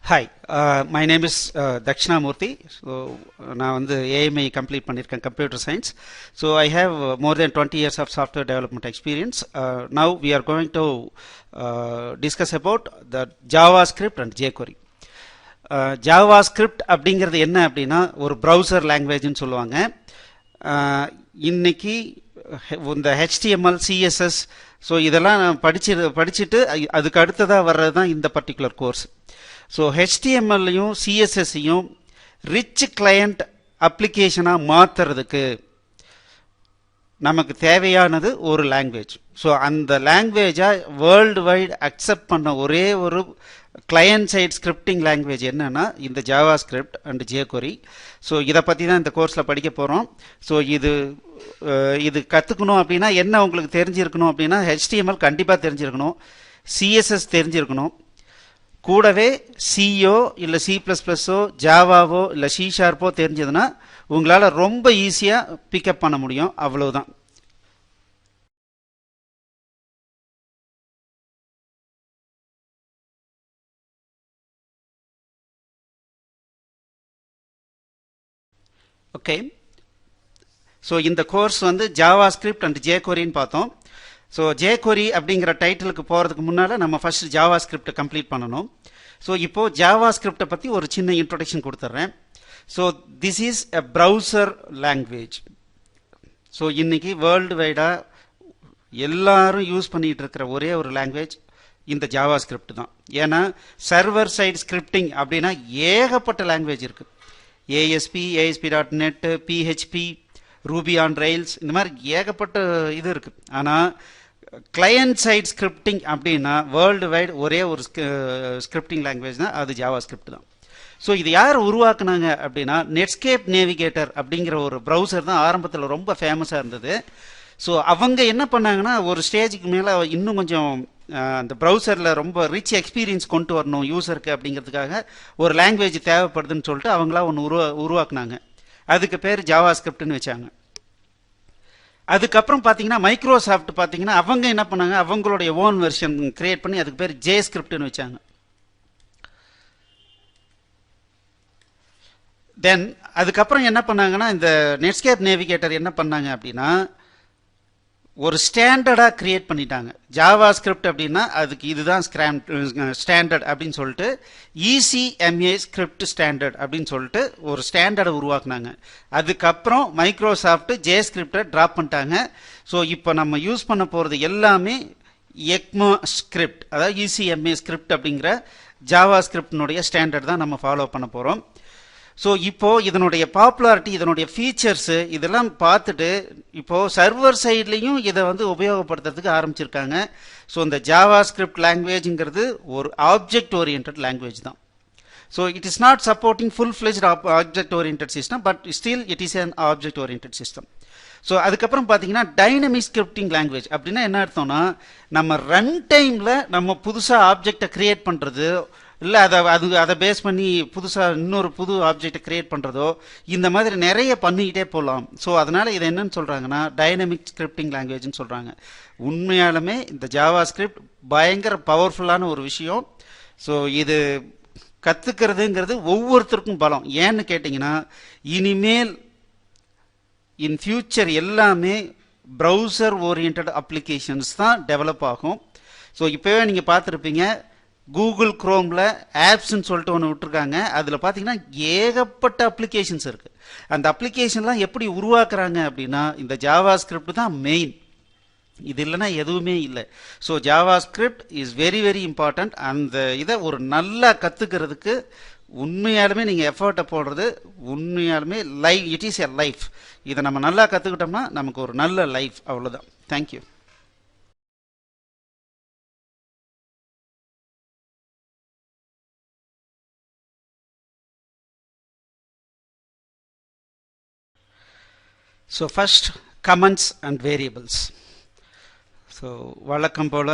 Hi, my name is Dakshinamurthy. So, நான் வந்து AMI complete பண்ணியிருக்கேன் computer science. So, I have more than 20 years of software development experience. Now, we are going to discuss about the JavaScript and jQuery. JavaScript அப்படிங்கிறது என்ன அப்படின்னா ஒரு browser languageன்னு சொல்லுவாங்க. இன்னைக்கு இந்த HTML, CSS ஸோ இதெல்லாம் படிச்சுட்டு அதுக்கு அடுத்ததாக வர்றது தான் இந்த பர்டிகுலர் கோர்ஸ். ஸோ ஹெச்டிஎம்எல்லையும் சிஎஸ்எஸ்ஸையும் ரிச் கிளையண்ட் அப்ளிகேஷனாக மாற்றுறதுக்கு நமக்கு தேவையானது ஒரு லாங்குவேஜ். ஸோ அந்த லாங்குவேஜை வேர்ல்டு வைட் அக்செப்ட் பண்ண ஒரே ஒரு கிளையண்ட் சைட் ஸ்கிரிப்டிங் லாங்குவேஜ் என்னன்னா இந்த Java script and jQuery. So இதை பற்றி தான் இந்த கோர்ஸில் படிக்க போகிறோம். ஸோ இது கற்றுக்கணும் அப்படின்னா என்ன உங்களுக்கு தெரிஞ்சிருக்கணும் அப்படின்னா HTML கண்டிப்பாக தெரிஞ்சிருக்கணும், சிஎஸ்எஸ் தெரிஞ்சிருக்கணும், கூடவே சிஓ இல்லை C++ஓ ஜாவாவோ இல்லை C# தெரிஞ்சதுன்னா உங்களால் ரொம்ப ஈஸியாக பிக்கப் பண்ண முடியும். அவ்வளவுதான். ஓகே, ஸோ இந்த கோர்ஸ் வந்து ஜாவா ஸ்கிரிப்ட் அண்ட் jQueryன்னு பார்த்தோம். ஸோ jQuery அப்படிங்கிற டைட்டிலுக்கு போகிறதுக்கு முன்னால் நம்ம ஃபர்ஸ்ட் ஜாவா ஸ்கிரிப்டை கம்ப்ளீட் பண்ணணும். ஸோ இப்போது ஜாவா ஸ்கிரிப்டை பற்றி ஒரு சின்ன இன்ட்ரொடக்ஷன் கொடுத்துட்றேன். So this is a browser language. So இன்னைக்கு வேர்ல்டு வைடாக எல்லாரும் யூஸ் பண்ணிகிட்டு இருக்கிற ஒரே ஒரு லாங்குவேஜ் இந்த ஜாவா ஸ்கிரிப்ட் தான். ஏன்னா சர்வர் சைடு ஸ்கிரிப்டிங் அப்படின்னா ஏகப்பட்ட லாங்குவேஜ் இருக்குது. ASP.NET, PHP, Ruby on Rails, இந்த மாதிரி ஏகப்பட்ட இது இருக்குது. ஆனால் கிளையண்ட் சைட் ஸ்கிரிப்டிங் அப்படின்னா வேர்ல்டு வைடு ஒரே ஒரு ஸ்கிரிப்டிங் லாங்குவேஜ் தான், அது ஜாவா ஸ்கிரிப்ட் தான். ஸோ இது யார் உருவாக்குனாங்க அப்படின்னா நெட்ஸ்கேப் நேவிகேட்டர் அப்படிங்கிற ஒரு ப்ரௌசர் தான் ஆரம்பத்தில் ரொம்ப ஃபேமஸாக இருந்தது. ஸோ அவங்க என்ன பண்ணாங்கன்னா ஒரு ஸ்டேஜுக்கு மேலே இன்னும் கொஞ்சம் அந்த ப்ரௌசரில் ரொம்ப ரிச் எக்ஸ்பீரியன்ஸ் கொண்டு வரணும் யூசருக்கு அப்படிங்கிறதுக்காக ஒரு லாங்குவேஜ் தேவைப்படுதுன்னு சொல்லிட்டு அவங்களா ஒன்று உருவாக்குனாங்க. அதுக்கு பேர் ஜாவா ஸ்கிரிப்ட்னு வச்சாங்க. அதுக்கப்புறம் பார்த்தீங்கன்னா மைக்ரோசாஃப்ட் பார்த்தீங்கன்னா அவங்க என்ன பண்ணாங்க, அவங்களுடைய ஓன் வெர்ஷன் கிரியேட் பண்ணி அதுக்கு பேர் ஜே ஸ்கிரிப்ட்னு வச்சாங்க. தென் அதுக்கப்புறம் என்ன பண்ணாங்கன்னா இந்த நெட்ஸ்கேப் நேவிகேட்டர் என்ன பண்ணாங்க அப்படின்னா ஒரு ஸ்டாண்டர்டாக கிரியேட் பண்ணிட்டாங்க. ஜாவா ஸ்கிரிப்ட் அப்படின்னா அதுக்கு இதுதான் ஸ்டாண்டர்ட் அப்படின்னு சொல்லிட்டு ECMA ஸ்கிரிப்ட் ஸ்டாண்டர்ட் அப்படின்னு சொல்லிட்டு ஒரு ஸ்டாண்டர்டை உருவாக்குனாங்க. அதுக்கப்புறம் மைக்ரோசாஃப்ட் ஜே ஸ்கிரிப்டை ட்ராப் பண்ணிட்டாங்க. ஸோ இப்போ நம்ம யூஸ் பண்ண போகிறது எல்லாமே ECMA ஸ்கிரிப்ட், அதாவது ECMA ஸ்கிரிப்ட் அப்படிங்கிற ஜாவா ஸ்கிரிப்டினுடைய ஸ்டாண்டர்ட் தான் நம்ம ஃபாலோ பண்ண போகிறோம். ஸோ இப்போது இதனுடைய பாப்புலாரிட்டி, இதனுடைய ஃபீச்சர்ஸு இதெல்லாம் பார்த்துட்டு இப்போது சர்வர் சைட்லேயும் இதை வந்து உபயோகப்படுத்துறதுக்கு ஆரம்பிச்சிருக்காங்க. ஸோ இந்த ஜாவா ஸ்கிரிப்ட் லாங்குவேஜுங்கிறது ஒரு ஆப்ஜெக்ட் ஓரியன்ட் லாங்குவேஜ் தான். So it is not supporting full-fledged object orient system, but still it is an object orient system. So அதுக்கப்புறம் பார்த்தீங்கன்னா டைனமிக் ஸ்கிரிப்டிங் லாங்குவேஜ் அப்படின்னா என்ன அர்த்தம்னா நம்ம ரன் டைமில் நம்ம புதுசாக ஆப்ஜெக்டை கிரியேட் பண்ணுறது இல்லை அதை பேஸ் பண்ணி புதுசாக இன்னொரு புது ஆப்ஜெக்டை கிரியேட் பண்ணுறதோ இந்த மாதிரி நிறைய பண்ணிக்கிட்டே போகலாம். ஸோ அதனால் இதை என்னன்னு சொல்கிறாங்கன்னா டைனமிக் ஸ்கிரிப்டிங் லாங்குவேஜ்னு சொல்கிறாங்க. உண்மையாலுமே இந்த ஜாவா ஸ்கிரிப்ட் பயங்கர பவர்ஃபுல்லான ஒரு விஷயம். ஸோ இது கற்றுக்கிறதுங்கிறது ஒவ்வொருத்தருக்கும் பலம். ஏன்னு கேட்டிங்கன்னா இனிமேல் இன் ஃபியூச்சர் எல்லாமே ப்ரௌசர் ஓரியன்ட் அப்ளிகேஷன்ஸ் தான் டெவலப் ஆகும். ஸோ இப்போவே நீங்கள் பார்த்துருப்பீங்க கூகுள் குரோமில் ஆப்ஸ்ன்னு சொல்லிட்டு ஒன்று விட்டுருக்காங்க. அதில் பார்த்தீங்கன்னா ஏகப்பட்ட அப்ளிகேஷன்ஸ் இருக்குது. அந்த அப்ளிகேஷன்லாம் எப்படி உருவாக்குறாங்க அப்படின்னா இந்த ஜாவா ஸ்கிரிப்ட் தான் மெயின். இது இல்லைன்னா எதுவுமே இல்லை. So Java script is very very important. அந்த இதை ஒரு நல்லா கற்றுக்கிறதுக்கு உண்மையாலுமே நீங்கள் எஃபர்ட்டை போடுறது உண்மையாலுமே இட் இஸ் எ லைஃப். இதை நம்ம நல்லா கற்றுக்கிட்டோம்னா நமக்கு ஒரு நல்ல லைஃப். அவ்வளோதான். Thank you. So first comments and variables. So வழக்கம் போல்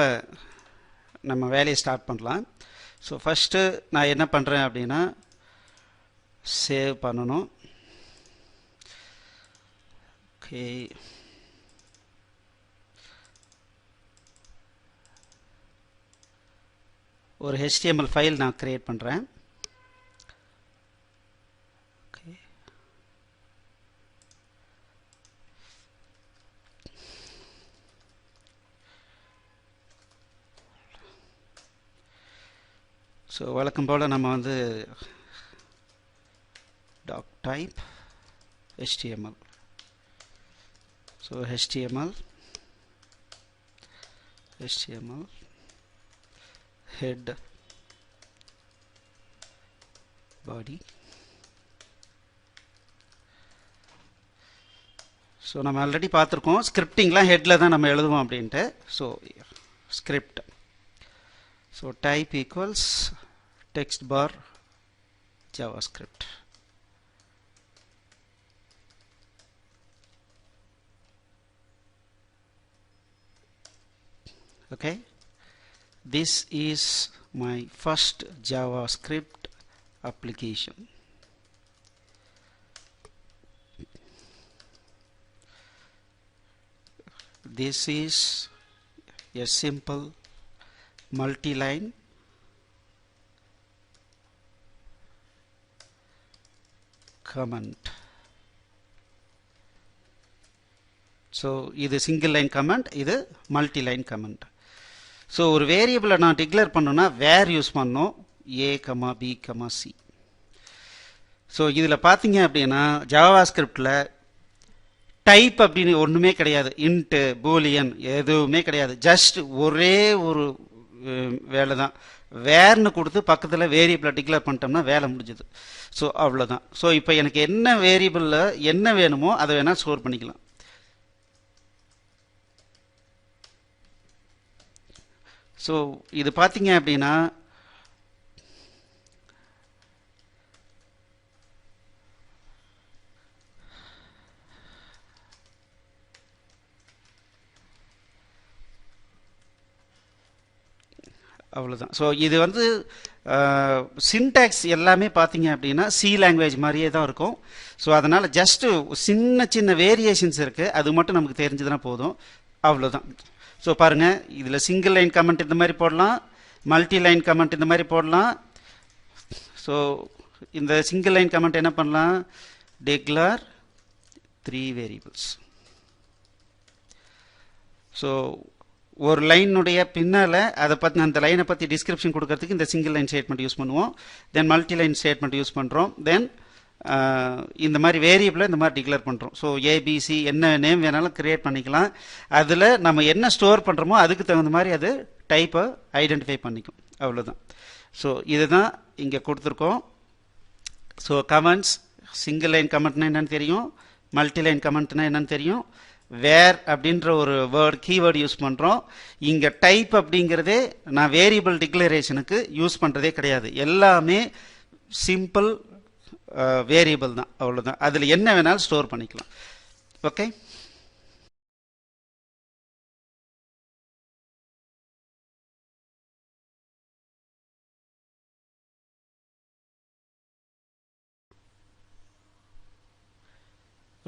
நம்ம வேலையை ஸ்டார்ட் பண்ணலாம். ஸோ ஃபஸ்ட்டு நான் என்ன பண்ணுறேன் அப்படின்னா சேவ் பண்ணணும். ஓகே, ஒரு HTML ஃபைல் நான் கிரியேட் பண்ணுறேன். ஸோ வழக்கம் போல் நம்ம வந்து doc type HTML. So HTML head body. So நம்ம ஆல்ரெடி பார்த்துருக்கோம் ஸ்கிரிப்டிங்லாம் ஹெட்டில் தான் நம்ம எழுதுவோம் அப்படின்ட்டு. So script, so type equals text bar JavaScript. Okay, this is my first JavaScript application. This is a simple multi-line comment. So இது single line comment, இது multi line comment. ஸோ ஒரு வேரியபிளை நான் டிக்ளேர் பண்ணணும்னா வேர் யூஸ் பண்ணணும், A, B, C. So இதில் பார்த்தீங்க அப்படின்னா ஜாவாஸ்கிரிப்டில் type அப்படின்னு ஒன்றுமே கிடையாது, இன்ட்டு பூலியன் எதுவுமே கிடையாது. ஜஸ்ட் ஒரே ஒரு வேலை தான், வேர்னு கொடுத்து பக்கத்தில் வேரியபிளை டிக்ளேர் பண்ணிட்டோம்னா வேலை முடிஞ்சுது. ஸோ அவ்வளோதான். ஸோ இப்போ எனக்கு என்ன வேரியபிளில் என்ன வேணுமோ அதை வேணால் ஸ்டோர் பண்ணிக்கலாம். ஸோ இது பார்த்தீங்க அப்படின்னா அவ்வளோதான். ஸோ இது வந்து சின்டாக்ஸ் எல்லாமே பார்த்தீங்க அப்படின்னா சி லாங்குவேஜ் மாதிரியே தான் இருக்கும். ஸோ அதனால் ஜஸ்ட்டு சின்ன சின்ன வேரியேஷன்ஸ் இருக்குது, அது மட்டும் நமக்கு தெரிஞ்சதுன்னா போதும், அவ்வளோதான். ஸோ பாருங்கள், இதில் சிங்கிள் லைன் கமெண்ட் இந்த மாதிரி போடலாம், மல்டி லைன் கமெண்ட் இந்த மாதிரி போடலாம். ஸோ இந்த சிங்கிள் லைன் கமெண்ட் என்ன பண்ணலாம், டிக்ளேர் 3 வேரியபிள்ஸ். ஸோ ஒரு லைனுடைய பின்னால் அதை பற்றி அந்த லைனை பற்றி டிஸ்கிரிப்ஷன் கொடுக்கறதுக்கு இந்த சிங்கிள் லைன் ஸ்டேட்மெண்ட் யூஸ் பண்ணுவோம். தென் மல்டி லைன் ஸ்டேட்மெண்ட் யூஸ் பண்ணுறோம். தென் இந்த மாதிரி வேரியபிளை இந்த மாதிரி டிக்ளேர் பண்ணுறோம். ஸோ ஏபிசி என்ன நேம் வேணாலும் கிரியேட் பண்ணிக்கலாம். அதில் நம்ம என்ன ஸ்டோர் பண்ணுறோமோ அதுக்கு தகுந்த மாதிரி அது டைப்பை ஐடென்டிஃபை பண்ணிக்கும், அவ்வளோதான். ஸோ இதுதான் இங்கே கொடுத்துருக்கோம். ஸோ கமெண்ட்ஸ், சிங்கிள் லைன் கமெண்ட்னா என்னென்னு தெரியும், மல்டி லைன் கமெண்ட்னா என்னென்னு தெரியும், வேர் அப்படின்ற ஒரு கீவேர்டு யூஸ் பண்ணுறோம். இங்கே டைப் அப்படிங்கிறதே நான் வேரியபிள் டிக்ளரேஷனுக்கு யூஸ் பண்ணுறதே கிடையாது, எல்லாமே சிம்பிள் வேரியபிள் தான், அவ்வளோதான். அதில் என்ன வேணாலும் ஸ்டோர் பண்ணிக்கலாம். Okay,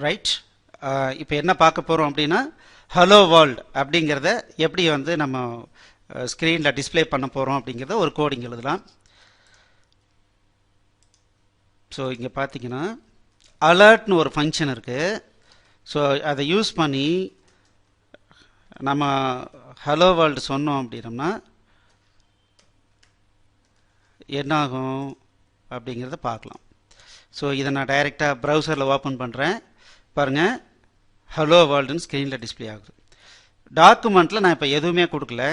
right. இப்போ என்ன பார்க்க போகிறோம் அப்படின்னா ஹலோ வேர்ல்ட் அப்படிங்கிறத எப்படி வந்து நம்ம ஸ்க்ரீனில் டிஸ்பிளே பண்ண போகிறோம் அப்படிங்கிறத ஒரு கோடிங் எழுதலாம். ஸோ இங்கே பார்த்தீங்கன்னா அலர்ட்னு ஒரு ஃபங்க்ஷன் இருக்குது. ஸோ அதை யூஸ் பண்ணி நம்ம ஹலோ வேர்ல்டு சொன்னோம் அப்படின்னோம்னா என்னாகும் அப்படிங்கிறத பார்க்கலாம். ஸோ இதை நான் டைரெக்டாக ப்ரௌசரில் ஓப்பன் பண்ணுறேன். பாருங்கள், ஹலோ வேர்ல்டுன்னு ஸ்க்ரீனில் டிஸ்பிளே ஆகுது. டாக்குமெண்ட்டில் நான் இப்போ எதுவுமே கொடுக்கல.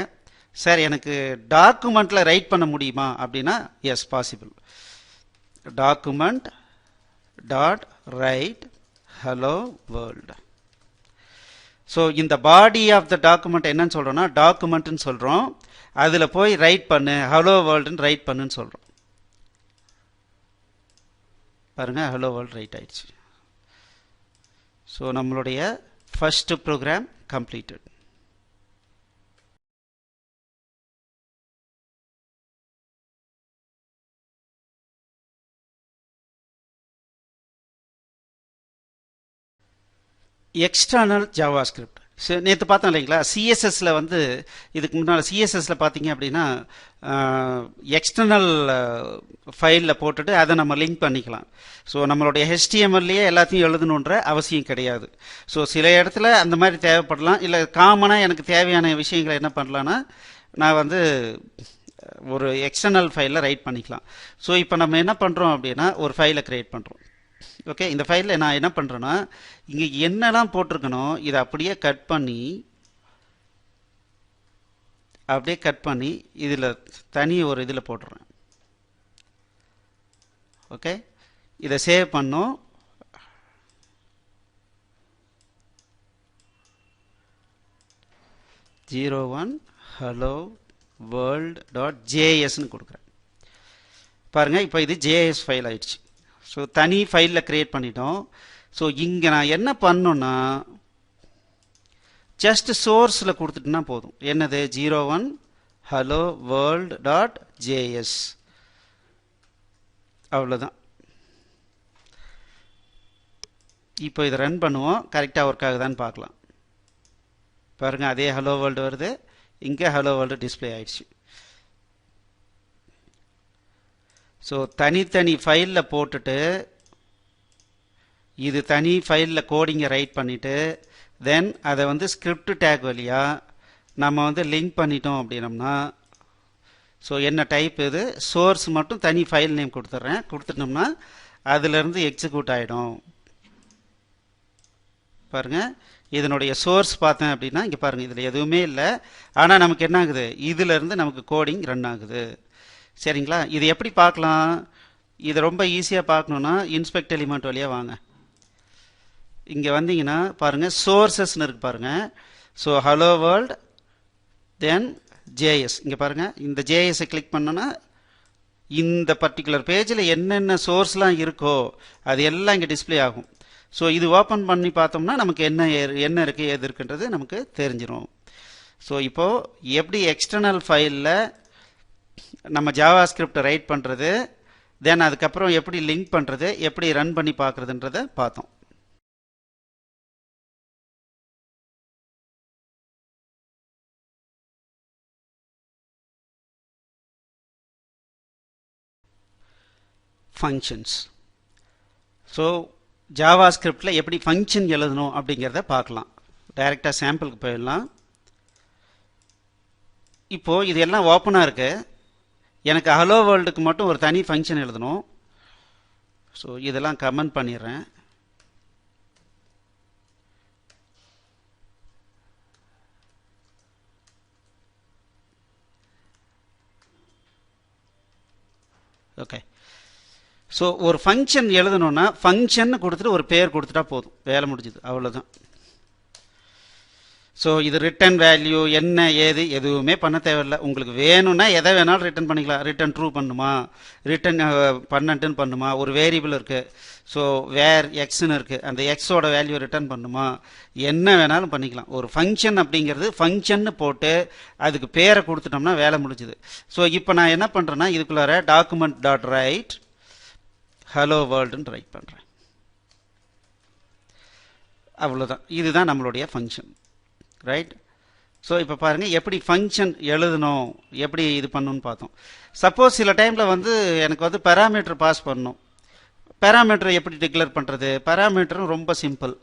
சார் எனக்கு டாக்குமெண்ட்டில் ரைட் பண்ண முடியுமா அப்படின்னா yes, possible. Document dot write hello world. So இந்த பாடி ஆஃப் த டாக்குமெண்ட் என்னன்னு சொல்கிறோன்னா டாக்குமெண்ட்னு சொல்கிறோம். அதில் போய் ரைட் பண்ணு, ஹலோ வேர்ல்டுன்னு ரைட் பண்ணுன்னு சொல்கிறோம். பாருங்கள், ஹலோ வேர்ல்டு ரைட் ஆயிடுச்சு. ஸோ நம்மளுடைய first program completed. External JavaScript. நேற்று பார்த்தோம் இல்லைங்களா, சிஎஸ்எஸ்ல வந்து இதுக்கு முன்னால் சிஎஸ்எஸ்ல பார்த்தீங்க அப்படின்னா எக்ஸ்டர்னல் ஃபைலில் போட்டுட்டு அதை நம்ம லிங்க் பண்ணிக்கலாம். ஸோ நம்மளுடைய ஹெச்டிஎம்எல்லையே எல்லாத்தையும் எழுதணுன்ற அவசியம் கிடையாது. ஸோ சில இடத்துல அந்த மாதிரி தேவைப்படலாம். இல்லை காமனாக எனக்கு தேவையான விஷயங்களை என்ன பண்ணலான்னா நான் வந்து ஒரு எக்ஸ்டர்னல் ஃபைலில் ரைட் பண்ணிக்கலாம். ஸோ இப்போ நம்ம என்ன பண்ணுறோம் அப்படின்னா ஒரு ஃபைலை க்ரியேட் பண்ணுறோம். ஓகே, இந்த ஃபைலில் நான் என்ன பண்ணுறேன்னா இங்கே என்னெல்லாம் போட்டிருக்கணும் இதை அப்படியே கட் பண்ணி இதில் தனி ஒரு இதில் போட்டுறேன். ஓகே, இதை சேவ் பண்ணோம். (01 hello world .js கொடுக்குறேன். பாருங்கள், இப்போ இது JS ஃபைல் ஆயிடுச்சு. ஸோ தனி ஃபைலில் க்ரியேட் பண்ணிட்டோம். ஸோ இங்கே நான் என்ன பண்ணணுன்னா ஜஸ்ட் சோர்ஸில் கொடுத்துட்டுனா போதும். என்னது 01 hello world .js, அவ்வளோதான். இப்போ இதை ரன் பண்ணுவோம், கரெக்டாக ஒர்க் ஆகுதான்னு பார்க்கலாம். பாருங்கள், அதே ஹலோ வேர்ல்டு வருது, இங்கே ஹலோ வேர்ல்டு டிஸ்பிளே ஆயிடுச்சு. ஸோ தனித்தனி ஃபைலில் போட்டுட்டு இது தனி ஃபைலில் கோடிங்கை ரைட் பண்ணிவிட்டு தென் அதை வந்து ஸ்கிரிப்ட் டேக் வழியாக நம்ம வந்து லிங்க் பண்ணிட்டோம் அப்படின்னம்னா, ஸோ என்ன டைப் இது சோர்ஸ் மட்டும் தனி ஃபைல் நேம் கொடுத்துட்டோம்னா அதிலிருந்து எக்ஸிக்யூட் ஆகிடும். பாருங்கள், இதனுடைய சோர்ஸ் பார்த்தேன் அப்படின்னா இங்கே பாருங்கள், இதில் எதுவுமே இல்லை. ஆனால் நமக்கு என்ன ஆகுது, இதிலிருந்து நமக்கு கோடிங் ரன் ஆகுது. சரிங்களா? இது எப்படி பார்க்கலாம்? இது ரொம்ப ஈஸியாக பார்க்கணுன்னா இன்ஸ்பெக்ட் எலிமெண்ட் வழியாக வாங்க. இங்கே வந்தீங்கன்னா பாருங்கள், சோர்ஸஸ்ன்னு இருக்குது பாருங்கள். ஸோ ஹலோ வேர்ல்ட் தென் ஜேஎஸ். இங்கே பாருங்கள், இந்த ஜேஎஸை கிளிக் பண்ணோன்னா இந்த பர்டிகுலர் பேஜில் என்னென்ன சோர்ஸ்லாம் இருக்கோ அது எல்லாம் இங்கே டிஸ்பிளே ஆகும். ஸோ இது ஓப்பன் பண்ணி பார்த்தோம்னா நமக்கு என்ன இருக்குது எது இருக்குன்றது நமக்கு தெரிஞ்சிடும். ஸோ இப்போது எப்படி எக்ஸ்டர்னல் ஃபைலில் நம்ம ஜாவா ஸ்கிரிப்ட் ரைட் பண்ணுறது, தென் அதுக்கப்புறம் எப்படி லிங்க் பண்ணுறது, எப்படி ரன் பண்ணி பார்க்குறதுன்றதை பார்த்தோம். ஃபங்க்ஷன்ஸ். ஸோ ஜாவா ஸ்கிரிப்டில் எப்படி ஃபங்க்ஷன் எழுதணும் அப்படிங்கிறத பார்க்கலாம். டைரெக்டாக சாம்பிளுக்கு போயிடலாம். இப்போது இது எல்லாம் ஓப்பனாக இருக்குது. எனக்கு ஹலோ வேர்ல்டுக்கு மட்டும் ஒரு தனி ஃபங்க்ஷன் எழுதணும். ஸோ இதெல்லாம் கமெண்ட் பண்ணிடுறேன். ஓகே, ஸோ ஒரு ஃபங்க்ஷன் எழுதணுன்னா ஃபங்க்ஷன் கொடுத்துட்டு ஒரு பேர் கொடுத்துட்டா போதும், வேலை முடிஞ்சுது, அவ்வளோதான். ஸோ இது ரிட்டன் வேல்யூ என்ன ஏது எதுவுமே பண்ண தேவையில்லை. உங்களுக்கு வேணும்னா எதை வேணாலும் ரிட்டன் பண்ணிக்கலாம். ரிட்டன் ட்ரூ பண்ணுமா, ரிட்டன் பன்னெண்டுன்னு பண்ணுமா, ஒரு வேரியபிள் இருக்குது, ஸோ வேர் எக்ஸ்ன்னு இருக்குது, அந்த எக்ஸோட வேல்யூ ரிட்டன் பண்ணுமா, என்ன வேணாலும் பண்ணிக்கலாம். ஒரு ஃபங்க்ஷன் அப்படிங்கிறது ஃபங்க்ஷன்னு போட்டு அதுக்கு பேரை கொடுத்துட்டோம்னா வேலை முடிஞ்சுது. ஸோ இப்போ நான் என்ன பண்ணுறேன்னா இதுக்குள்ளார டாக்குமெண்ட் டாட் ரைட் ஹலோ வேர்ல்டுன்னு ரைட் பண்ணுறேன். அவ்வளோதான், இதுதான் நம்மளுடைய ஃபங்க்ஷன். ரைட்? ஸோ இப்போ பாருங்கள் எப்படி ஃபங்க்ஷன் எழுதணும், எப்படி இது பண்ணணும்னு பார்த்தோம். சப்போஸ் சில டைமில் வந்து எனக்கு வந்து பேராமீட்டர் பாஸ் பண்ணணும். பேராமீட்டரை எப்படி டிக்ளேர் பண்ணுறது? பேராமீட்டரும் ரொம்ப சிம்பிள்.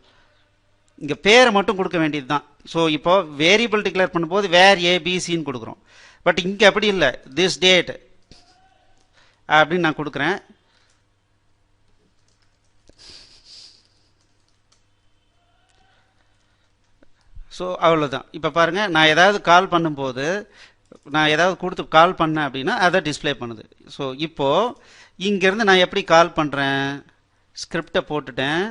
இங்கே பேரை மட்டும் கொடுக்க வேண்டியது தான். ஸோ இப்போ வேரியபிள் டிக்ளேர் பண்ணும்போது வேர் ஏபிசின்னு கொடுக்குறோம். பட் இங்கே அப்படி இல்லை, திஸ் டேட் அப்படின்னு நான் கொடுக்குறேன். ஸோ அவ்வளோதான். இப்போ பாருங்கள், நான் ஏதாவது கால் பண்ணும்போது நான் ஏதாவது கொடுத்து கால் பண்ணேன் அப்படின்னா அதை டிஸ்பிளே பண்ணுது. ஸோ இப்போது இங்கேருந்து நான் எப்படி கால் பண்ணுறேன், ஸ்கிரிப்டை போட்டுட்டேன்.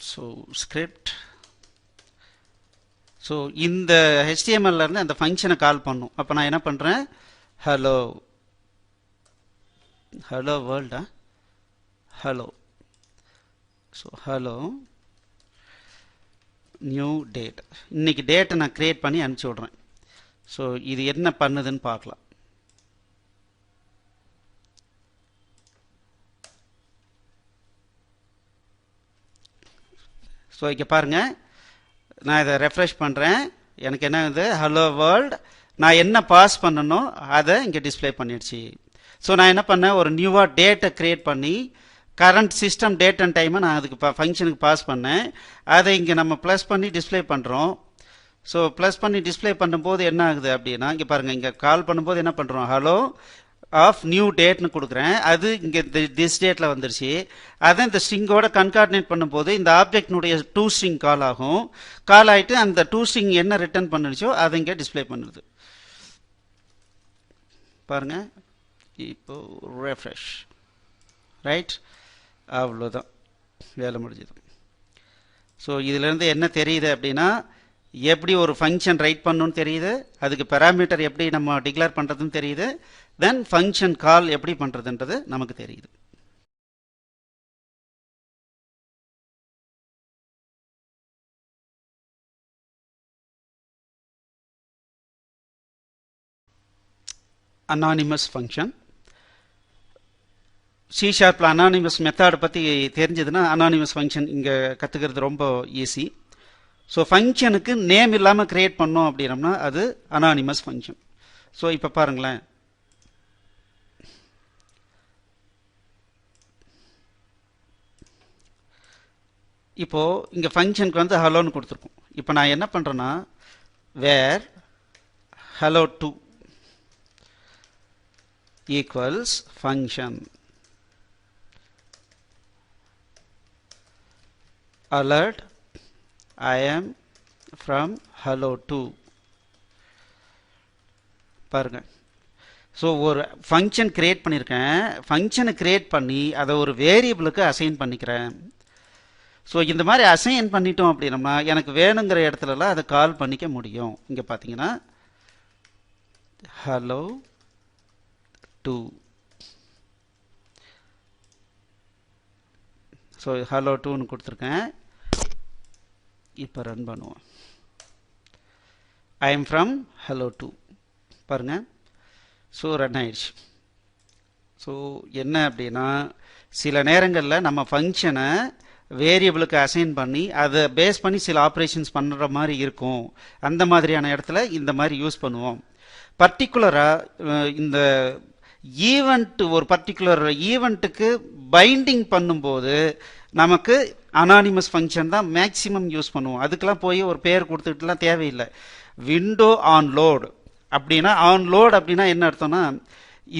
ஸோ ஸ்கிரிப்ட், ஸோ இந்த HTML-லேருந்து அந்த ஃபங்க்ஷனை கால் பண்ணும். அப்போ நான் என்ன பண்ணுறேன், hello hello world, hello. So hello new date, இன்னைக்கு டேட்டை நான் கிரியேட் பண்ணி அனுப்பிச்சி விட்றேன். ஸோ இது என்ன பண்ணுதுன்னு பார்க்கலாம். ஸோ இங்கே பாருங்கள், நான் இதை ரெஃப்ரெஷ் பண்ணுறேன். எனக்கு என்ன இது ஹலோ வேர்ல்டு, நான் என்ன பாஸ் பண்ணணும் அதை இங்கே டிஸ்பிளே பண்ணிடுச்சு. ஸோ நான் என்ன பண்ணேன், ஒரு நியூவாக டேட்டை க்ரியேட் பண்ணி கரண்ட் சிஸ்டம் டேட் அண்ட் டைமை நான் அதுக்கு ஃபங்க்ஷனுக்கு பாஸ் பண்ணேன். அதை இங்கே நம்ம ப்ளஸ் பண்ணி டிஸ்ப்ளே பண்ணுறோம். ஸோ ப்ளஸ் பண்ணி டிஸ்ப்ளே பண்ணும்போது என்ன ஆகுது அப்படின்னா, இங்கே பாருங்கள், இங்கே கால் பண்ணும்போது என்ன பண்ணுறோம், ஹலோ ஆஃப் நியூ டேட்னு கொடுக்குறேன். அது இங்கே திஸ் டேட்டில் வந்துருச்சு. அதை இந்த ஸ்ட்ரிங்கோட கன்கார்டினேட் பண்ணும்போது இந்த ஆப்ஜெக்டினுடைய டூ ஸ்ட்ரிங் கால் ஆகும். கால் ஆகிட்டு அந்த டூ ஸ்ட்ரிங் என்ன ரிட்டர்ன் பண்ணுச்சோ அதை இங்கே டிஸ்ப்ளே பண்ணுது. பாருங்க, இப்போ ரெஃப்ரெஷ், ரைட், அவ்வளோதான், வேலை முடிஞ்சது. ஸோ இதிலேருந்து என்ன தெரியுது அப்படின்னா, எப்படி ஒரு ஃபங்க்ஷன் ரைட் பண்ணணும்னு தெரியுது, அதுக்கு பேராமீட்டர் எப்படி நம்ம டிக்ளேர் பண்ணுறதுன்னு தெரியுது, தென் ஃபங்க்ஷன் கால் எப்படி பண்ணுறதுன்றது நமக்கு தெரியுது. Anonymous function. C# anonymous method பற்றி தெரிஞ்சதுன்னா அனானிமஸ் ஃபங்க்ஷன் இங்கே கற்றுக்கிறது ரொம்ப ஈஸி. ஸோ ஃபங்க்ஷனுக்கு நேம் இல்லாமல் க்ரியேட் பண்ணோம் அப்படின்னம்னா அது அனானிமஸ் ஃபங்க்ஷன். ஸோ இப்போ பாருங்களேன், இப்போது இங்கே ஃபங்க்ஷனுக்கு வந்து ஹலோன்னு கொடுத்துருக்கோம். இப்போ நான் என்ன பண்ணுறேன்னா, வேர் hello2 equals function alert I am from hello2. பாருங்க, ஸோ ஒரு ஃபங்க்ஷன் கிரியேட் பண்ணியிருக்கேன். ஃபங்க்ஷனை கிரியேட் பண்ணி அதை ஒரு வேரியபிளுக்கு அசைன் பண்ணிக்கிறேன். ஸோ இந்த மாதிரி அசைன் பண்ணிட்டோம் அப்படின்னம்னா எனக்கு வேணுங்கிற இடத்துலலாம் அதை கால் பண்ணிக்க முடியும். இங்கே பார்த்தீங்கன்னா hello2. ஸோ hello2ன்னு கொடுத்துருக்கேன். இப்போ ரன் பண்ணுவோம். ஐ எம் ஃப்ரம் hello2 பாருங்க. ஸோ ரன் ஆயிடுச்சு. ஸோ என்ன அப்படின்னா, சில நேரங்களில் நம்ம ஃபங்க்ஷனை வேரியபிளுக்கு அசைன் பண்ணி அதை பேஸ் பண்ணி சில ஆப்ரேஷன்ஸ் பண்ணுற மாதிரி இருக்கும். அந்த மாதிரியான இடத்துல இந்த மாதிரி யூஸ் பண்ணுவோம். பர்டிகுலராக இந்த ஈவெண்ட், ஒரு பர்டிகுலர் ஈவெண்ட்டுக்கு பைண்டிங் பண்ணும்போது நமக்கு அனானிமஸ் ஃபங்க்ஷன் தான் மேக்ஸிமம் யூஸ் பண்ணுவோம். அதுக்கெல்லாம் போய் ஒரு பேர் கொடுத்துட்டுலாம் தேவையில்லை. விண்டோ ஆன் லோடு அப்படின்னா, ஆன் லோட் அப்படின்னா என்ன அர்த்தம்னா,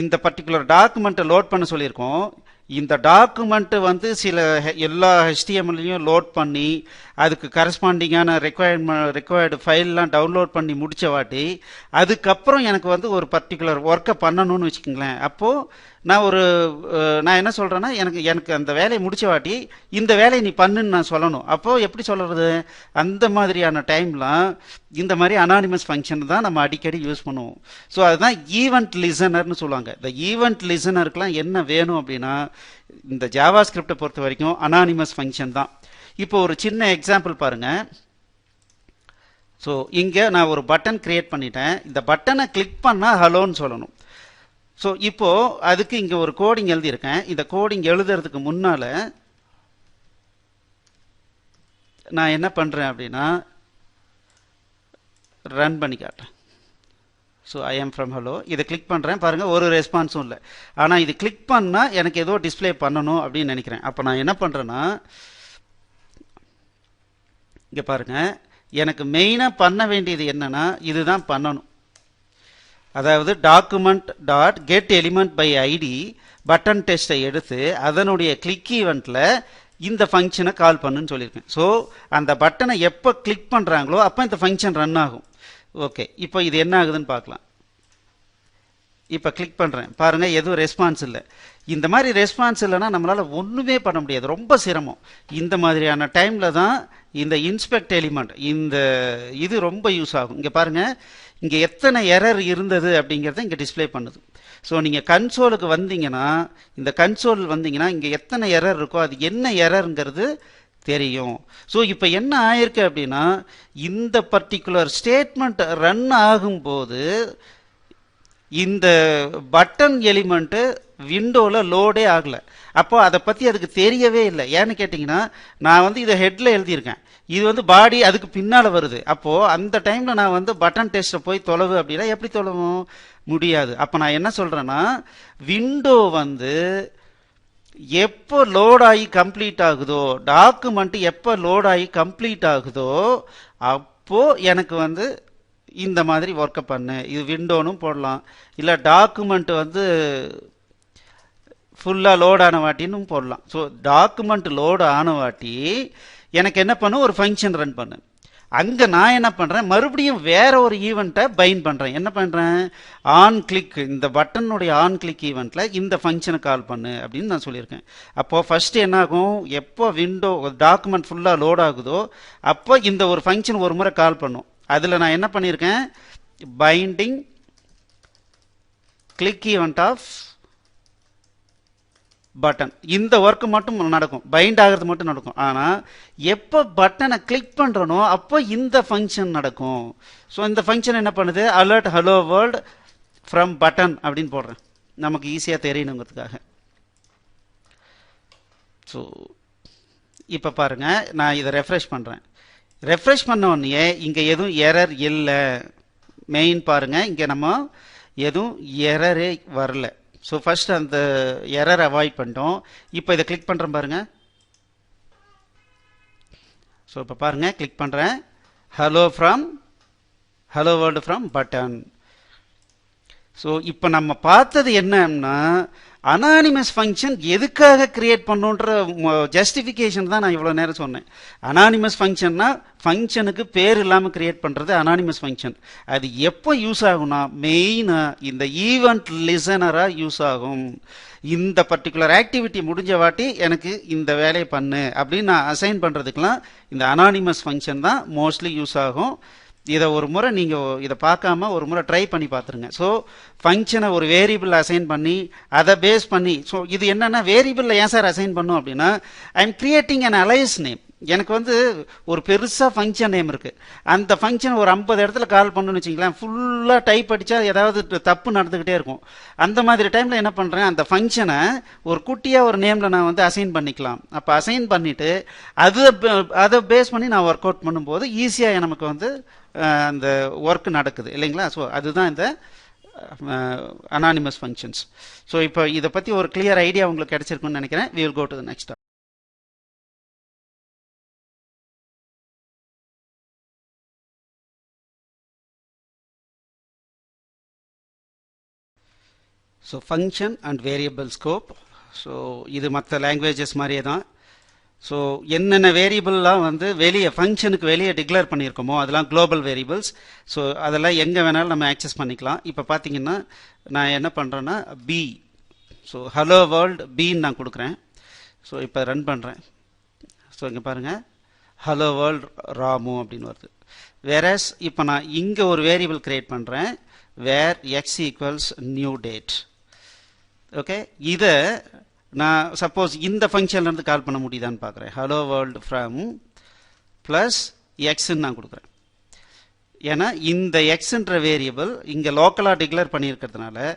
இந்த பர்டிகுலர் டாக்குமெண்ட்டை லோட் பண்ண சொல்லியிருக்கோம். இந்த டாக்குமெண்ட்டு வந்து சில எல்லா HTMLலையும் லோட் பண்ணி அதுக்கு கரஸ்பாண்டிங்கான ரெக்வயர்டு ஃபைல்லாம் டவுன்லோட் பண்ணி முடித்த வாட்டி அதுக்கப்புறம் எனக்கு வந்து ஒரு பர்டிகுலர் ஒர்க்கை பண்ணணும்னு வச்சுக்கோங்களேன். அப்போது நான் என்ன சொல்கிறேன்னா, எனக்கு அந்த வேலையை முடித்த வாட்டி இந்த வேலையை நீ பண்ணுன்னு நான் சொல்லணும். அப்போது எப்படி சொல்கிறது, அந்த மாதிரியான டைம்லாம் இந்த மாதிரி அனானிமஸ் ஃபங்க்ஷன் தான் நம்ம அடிக்கடி யூஸ் பண்ணுவோம். ஸோ அதுதான் ஈவெண்ட் லிசனர்னு சொல்லுவாங்க. இந்த ஈவெண்ட் லிசனருக்குலாம் என்ன வேணும் அப்படின்னா, இந்த ஜாவா ஸ்கிரிப்டை பொறுத்த வரைக்கும் அனானிமஸ் ஃபங்க்ஷன் தான். இப்போ ஒரு சின்ன எக்ஸாம்பிள் பாருங்கள். ஸோ இங்கே நான் ஒரு பட்டன் கிரியேட் பண்ணிட்டேன். இந்த பட்டனை கிளிக் பண்ணால் ஹலோன்னு சொல்லணும். ஸோ இப்போது அதுக்கு இங்கே ஒரு கோடிங் எழுதியிருக்கேன். இந்த கோடிங் எழுதுறதுக்கு முன்னால் நான் என்ன பண்ணுறேன் அப்படின்னா, ரன் பண்ணி காட்டுறேன். So I am from hello, இதை கிளிக் பண்ணுறேன். பாருங்கள், ஒரு ரெஸ்பான்ஸும் இல்லை. ஆனால் இது கிளிக் பண்ணால் எனக்கு ஏதோ டிஸ்பிளே பண்ணணும் அப்படின்னு நினைக்கிறேன். அப்போ நான் என்ன பண்ணுறேன்னா, இங்கே பாருங்கள், எனக்கு மெயினாக பண்ண வேண்டியது என்னென்னா இதுதான் பண்ணணும். அதாவது document dot get element by ID button டெஸ்ட்டை எடுத்து அதனுடைய கிளிக் ஈவெண்ட்டில் இந்த ஃபங்க்ஷனை கால் பண்ணுன்னு சொல்லியிருக்கேன். ஸோ அந்த பட்டனை எப்போ கிளிக் பண்ணுறாங்களோ அப்போ இந்த ஃபங்க்ஷன் ரன் ஆகும். ஓகே, இப்போ இது என்ன ஆகுதுன்னு பார்க்கலாம். இப்போ கிளிக் பண்ணுறேன், பாருங்கள், எதுவும் ரெஸ்பான்ஸ் இல்லை. இந்த மாதிரி ரெஸ்பான்ஸ் இல்லைன்னா நம்மளால் ஒன்றுமே பண்ண முடியாது, ரொம்ப சிரமம். இந்த மாதிரியான டைமில் தான் இந்த இன்ஸ்பெக்ட் எலிமெண்ட் இது ரொம்ப யூஸ் ஆகும். இங்கே பாருங்கள், இங்கே எத்தனை எரர் இருந்தது அப்படிங்கிறத இங்கே டிஸ்பிளே பண்ணுது. ஸோ நீங்கள் கன்சோலுக்கு வந்தீங்கன்னா, இந்த கன்சோல் வந்தீங்கன்னா இங்கே எத்தனை எரர் இருக்கோ அது என்ன எரருங்கிறது தெரியும். ஸோ இப்போ என்ன ஆயிருக்கு அப்படின்னா, இந்த பர்டிகுலர் ஸ்டேட்மெண்ட் ரன் ஆகும்போது இந்த பட்டன் எலிமெண்ட்டு விண்டோவில் லோடே ஆகலை. அப்போ அதை பற்றி அதுக்கு தெரியவே இல்லை. ஏன்னு கேட்டிங்கன்னா, நான் வந்து இதை ஹெட்டில் எழுதியிருக்கேன், இது வந்து பாடி அதுக்கு பின்னால் வருது. அப்போது அந்த டைமில் நான் வந்து பட்டன் டெஸ்ட்டை போய் தொலைவு அப்படின்னா எப்படி தொலைவும் முடியாது. அப்போ நான் என்ன சொல்கிறேன்னா, விண்டோ வந்து எப்போ லோட் ஆகி கம்ப்ளீட் ஆகுதோ, டாக்குமெண்ட் எப்போ லோட் ஆகி கம்ப்ளீட் ஆகுதோ அப்போ எனக்கு வந்து இந்த மாதிரி ஒர்க்கை பண்ணு. இது விண்டோனும் போடலாம், இல்லை டாக்குமெண்ட் வந்து ஃபுல்லாக லோட் ஆன வாட்டின்னு போடலாம். ஸோ டாக்குமெண்ட் லோட் ஆன வாட்டி எனக்கு என்ன பண்ணும், ஒரு ஃபங்க்ஷன் ரன் பண்ணு. அங்கே நான் என்ன பண்ணுறேன், மறுபடியும் வேற ஒரு ஈவெண்ட்டை பைண்ட் பண்ணுறேன். என்ன பண்ணுறேன், ஆன் கிளிக், இந்த பட்டனுடைய ஆன் கிளிக் ஈவெண்ட்டில் இந்த ஃபங்க்ஷனை கால் பண்ணு அப்படின்னு நான் சொல்லியிருக்கேன். அப்போது ஃபஸ்ட்டு என்ன ஆகும், எப்போ விண்டோ டாக்குமெண்ட் ஃபுல்லாக லோட் ஆகுதோ அப்போ இந்த ஒரு ஃபங்க்ஷன் ஒரு முறை கால் பண்ணும். அதில் நான் என்ன பண்ணியிருக்கேன், binding click event off button. இந்த ஒர்க் மட்டும் நடக்கும், பைண்ட் ஆகிறது மட்டும் நடக்கும். ஆனால் எப்போ பட்டனை கிளிக் பண்ணுறனோ அப்போ இந்த ஃபங்க்ஷன் நடக்கும். ஸோ இந்த ஃபங்க்ஷன் என்ன பண்ணுது, alert hello world from button அப்படின்னு போடுறேன், நமக்கு ஈஸியாக தெரியணுங்கிறதுக்காக. ஸோ இப்போ பாருங்கள், நான் இதை ரெஃப்ரெஷ் பண்ணுறேன். ரெஃப்ரெஷ் பண்ண உடனே இங்கே எதுவும் எரர் இல்லை. மெயின் பாருங்கள், இங்கே நம்ம எதுவும் எரரே வரல. ஸோ ஃபர்ஸ்ட் அந்த எரர் அவாய்ட் பண்ணிட்டோம். இப்போ இதை கிளிக் பண்ணுறேன் பாருங்கள். ஸோ இப்போ பாருங்கள், கிளிக் பண்ணுறேன், hello world from button. So இப்போ நம்ம பார்த்தது என்னன்னா, அனானிமஸ் ஃபங்க்ஷன் எதுக்காக கிரியேட் பண்ணுன்ற ஜஸ்டிஃபிகேஷன் தான் நான் இவ்வளோ நேரம் சொன்னேன். அனானிமஸ் ஃபங்க்ஷன்னா ஃபங்க்ஷனுக்கு பேர் இல்லாமல் கிரியேட் பண்ணுறது அனானிமஸ் ஃபங்க்ஷன். அது எப்போ யூஸ் ஆகும்னா, மெயினாக இந்த ஈவெண்ட் லிசனராக யூஸ் ஆகும். இந்த பர்டிகுலர் ஆக்டிவிட்டி முடிஞ்ச வாட்டி எனக்கு இந்த வேலையை பண்ணு அப்படின்னு நான் அசைன் பண்ணுறதுக்கெலாம் இந்த அனானிமஸ் ஃபங்க்ஷன் தான் மோஸ்ட்லி யூஸ் ஆகும். இதை ஒரு முறை நீங்கள் இதை பார்க்காம ஒரு முறை ட்ரை பண்ணி பார்த்துருங்க. ஸோ ஃபங்க்ஷனை ஒரு வேரியபிள் அசைன் பண்ணி அதை பேஸ் பண்ணி, ஸோ இது என்னென்னா வேரியபிளில் ஏன் சார் அசைன் பண்ணும் அப்படின்னா, I am creating an alias name. எனக்கு வந்து ஒரு பெருசாக ஃபங்க்ஷன் நேம் இருக்குது, அந்த ஃபங்க்ஷன் ஒரு 50 இடத்துல கால் பண்ணுன்னு வச்சிங்களேன், ஃபுல்லாக டைப் அடித்தா ஏதாவது தப்பு நடந்துக்கிட்டே இருக்கும். அந்த மாதிரி டைமில் என்ன பண்ணுறேன், அந்த ஃபங்க்ஷனை ஒரு குட்டியாக ஒரு நேமில் நான் வந்து அசைன் பண்ணிக்கலாம். அப்போ அசைன் பண்ணிவிட்டு அதை பேஸ் பண்ணி நான் ஒர்க் அவுட் பண்ணும்போது ஈஸியாக நமக்கு வந்து அந்த ஒர்க் நடக்குது இல்லைங்களா. ஸோ அதுதான் இந்த அனானிமஸ் ஃபங்க்ஷன்ஸ். ஸோ இப்போ இதை பற்றி ஒரு கிளியர் ஐடியா உங்களுக்கு கிடைச்சிருக்குன்னு நினைக்கிறேன். we will go to the next. So function and variable scope. So இது மற்ற லாங்குவேஜஸ் மாதிரியே தான். ஸோ என்னென்ன வேரியபிள்லாம் வந்து வெளியே ஃபங்க்ஷனுக்கு வெளியே டிக்ளேர் பண்ணியிருக்கோமோ அதெல்லாம் குளோபல் வேரியபிள்ஸ். ஸோ அதெல்லாம் எங்கே வேணாலும் நம்ம ஆக்சஸ் பண்ணிக்கலாம். இப்போ பார்த்தீங்கன்னா நான் என்ன பண்ணுறேன்னா பி, ஸோ ஹலோ வேர்ல்டு பின்னு நான் கொடுக்குறேன். ஸோ இப்போ ரன் பண்ணுறேன். ஸோ இங்கே பாருங்கள், ஹலோ வேர்ல்டு ராமு அப்படின்னு வருது. வேறஸ் இப்போ நான் இங்கே ஒரு வேரியபிள் கிரியேட் பண்ணுறேன், var X equals new date. Okay, இதை நான் சப்போஸ் இந்த ஃபங்க்ஷன்லேருந்து கால் பண்ண முடியுதான்னு பார்க்குறேன். ஹலோ வேர்ல்டு ஃப்ரம் ப்ளஸ் எக்ஸ்ன்னு நான் கொடுக்குறேன். ஏன்னா இந்த எக்ஸ்ன்ற வேரியபிள் இங்கே லோக்கலாக டிக்ளேர் பண்ணியிருக்கிறதுனால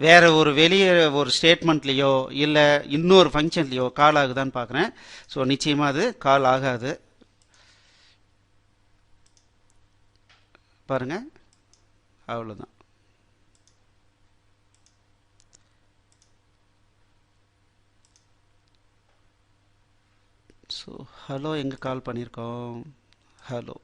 வேறு ஒரு வெளியே ஒரு ஸ்டேட்மெண்ட்லேயோ இல்லை இன்னொரு ஃபங்க்ஷன்லேயோ கால் ஆகுதான்னு பார்க்குறேன். ஸோ நிச்சயமாக அது கால் ஆகாது. பாருங்கள், அவ்வளோதான். ஸோ ஹலோ எங்கே கால் பண்ணியிருக்கோம், ஹலோ.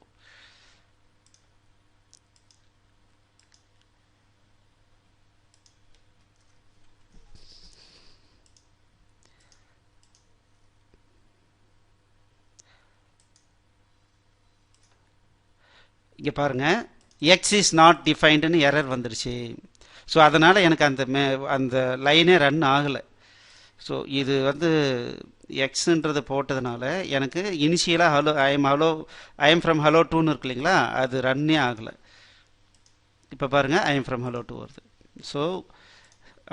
இங்கே பாருங்கள், எக்ஸ் இஸ் நாட் டிஃபைன்டுன்னு எரர் வந்துருச்சு. ஸோ அதனால் எனக்கு அந்த லைனே ரன் ஆகலை. ஸோ இது வந்து எக்ஸுன்றது போட்டதுனால எனக்கு இனிஷியலாக ஐ எம் ஃப்ரம் ஹலோ டூன்னு இருக்கு இல்லைங்களா, அது ரன்னே ஆகலை. இப்போ பாருங்கள், I am from hello to வருது. ஸோ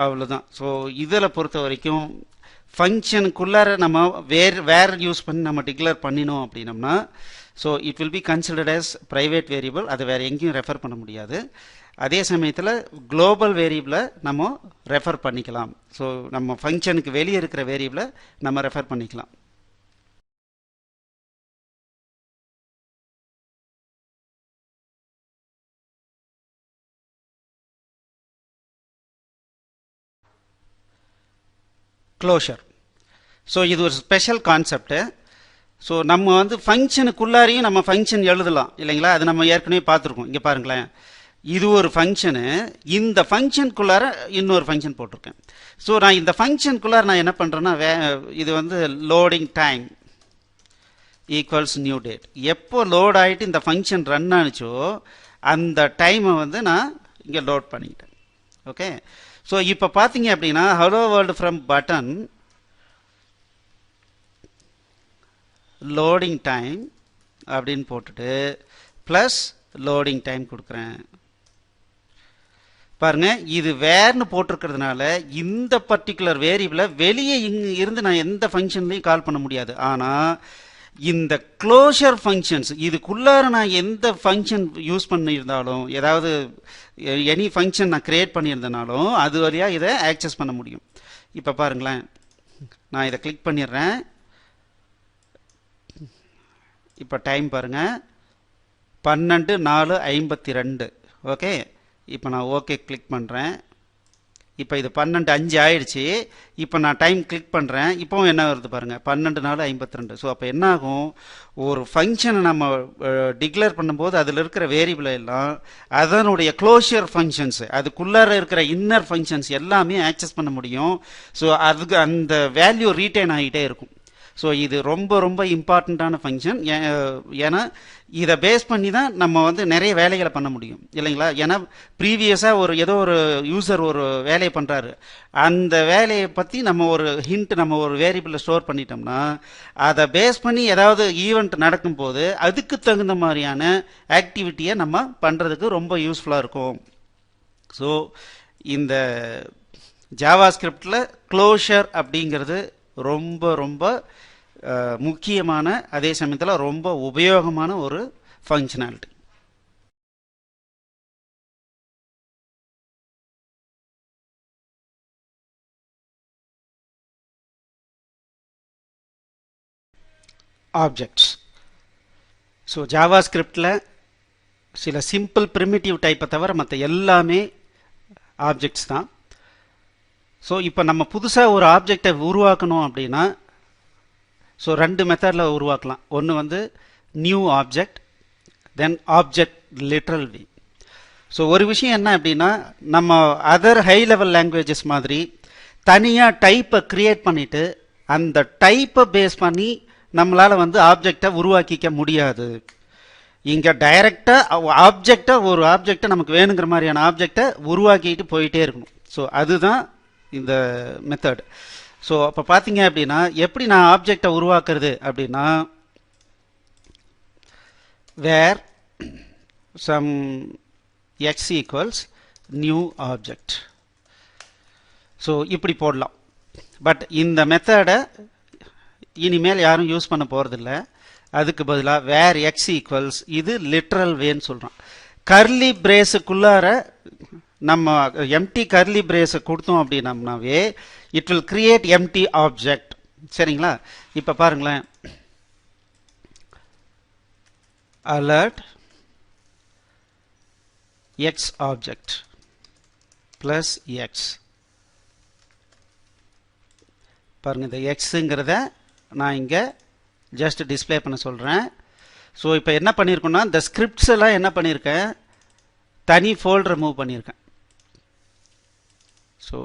அவ்வளோதான். ஸோ இதில் பொறுத்த வரைக்கும் ஃபங்க்ஷனுக்குள்ளார நம்ம வேர் யூஸ் பண்ணி நம்ம டிக்ளேர் பண்ணினோம் அப்படின்னம்னா, so it will be considered as private variable. அதை வேறு எங்கேயும் ரெஃபர் பண்ண முடியாது. அதே சமயத்தில் குளோபல் வேரியபிளை நம்ம ரெஃபர் பண்ணிக்கலாம். ஸோ நம்ம ஃபங்க்ஷனுக்கு வெளியே இருக்கிற வேரியபிளை நம்ம ரெஃபர் பண்ணிக்கலாம். க்ளோஷர். ஸோ இது ஒரு ஸ்பெஷல் கான்செப்ட். ஸோ நம்ம வந்து ஃபங்க்ஷனுக்குள்ளாரையும் நம்ம ஃபங்க்ஷன் எழுதலாம் இல்லைங்களா, அது நம்ம ஏற்கனவே பார்த்துருக்கோம். இங்கே பாருங்களேன், இது ஒரு ஃபங்க்ஷனு, இந்த ஃபங்க்ஷனுக்குள்ளார இன்னொரு ஃபங்க்ஷன் போட்டிருக்கேன். ஸோ நான் இந்த ஃபங்க்ஷனுக்குள்ளார நான் என்ன பண்ணுறேன்னா, இது வந்து loading time equals new date. எப்போ லோட் ஆகிட்டு இந்த ஃபங்க்ஷன் ரன் ஆனிச்சோ அந்த டைமை வந்து நான் இங்கே லோட் பண்ணிக்கிட்டேன். ஓகே, ஸோ இப்போ பார்த்தீங்க அப்படின்னா hello world from button loading time அப்படின்னு போட்டுட்டு ப்ளஸ் லோடிங் டைம் கொடுக்குறேன். பாருங்க, இது வேர்னு போட்டிருக்கிறதுனால இந்த பர்டிகுலர் வேரியபிளை வெளியே இருந்து நான் எந்த ஃபங்க்ஷன்லையும் கால் பண்ண முடியாது. ஆனால் இந்த க்ளோஷர் ஃபங்க்ஷன்ஸ் இதுக்குள்ளார நான் எந்த ஃபங்க்ஷன் யூஸ் பண்ணியிருந்தாலும், ஏதாவது எனி ஃபங்க்ஷன் நான் கிரியேட் பண்ணியிருந்தனாலும் அது வழியாக இதை ஆக்சஸ் பண்ண முடியும். இப்போ பாருங்களேன், நான் இதை கிளிக் பண்ணிடுறேன். இப்போ டைம் பாருங்கள், 12:04:52. ஓகே, இப்போ நான் ஓகே கிளிக் பண்ணுறேன். இப்போ இது 12:05 ஆயிடுச்சு. இப்போ நான் டைம் கிளிக் பண்ணுறேன். இப்போவும் என்ன வருது பாருங்கள், 12:04:52. ஸோ அப்போ என்ன ஆகும், ஒரு ஃபங்க்ஷனை நம்ம டிக்ளேர் பண்ணும்போது அதில் இருக்கிற வேரியபிள் எல்லாம் அதனுடைய க்ளோஷர் ஃபங்க்ஷன்ஸ், அதுக்குள்ளார இருக்கிற இன்னர் ஃபங்க்ஷன்ஸ் எல்லாமே ஆக்சஸ் பண்ண முடியும். ஸோ அதுக்கு அந்த வேல்யூ ரீட்டைன் ஆகிட்டே இருக்கும். ஸோ இது ரொம்ப ரொம்ப இம்பார்ட்டண்ட்டான ஃபங்க்ஷன். ஏன்னா இதை பேஸ் பண்ணி தான் நம்ம வந்து நிறைய வேலைகளை பண்ண முடியும் இல்லைங்களா. ஏன்னா ப்ரீவியஸாக ஏதோ ஒரு யூசர் ஒரு வேலையை பண்ணுறாரு, அந்த வேலையை பற்றி நம்ம ஒரு ஹிண்ட் நம்ம ஒரு வேரியபிளில் ஸ்டோர் பண்ணிட்டோம்னா அதை பேஸ் பண்ணி ஏதாவது ஈவெண்ட் நடக்கும்போது அதுக்கு தகுந்த மாதிரியான ஆக்டிவிட்டியை நம்ம பண்ணுறதுக்கு ரொம்ப யூஸ்ஃபுல்லாக இருக்கும். ஸோ இந்த ஜாவா ஸ்கிரிப்டில் க்ளோஷர் அப்படிங்கிறது ரொம்ப ரொம்ப முக்கியமான, அதே சமயத்தில் ரொம்ப உபயோகமான ஒரு ஃபங்க்ஷனாலிட்டி. ஆப்ஜெக்ட்ஸ். ஸோ ஜாவா ஸ்கிரிப்டில் சில சிம்பிள் பிரிமிட்டிவ் டைப்பை தவிர மற்ற எல்லாமே ஆப்ஜெக்ட்ஸ் தான். ஸோ இப்போ நம்ம புதுசாக ஒரு ஆப்ஜெக்டை உருவாக்கணும் அப்படின்னா ஸோ 2 மெத்தடில் உருவாக்கலாம். ஒன்று வந்து new object, then object literal வி. ஸோ ஒரு விஷயம் என்ன அப்படின்னா, நம்ம அதர் ஹை லெவல் லாங்குவேஜஸ் மாதிரி தனியாக டைப்பை கிரியேட் பண்ணிவிட்டு அந்த டைப்பை பேஸ் பண்ணி நம்மளால் வந்து ஆப்ஜெக்டை உருவாக்கிக்க முடியாது. இங்கே டைரெக்டாக ஒரு ஆப்ஜெக்டை நமக்கு வேணுங்கிற மாதிரியான ஆப்ஜெக்டை உருவாக்கிட்டு போயிட்டே இருக்கணும். ஸோ அதுதான் இந்த மெத்தட். ஸோ அப்போ பார்த்தீங்க அப்படின்னா எப்படி நான் ஆப்ஜெக்டை உருவாக்குறது அப்படின்னா, var some X equals new object. So இப்படி போடலாம். பட் இந்த மெத்தடை இனிமேல் யாரும் யூஸ் பண்ண போகிறதில்ல. அதுக்கு பதிலாக வேர் எக்ஸ் ஈக்குவல்ஸ், இது லிட்ரல் வேன்னு சொல்கிறோம். கர்லி பிரேஸுக்குள்ளார நம்ம எம்டி கர்லி பிரேஸை கொடுத்தோம் அப்படின்னம்னாவே it will create empty object. சரிங்களா. இப்போ பாருங்களேன், alert X object plus X. பாருங்க, இந்த எக்ஸுங்கிறத நான் இங்கே ஜஸ்ட் டிஸ்பிளே பண்ண சொல்கிறேன். ஸோ இப்போ என்ன பண்ணியிருக்கோன்னா, இந்த ஸ்கிரிப்ட்ஸ் எல்லாம் என்ன பண்ணியிருக்கேன், தனி ஃபோல்டர் மூவ் பண்ணியிருக்கேன். ஸோ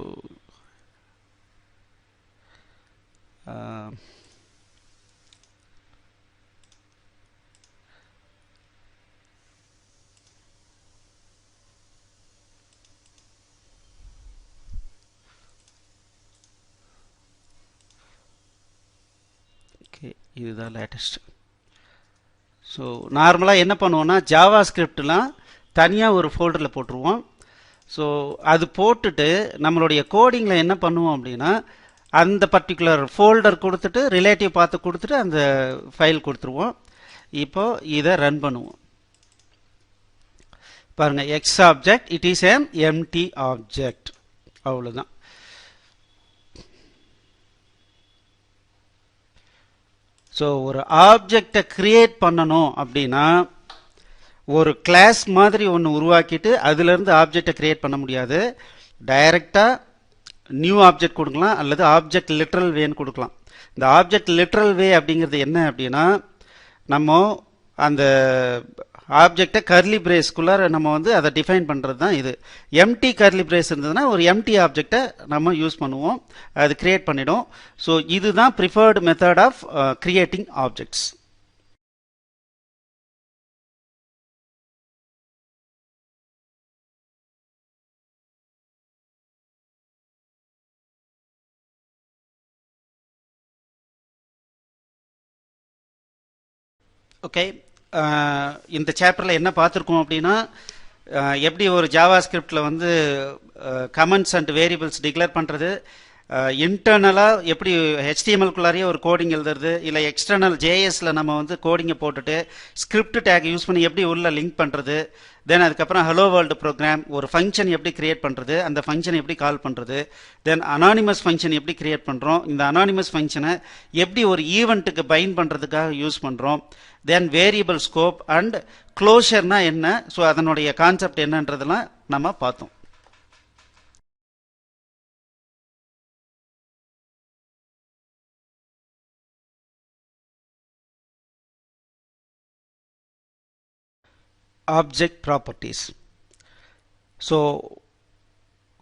ஓகே, இதுதான் லேட்டஸ்ட். ஸோ நார்மலாக என்ன பண்ணுவோன்னா, ஜாவா ஸ்கிரிப்ட்லாம் தனியாக ஒரு ஃபோல்டரில் போட்டுருவோம். ஸோ அது போட்டுட்டு நம்மளுடைய கோடிங்கில் என்ன பண்ணுவோம் அப்படின்னா, அந்த பர்டிகுலர் ஃபோல்டர் கொடுத்துட்டு ரிலேட்டிவ் பார்த்து கொடுத்துட்டு அந்த ஃபைல் கொடுத்துருவோம். இப்போ இதை ரன் பண்ணுவோம். பாருங்கள், X object it is an empty object. அவ்வளோதான். ஸோ ஒரு ஆப்ஜெக்டை கிரியேட் பண்ணணும் அப்படின்னா ஒரு கிளாஸ் மாதிரி ஒன்று உருவாக்கிட்டு அதுலேருந்து ஆப்ஜெக்டை கிரியேட் பண்ண முடியாது. டைரெக்டாக நியூ ஆப்ஜெக்ட் கொடுக்கலாம் அல்லது ஆப்ஜெக்ட் லிட்ரல் வேன்னு கொடுக்கலாம். இந்த ஆப்ஜெக்ட் லிட்ரல் வே அப்படிங்கிறது என்ன அப்படின்னா, நம்ம அந்த ஆப்ஜெக்டை கர்லி பிரேஸ்க்குள்ளார நம்ம வந்து அதை டிஃபைன் பண்ணுறது தான் இது. எம்டி கர்லி பிரேஸ் இருந்ததுன்னா ஒரு எம்டி ஆப்ஜெக்டை நம்ம யூஸ் பண்ணுவோம், அது கிரியேட் பண்ணிடும். ஸோ இதுதான் preferred method of creating objects. Okay, இந்த சாப்டரில் என்ன பார்த்துருக்கோம் அப்படின்னா, எப்படி ஒரு ஜாவா ஸ்கிரிப்டில் வந்து கமெண்ட்ஸ் அண்ட் வேரியபிள்ஸ் டிக்ளேர் பண்ணுறது, இன்டர்னலாக எப்படி ஹெச்டிஎம்எல்குள்ளாரியே ஒரு கோடிங் எழுதுறது, இல்லை எக்ஸ்டர்னல் ஜேஎஸில் நம்ம வந்து கோடிங்கை போட்டுட்டு ஸ்கிரிப்ட் டேக் யூஸ் பண்ணி எப்படி உள்ள லிங்க் பண்ணுறது, தென் அதுக்கப்புறம் ஹலோ வேர்ல்டு ப்ரோக்ராம் ஒரு ஃபங்க்ஷன் எப்படி கிரியேட் பண்ணுறது, அந்த ஃபங்க்ஷனை எப்படி கால் பண்ணுறது, தென் அனானிமஸ் ஃபங்க்ஷன் எப்படி கிரியேட் பண்ணுறோம், இந்த அனானிமஸ் ஃபங்க்ஷனை எப்படி ஒரு ஈவெண்ட்டுக்கு பைண்ட் பண்ணுறதுக்காக யூஸ் பண்ணுறோம், தென் வேரியபிள் ஸ்கோப் அண்ட் க்ளோஷர்னா என்ன, ஸோ அதனுடைய கான்செப்ட் என்னன்றதெல்லாம் நம்ம பார்த்தோம். Object properties. ஸோ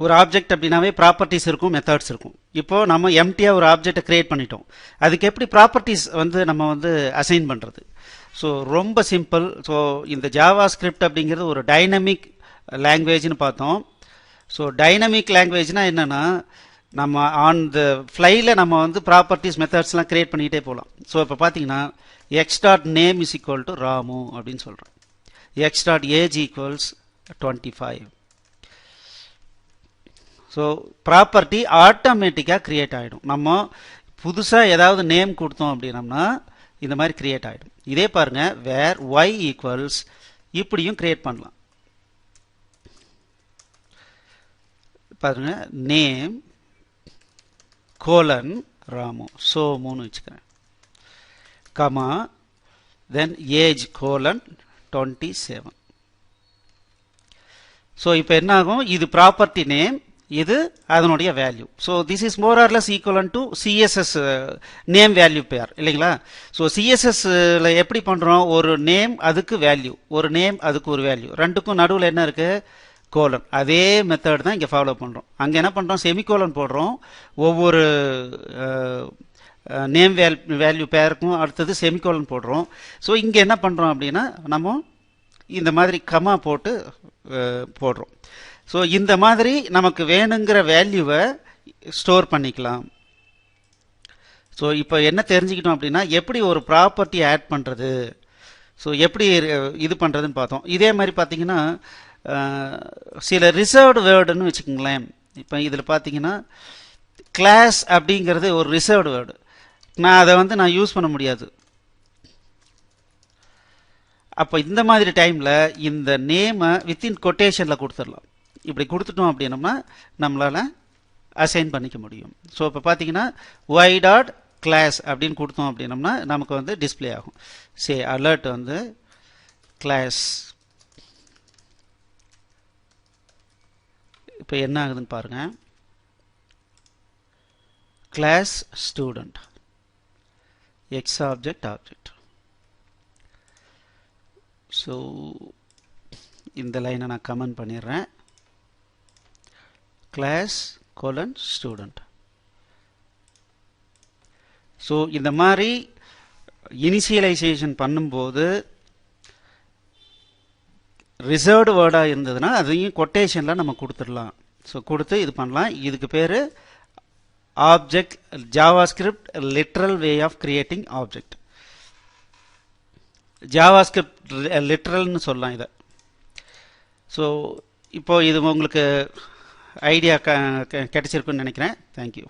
ஒரு ஆப்ஜெக்ட் அப்படின்னாவே ப்ராப்பர்ட்டிஸ் இருக்கும், மெத்தட்ஸ் இருக்கும். இப்போது நம்ம எம்டியாக ஒரு ஆப்ஜெக்டை கிரியேட் பண்ணிட்டோம், அதுக்கு எப்படி ப்ராப்பர்ட்டிஸ் வந்து நம்ம வந்து அசைன் பண்ணுறது? ஸோ ரொம்ப சிம்பிள். ஸோ இந்த ஜாவா ஸ்கிரிப்ட் அப்படிங்கிறது ஒரு டைனமிக் லாங்குவேஜ்னு பார்த்தோம். ஸோ டைனமிக் லாங்குவேஜ்னால் என்னென்னா, நம்ம ஆன் த ஃப்ளைல நம்ம வந்து ப்ராப்பர்ட்டிஸ் மெத்தட்ஸ்லாம் கிரியேட் பண்ணிகிட்டே போகலாம். ஸோ இப்போ பார்த்தீங்கன்னா X dot name is equal to Ramu அப்படின்னு சொல்கிறேன், x dot age equals 25. So property ஆட்டோமேட்டிக்காக கிரியேட் ஆகிடும். நம்ம புதுசாக ஏதாவது நேம் கொடுத்தோம் அப்படின்னம்னா இந்த மாதிரி கிரியேட் ஆகிடும். இதே பாருங்கள், வேர் y ஈக்குவல்ஸ் இப்படியும் கிரியேட் பண்ணலாம். பாருங்க, நேம் கோலன் ராமு சோமுன்னு வச்சுக்கிறேன், comma then age colon 27. So இப்போ என்ன ஆகும், இது ப்ராப்பர்ட்டி நேம், இது அதனுடைய value. So this is more or less equivalent to CSS name value pair இல்லைங்களா? ஸோ சிஎஸ்எஸ்ல எப்படி பண்ணுறோம், ஒரு நேம் அதுக்கு வேல்யூ, ஒரு நேம் அதுக்கு ஒரு வேல்யூ, ரெண்டுக்கும் நடுவில் என்ன இருக்குது, கோலன். அதே மெத்தட் தான் இங்கே ஃபாலோ பண்ணுறோம். அங்கே என்ன பண்ணுறோம், செமிகோலன் போடுறோம், ஒவ்வொரு நேம் வேல்யூ பேருக்கும் அடுத்தது செமிகோலன் போடுறோம். ஸோ இங்கே என்ன பண்ணுறோம் அப்படின்னா, நம்ம இந்த மாதிரி கமா போட்டு போடுறோம். ஸோ இந்த மாதிரி நமக்கு வேணுங்கிற வேல்யூவை ஸ்டோர் பண்ணிக்கலாம். ஸோ இப்போ என்ன தெரிஞ்சுக்கிட்டோம் அப்படின்னா, எப்படி ஒரு ப்ராப்பர்ட்டி ஆட் பண்ணுறது, ஸோ எப்படி இது பண்ணுறதுன்னு பார்த்தோம். இதே மாதிரி பார்த்தீங்கன்னா சில ரிசர்வ்டு வேர்டுன்னு வச்சுக்கோங்களேன். இப்போ இதில் பார்த்தீங்கன்னா கிளாஸ் அப்படிங்கிறது ஒரு ரிசர்வ்டு வேர்டு, நான் அதை வந்து நான் யூஸ் பண்ண முடியாது. அப்போ இந்த மாதிரி டைமில் இந்த நேமை வித்தின் கொட்டேஷனில் கொடுத்துடலாம். இப்படி கொடுத்துட்டோம் அப்படின்னம்னா நம்மளால் அசைன் பண்ணிக்க முடியும். ஸோ இப்போ பார்த்தீங்கன்னா ஒய் டாட் கிளாஸ் அப்படின்னு கொடுத்தோம் அப்படின்னம்னா நமக்கு வந்து டிஸ்பிளே ஆகும். சே அலர்ட் வந்து கிளாஸ். இப்போ என்ன ஆகுதுன்னு பாருங்கள், class student X object object. So இந்த லைனை நான் கமெண்ட் பண்ணிடுறேன், கிளாஸ் கோலன் ஸ்டூடெண்ட். ஸோ இந்த மாதிரி இனிஷியலைசேஷன் பண்ணும்போது ரிசர்வ்டு வேர்டாக இருந்ததுன்னா அதையும் கொட்டேஷனில் நம்ம கொடுத்துடலாம். ஸோ கொடுத்து இது பண்ணலாம். இதுக்கு பேர் object JavaScript literal way of creating object. JavaScript லிட்ரல்னு சொல்லலாம் இதை. ஸோ இப்போ இது உங்களுக்கு ஐடியா கிடைச்சிருக்குன்னு நினைக்கிறேன். Thank you.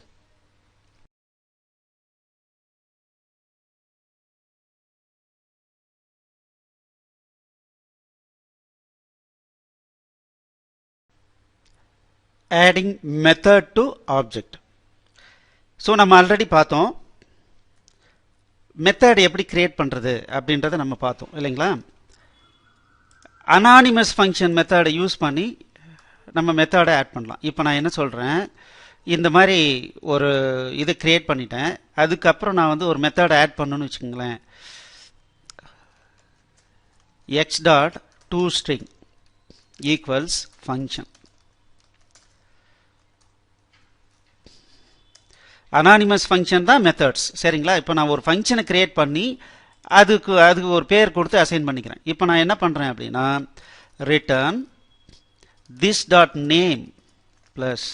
adding method to object. So நம்ம ஆல்ரெடி பார்த்தோம் மெத்தட் எப்படி கிரியேட் பண்ணுறது அப்படின்றத நம்ம பார்த்தோம் இல்லைங்களா? அனானிமஸ் ஃபங்க்ஷன் மெத்தடை யூஸ் பண்ணி நம்ம மெத்தடை ஆட் பண்ணலாம். இப்போ நான் என்ன சொல்கிறேன், இந்த மாதிரி ஒரு இது கிரியேட் பண்ணிட்டேன், அதுக்கப்புறம் நான் வந்து ஒரு மெத்தட் ஆட் பண்ணணும்னு வச்சுக்கோங்களேன். x dot toString equals function. Anonymous function தான் மெத்தட்ஸ், சரிங்களா? இப்போ நான் ஒரு ஃபங்க்ஷனை கிரியேட் பண்ணி அதுக்கு ஒரு பேர் கொடுத்து அசைன் பண்ணிக்கிறேன். இப்போ நான் என்ன பண்ணுறேன் அப்படின்னா return this dot name plus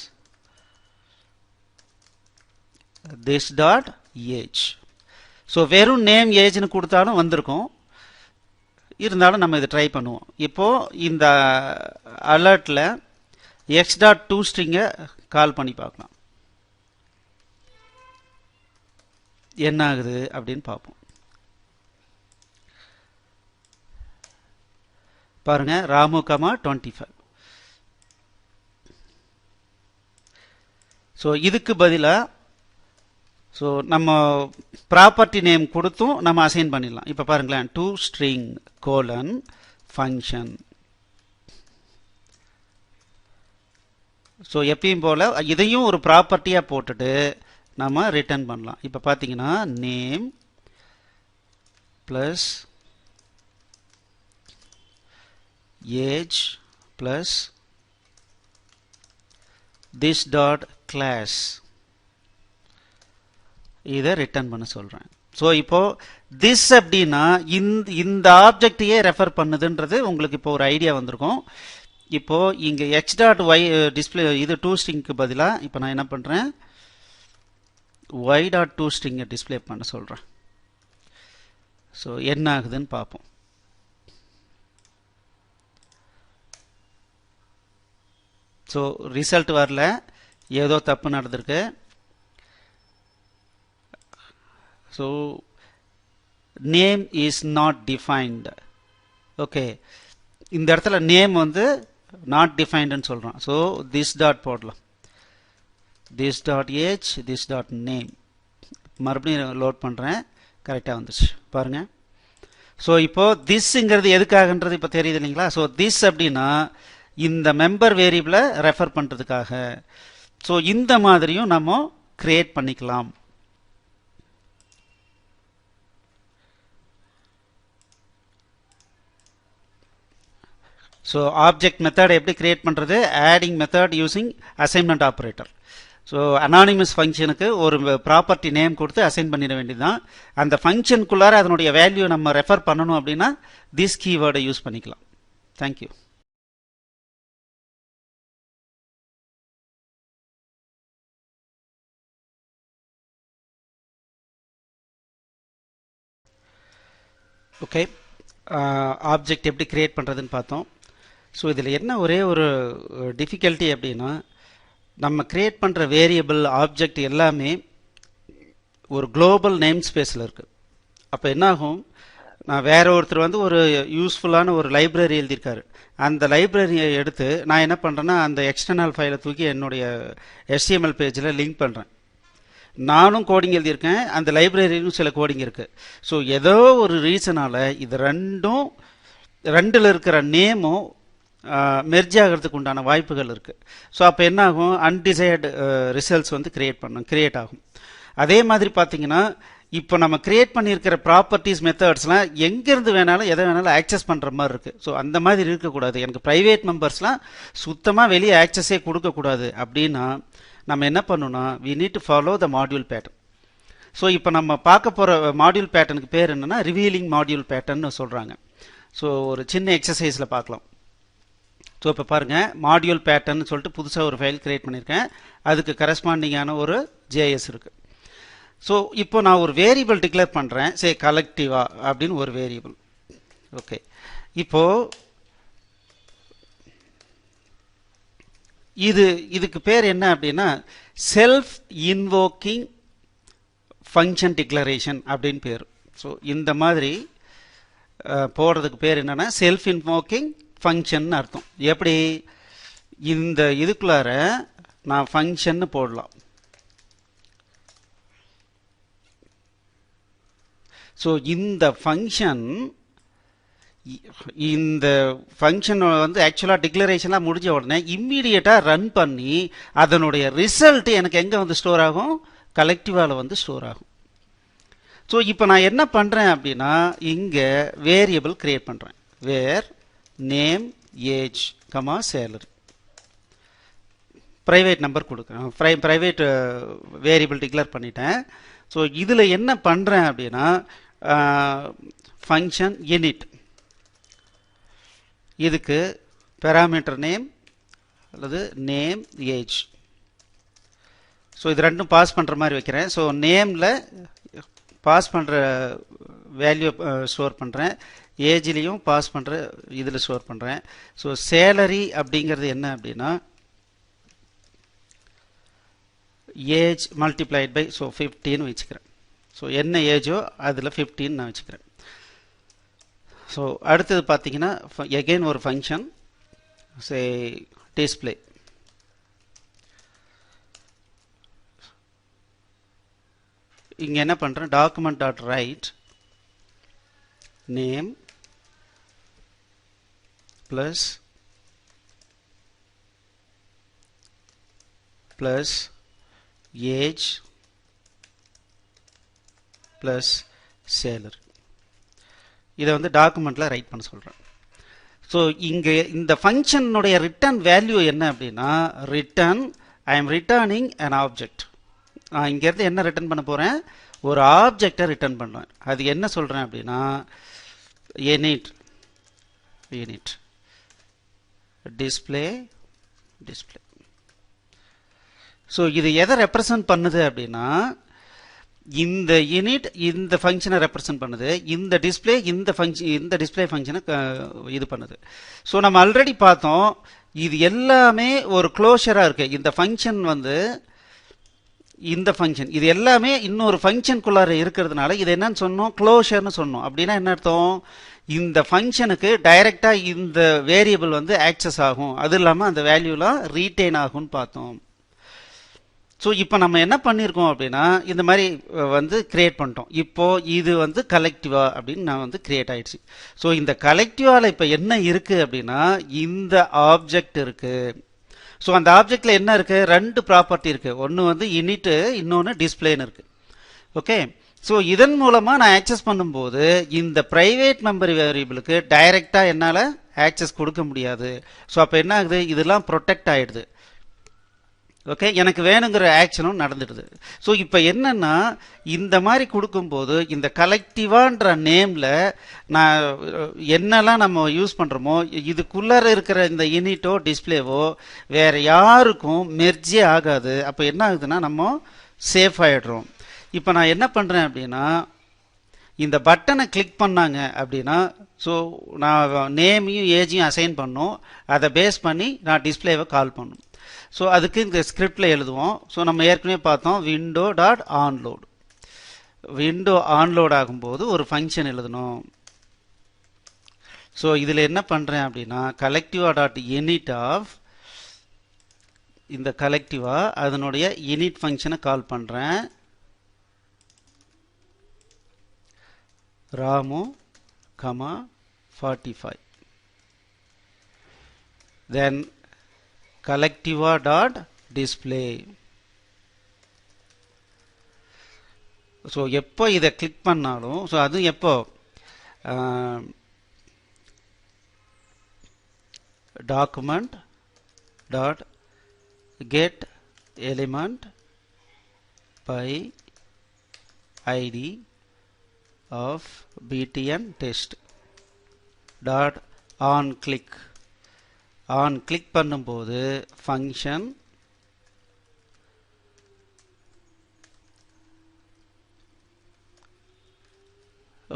this dot age. So வெறும் நேம் ஏஜ்னு கொடுத்தாலும் வந்திருக்கும், இருந்தாலும் நம்ம இதை ட்ரை பண்ணுவோம். இப்போது இந்த அலர்ட்டில் எக்ஸ் டாட் toString-ஐ கால் பண்ணி பார்க்கலாம், என்ன ஆகுது அப்படின்னு பார்ப்போம். பாருங்க, ராமு கமா 25. ஸோ இதுக்கு பதிலாக நம்ம ப்ராப்பர்ட்டி நேம் கொடுத்தும் நம்ம அசைன் பண்ணிடலாம். இப்போ பாருங்களேன், toString கோலன் ஃபங்க்ஷன். ஸோ எப்பயும் போல் இதையும் ஒரு ப்ராப்பர்ட்டியாக போட்டுட்டு நம்ம ரிட்டர்ன் பண்ணலாம். இப்போ பார்த்தீங்கன்னா name plus age plus this dot class, இதை ரிட்டர்ன் பண்ண சொல்கிறேன். ஸோ இப்போது this அப்படின்னா இந்த ஆப்ஜெக்டையே ரெஃபர் பண்ணுதுன்றது உங்களுக்கு இப்போ ஒரு ஐடியா வந்திருக்கும். இப்போது இங்கே எக்ஸ் டாட் ஒய் டிஸ்பிளே இது toString-க்கு பதிலாக இப்போ நான் என்ன பண்ணுறேன், y டாட் toString-ஐ டிஸ்பிளே பண்ண சொல்கிறேன். ஸோ என்ன ஆகுதுன்னு பார்ப்போம். ஸோ ரிசல்ட் வரல, ஏதோ தப்பு நடந்திருக்கு. So name is not defined. Okay, இந்த இடத்துல நேம் வந்து நாட் டிஃபைன்டுன்னு சொல்கிறோம். ஸோ this டாட் போடலாம், this dot age, this dot name. மறுபடியும் லோட் பண்ணுறேன், கரெக்டாக வந்துச்சு பாருங்கள். ஸோ இப்போது திஸ்ங்கிறது எதுக்காகன்றது இப்போ தெரியுது இல்லைங்களா? ஸோ திஸ் அப்படின்னா இந்த மெம்பர் வேரியபிளை ரெஃபர் பண்ணுறதுக்காக. ஸோ இந்த மாதிரியும் நம்ம கிரியேட் பண்ணிக்கலாம். ஸோ ஆப்ஜெக்ட் மெத்தட் எப்படி கிரியேட் பண்ணுறது, adding method using assignment operator. So anonymous ஃபங்க்ஷனுக்கு ஒரு ப்ராப்பர்ட்டி நேம் கொடுத்து அசைன் பண்ணிட வேண்டியது தான். அந்த ஃபங்க்ஷனுக்குள்ளார அதனுடைய வேல்யூ நம்ம ரெஃபர் பண்ணணும் அப்படின்னா திஸ் கீவேர்டை யூஸ் பண்ணிக்கலாம். தேங்க்யூ. ஓகே, ஆப்ஜெக்ட் எப்படி கிரியேட் பண்ணுறதுன்னு பார்த்தோம். ஸோ இதில் என்ன ஒரே ஒரு டிஃபிகல்ட்டி அப்படின்னா, நம்ம கிரியேட் பண்ணுற வேரியபிள் ஆப்ஜெக்ட் எல்லாமே ஒரு குளோபல் நேம் ஸ்பேஸில் இருக்குது. அப்போ என்னாகும், நான் வேற ஒருத்தர் வந்து ஒரு யூஸ்ஃபுல்லான ஒரு லைப்ரரி எழுதியிருக்காரு, அந்த லைப்ரரியை எடுத்து நான் என்ன பண்ணுறேன்னா அந்த எக்ஸ்டர்னல் ஃபைலை தூக்கி என்னுடைய HTML பேஜில் லிங்க் பண்ணுறேன். நானும் கோடிங் எழுதியிருக்கேன், அந்த லைப்ரரியிலும் சில கோடிங் இருக்குது. ஸோ ஏதோ ஒரு ரீசனால் இது ரெண்டில் இருக்கிற நேமும் மெர்ஜ் ஆகிறதுக்கு உண்டான வாய்ப்புகள் இருக்குது. ஸோ அப்போ என்ன ஆகும், அன்டிசைர்டு ரிசல்ட்ஸ் வந்து கிரியேட் ஆகும். அதே மாதிரி பார்த்தீங்கன்னா இப்போ நம்ம கிரியேட் பண்ணியிருக்கிற ப்ராப்பர்ட்டிஸ் மெத்தட்ஸ்லாம் எங்கேருந்து வேணாலும் எதை வேணாலும் ஆக்சஸ் பண்ணுற மாதிரி இருக்குது. ஸோ அந்த மாதிரி இருக்கக்கூடாது. எனக்கு ப்ரைவேட் மெம்பர்ஸ்லாம் சுத்தமாக வெளியே ஆக்சஸே கொடுக்கக்கூடாது அப்படின்னா நம்ம என்ன பண்ணணும்னா we need to follow the module pattern. So இப்போ நம்ம பார்க்க போகிற மாடியூல் பேட்டர்னுக்கு பேர் என்னென்னா ரிவீலிங் மாடியூல் பேட்டர்ன்னு சொல்கிறாங்க. ஸோ ஒரு சின்ன எக்ஸசைஸில் பார்க்கலாம். ஸோ இப்போ பாருங்கள், மாடியூல் பேட்டர்ன்னு சொல்லிட்டு புதுசாக ஒரு ஃபைல் கிரியேட் பண்ணியிருக்கேன், அதுக்கு கரஸ்பாண்டிங்கான ஒரு JS இருக்குது. ஸோ இப்போ நான் ஒரு வேரியபிள் டிக்ளேர் பண்ணுறேன், சே கலெக்டிவா அப்படின்னு ஒரு வேரியபிள். ஓகே, இப்போது இதுக்கு பேர் என்ன அப்படின்னா செல்ஃப் இன்வோக்கிங் ஃபங்க்ஷன் டிக்ளரேஷன் அப்படின்னு பேர். ஸோ இந்த மாதிரி போடுறதுக்கு பேர் என்னென்னா செல்ஃப் இன்வோக்கிங் ஃபங்க்ஷன் அர்த்தம். எப்படி, இந்த இதுக்குள்ளார நான் ஃபங்க்ஷன் போடலாம். ஸோ இந்த ஃபங்க்ஷன் வந்து ஆக்சுவலாக டிக்ளரேஷன்லாம் முடிஞ்ச உடனே இம்மீடியட்டாக ரன் பண்ணி அதனுடைய ரிசல்ட் எனக்கு எங்கே வந்து ஸ்டோர் ஆகும், கலெக்டிவாவில் வந்து ஸ்டோர் ஆகும். ஸோ இப்போ நான் என்ன பண்ணுறேன் அப்படின்னா இங்கே வேரியபிள் கிரியேட் பண்ணுறேன். Var name age comma salary, private number கொடுக்குறேன், ப்ரைவேட் வேரியபிள் டிக்ளேர் பண்ணிட்டேன். ஸோ இதில் என்ன பண்ணுறேன் அப்படின்னா ஃபங்க்ஷன் init, இதுக்கு பேராமீட்டர் நேம் அல்லது நேம் ஏஜ், ஸோ இது ரெண்டும் பாஸ் பண்ணுற மாதிரி வைக்கிறேன். ஸோ நேமில் பாஸ் பண்ணுற வேல்யூ ஸ்டோர் பண்ணுறேன், ஏஜ்லேயும் பாஸ் பண்ணுற இதில் ஸ்டோர் பண்ணுறேன். ஸோ சேலரி அப்படிங்கிறது என்ன அப்படின்னா ஏஜ் மல்டிப்ளைட் பை 15 வச்சுக்கிறேன். ஸோ என்ன ஏஜோ அதில் 15 நான் வச்சுக்கிறேன். ஸோ அடுத்தது பார்த்தீங்கன்னா எகெயின் ஒரு ஃபங்க்ஷன் சே டிஸ்பிளே, இங்கே என்ன பண்ணுறேன் document dot right name plus age plus salary, இதை வந்து டாக்குமெண்ட்டில் ரைட் பண்ண சொல்கிறேன். ஸோ இங்கே இந்த ஃபங்க்ஷனுடைய ரிட்டர்ன் வேல்யூ என்ன அப்படின்னா return I am returning an object. நான் இங்கேருந்து என்ன ரிட்டர்ன் பண்ண போகிறேன், ஒரு ஆப்ஜெக்டை ரிட்டர்ன் பண்ணுவேன். அது என்ன சொல்கிறேன் அப்படின்னா init டிஸ்பிளே. ஸோ இது எதை ரெப்ரசன்ட் பண்ணுது அப்படின்னா இந்த init இந்த ஃபங்க்ஷனை ரெப்ரசன்ட் பண்ணுது, இந்த டிஸ்பிளே இந்த டிஸ்பிளே ஃபங்க்ஷனை இது பண்ணுது. ஸோ நம்ம ஆல்ரெடி பார்த்தோம் இது எல்லாமே ஒரு க்ளோஷராக இருக்குது. இந்த ஃபங்க்ஷன் வந்து இந்த ஃபங்க்ஷன் இது எல்லாமே இன்னொரு ஃபங்க்ஷனுக்குள்ளார இருக்கிறதுனால இது என்னன்னு சொன்னோம் க்ளோஷர்னு சொன்னோம். அப்படின்னா என்ன அர்த்தம், இந்த ஃபங்க்ஷனுக்கு டைரெக்டாக இந்த வேரியபிள் வந்து ஆக்சஸ் ஆகும், அது இல்லாமல் அந்த வேல்யூலாம் ரீட்டைன் ஆகும்னு பார்த்தோம். ஸோ இப்போ நம்ம என்ன பண்ணியிருக்கோம் அப்படின்னா இந்த மாதிரி வந்து கிரியேட் பண்ணிட்டோம். இப்போது இது வந்து கலெக்டிவா அப்படின்னு நான் வந்து கிரியேட் ஆயிடுச்சு. ஸோ இந்த கலெக்டிவாவில் இப்போ என்ன இருக்குது அப்படின்னா இந்த ஆப்ஜெக்ட் இருக்குது. ஸோ அந்த ஆப்ஜெக்டில் என்ன இருக்குது, ரெண்டு ப்ராப்பர்ட்டி இருக்குது, ஒன்று வந்து இனிட்டு இன்னொன்று டிஸ்பிளேன்னு இருக்குது. ஓகே, ஸோ இதன் மூலமாக நான் ஆக்சஸ் பண்ணும்போது இந்த ப்ரைவேட் மெமரி வேரியபிளுக்கு டைரெக்டாக என்னால் ஆக்சஸ் கொடுக்க முடியாது. ஸோ அப்போ என்ன ஆகுது, இதெல்லாம் ப்ரொடெக்ட் ஆகிடுது. ஓகே, எனக்கு வேணுங்கிற ஆக்ஷனும் நடந்துடுது. ஸோ இப்போ என்னன்னா இந்த மாதிரி கொடுக்கும்போது இந்த கலெக்டிவான்ற நேமில் நான் என்னெல்லாம் நம்ம யூஸ் பண்ணுறோமோ இதுக்குள்ளார இருக்கிற இந்த இனிட்டோ டிஸ்பிளேவோ வேறு யாருக்கும் மெர்ஜே ஆகாது. அப்போ என்ன ஆகுதுன்னா நம்ம சேஃப் ஆகிடுறோம். இப்போ நான் என்ன பண்ணுறேன் அப்படின்னா இந்த பட்டனை கிளிக் பண்ணாங்க அப்படின்னா ஸோ நான் நேமையும் ஏஜையும் அசைன் பண்ணணும், அதை பேஸ் பண்ணி நான் டிஸ்பிளேவை கால் பண்ணணும். ஸோ அதுக்கு இந்த ஸ்கிரிப்டில் எழுதுவோம். ஸோ நம்ம ஏற்கனவே பார்த்தோம் window dot on load, window on load ஆகும்போது ஒரு ஃபங்க்ஷன் எழுதணும். ஸோ இதில் என்ன பண்ணுறேன் அப்படின்னா கலெக்டிவா டாட் இனிட் ஆஃப் இந்த கலெக்டிவா அதனுடைய இனிட் ஃபங்க்ஷனை கால் பண்ணுறேன். Ramu comma 45 then collectiva dot display. So எப்போ இதை கிளிக் பண்ணாலும் ஸோ அது எப்போ document dot get element by ID of btn test dot on click on click பண்ணும்போது ஃபங்க்ஷன்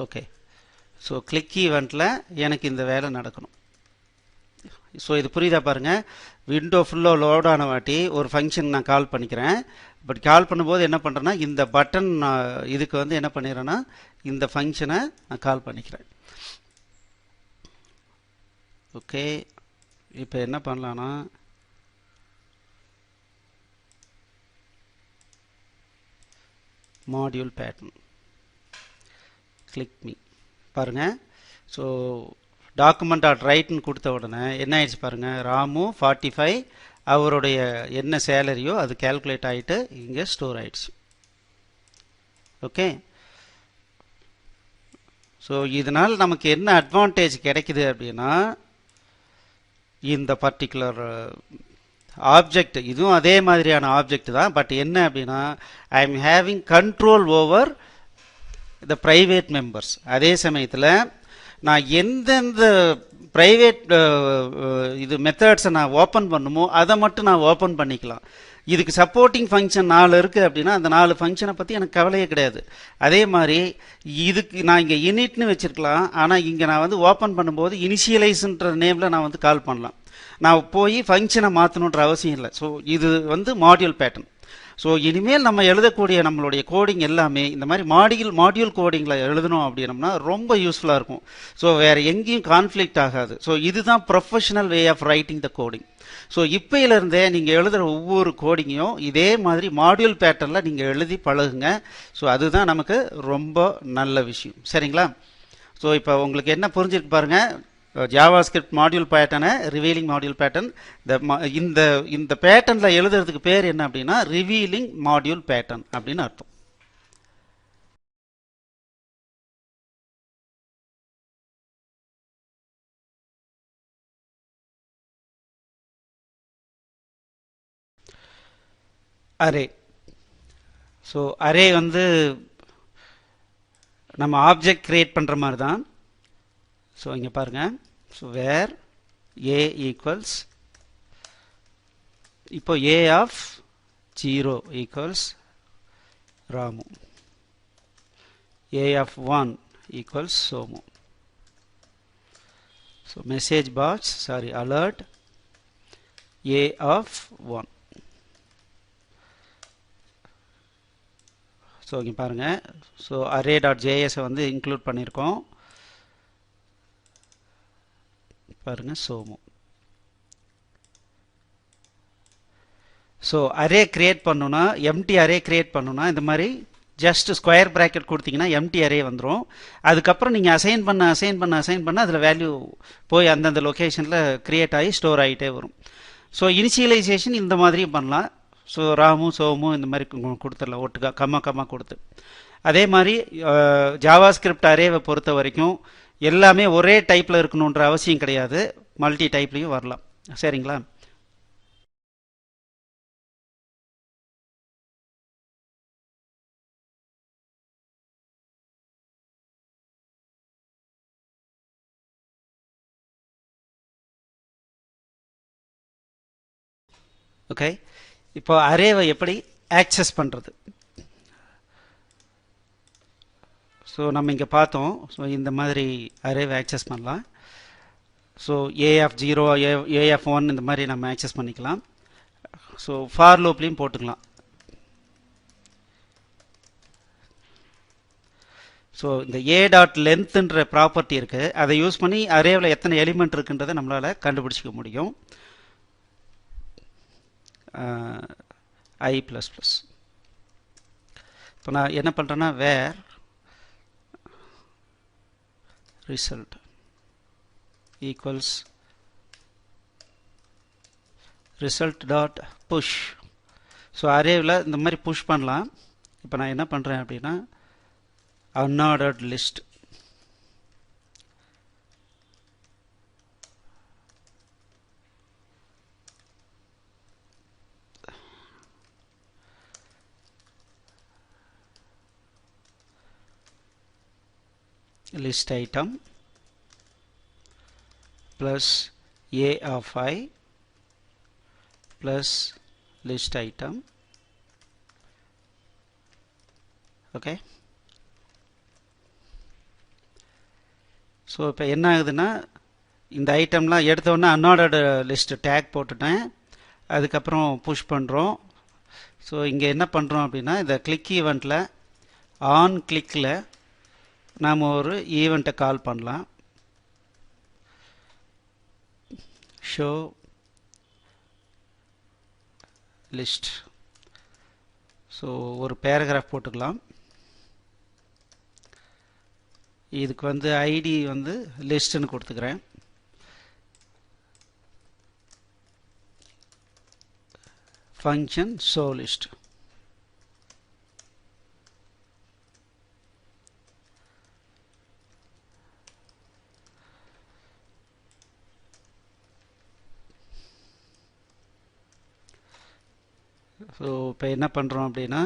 ஓகே. ஸோ கிளிக் ஈவெண்ட்டில் எனக்கு இந்த வேலை நடக்கணும். ஸோ இது புரியுதா பாருங்கள், விண்டோ ஃபுல்லாக லோட் ஆன வாட்டி ஒரு ஃபங்க்ஷன் நான் கால் பண்ணிக்கிறேன். பட் கால் பண்ணும்போது என்ன பண்ணுறேன்னா இந்த பட்டன் இதுக்கு வந்து என்ன பண்ணிடுறேன்னா இந்த ஃபங்க்ஷனை நான் கால் பண்ணிக்கிறேன். ஓகே, இப்போ என்ன பண்ணலான்னா மாடியூல் பேட்டர்ன் கிளிக் மீ பாருங்கள். ஸோ டாக்குமெண்ட் டாட் ரைட்னு கொடுத்த உடனே என்ன ஆயிடுச்சு பாருங்கள், ராமு 45 அவருடைய என்ன சேலரியோ அது கேல்குலேட் ஆகிட்டு இங்கே ஸ்டோர் ஆயிடுச்சு. ஓகே. ஸோ இதனால் நமக்கு என்ன அட்வான்டேஜ் கிடைக்குது அப்படின்னா, இந்த பர்டிகுலர் ஆப்ஜெக்ட் இதுவும் அதே மாதிரியான ஆப்ஜெக்ட் தான். பட் என்ன அப்படின்னா, I am having control over the private members. அதே சமயத்தில் நான் எந்தெந்த ப்ரைவேட் இது மெத்தட்ஸை நான் ஓப்பன் பண்ணுமோ அதை மட்டும் நான் ஓப்பன் பண்ணிக்கலாம். இதுக்கு சப்போர்ட்டிங் ஃபங்க்ஷன் 4 இருக்குது அப்படின்னா அந்த 4 ஃபங்க்ஷனை பற்றி எனக்கு கவலையே கிடையாது. அதே மாதிரி இதுக்கு நான் இங்கே இனிட்னு வச்சுருக்கலாம், ஆனால் இங்கே நான் வந்து ஓப்பன் பண்ணும்போது இனிஷியலைஸ்ன்ற நேமில் நான் வந்து கால் பண்ணலாம். நான் போய் ஃபங்க்ஷனை மாற்றணுன்ற அவசியம் இல்லை. ஸோ இது வந்து மாடியூல் பேட்டர்ன். ஸோ இனிமேல் நம்ம எழுதக்கூடிய நம்மளுடைய கோடிங் எல்லாமே இந்த மாதிரி மாடியூல் கோடிங்கில் எழுதணும் அப்படின்னம்னா ரொம்ப யூஸ்ஃபுல்லாக இருக்கும். ஸோ வேறு எங்கேயும் கான்ஃப்ளிக்ட் ஆகாது. ஸோ இதுதான் professional way of writing the coding. So இப்போயிலிருந்தே நீங்கள் எழுதுகிற ஒவ்வொரு கோடிங்கையும் இதே மாதிரி மாடியூல் பேட்டர்னில் நீங்கள் எழுதி பழகுங்க. ஸோ அதுதான் நமக்கு ரொம்ப நல்ல விஷயம். சரிங்களா? ஸோ இப்போ உங்களுக்கு என்ன புரிஞ்சிருக்கு பாருங்கள். ஜாவாஸ்கிரிப்ட் மாடியூல் பேட்டர்னை ரிவீலிங் மாடியூல் பேட்டர்ன். இந்த பேட்டர்னில் எழுதுறதுக்கு பேர் என்ன அப்படின்னா ரிவீலிங் மாடியூல் பேட்டர்ன் அப்படின்னு அர்த்தம். அரே. ஸோ அரே வந்து நம்ம ஆப்ஜெக்ட் கிரியேட் பண்ணுற மாதிரி தான். ஸோ இங்கே பாருங்கள். ஸோ வேர் ஏ ஈக்குவல்ஸ், இப்போ A of 0 equals Ramu, A of 1 equals Somu. So message box alert A of 1. So இங்கே பாருங்கள். ஸோ array.js வந்து இன்க்ளூட் பண்ணியிருக்கோம். பாருங்கள் சோமு. ஸோ அரே கிரியேட் பண்ணணும்னா, எம்டி அரே கிரியேட் பண்ணணும்னா இந்த மாதிரி ஜஸ்ட் ஸ்கொயர் ப்ராக்கெட் கொடுத்தீங்கன்னா எம்டி அரே வந்துடும். அதுக்கப்புறம் நீங்கள் அசைன் பண்ண அதில் வேல்யூ போய் அந்தந்த லொக்கேஷனில் கிரியேட் ஆகி ஸ்டோர் ஆகிட்டே வரும். ஸோ இனிஷியலைசேஷன் இந்த மாதிரியும் பண்ணலாம். ஸோ ராமு சோமு இந்த மாதிரி கொடுத்துடலாம் ஒட்டுக்கா கம்மா கொடுத்து. அதே மாதிரி ஜாவாஸ்கிரிப்ட் அரேவை பொறுத்த வரைக்கும் எல்லாமே ஒரே டைப்பில் இருக்கணுன்ற அவசியம் கிடையாது. மல்டி டைப்லையும் வரலாம். சரிங்களா? ஓகே. இப்போ அரேவை எப்படி ஆக்சஸ் பண்ணுறது? ஸோ நம்ம இங்கே பார்த்தோம். ஸோ இந்த மாதிரி அரேவை ஆக்சஸ் பண்ணலாம். So A of 0 A of 1 இந்த மாதிரி நம்ம ஆக்சஸ் பண்ணிக்கலாம். ஸோ ஃபார் லூப்லேயும் போட்டுக்கலாம். ஸோ இந்த ஏ டாட் லென்த்ன்ற ப்ராப்பர்ட்டி இருக்குது. அதை யூஸ் பண்ணி அரேவில் எத்தனை எலிமெண்ட் இருக்குன்றதை நம்மளால் கண்டுபிடிச்சிக்க முடியும். I++. இப்போ நான் என்ன பண்ணுறேன்னா var result equals result dot push. So அரேவில் இந்த மாதிரி புஷ் பண்ணலாம். இப்போ நான் என்ன பண்ணுறேன் அப்படின்னா unordered list. List item plus a of I plus list item. Okay. So இப்போ என்ன ஆகுதுன்னா இந்த ஐட்டம்லாம் எடுத்தோடனே அன்ஆர்டர்டு லிஸ்ட்டு டேக் போட்டுட்டேன். அதுக்கப்புறம் புஷ் பண்ணுறோம். ஸோ இங்கே என்ன பண்ணுறோம் அப்படின்னா இந்த கிளிக் ஈவெண்ட்டில் ஆன் கிளிக்கில் நாம் ஒரு ஈவெண்ட்டை கால் பண்ணலாம். Show list. ஸோ ஒரு பேராகிராஃப் போட்டுக்கலாம். இதுக்கு வந்து ஐடி வந்து லிஸ்ட்டுன்னு கொடுத்துக்கிறேன். Function show list. ஸோ இப்போ என்ன பண்ணுறோம் அப்படின்னா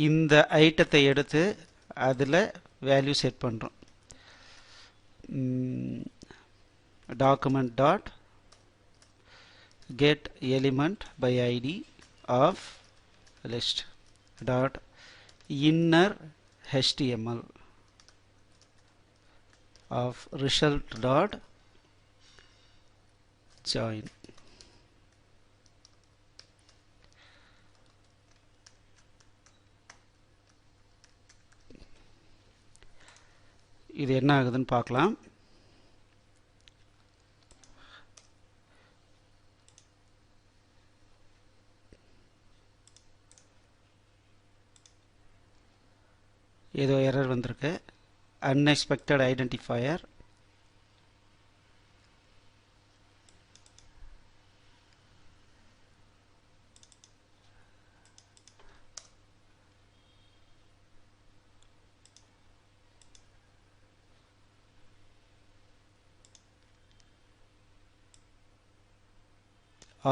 இந்த ஐட்டத்தை எடுத்து அதில் வேல்யூ செட் பண்ணுறோம். document dot get element by id of list dot inner html of result dot join. இது என்ன ஆகுதுன்னு பார்க்கலாம். ஏதோ எரர் வந்திருக்கு. Unexpected identifier.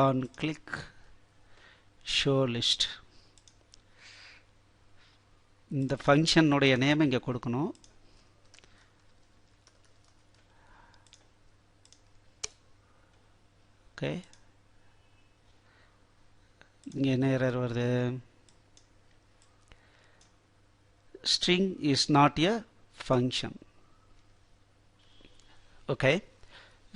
on click show list. இந்த ஃபங்க்ஷனுடைய நேம் இங்கே கொடுக்கணும். ஓகே, இங்கே என்ன எரர் வருது? string is not a function. Okay,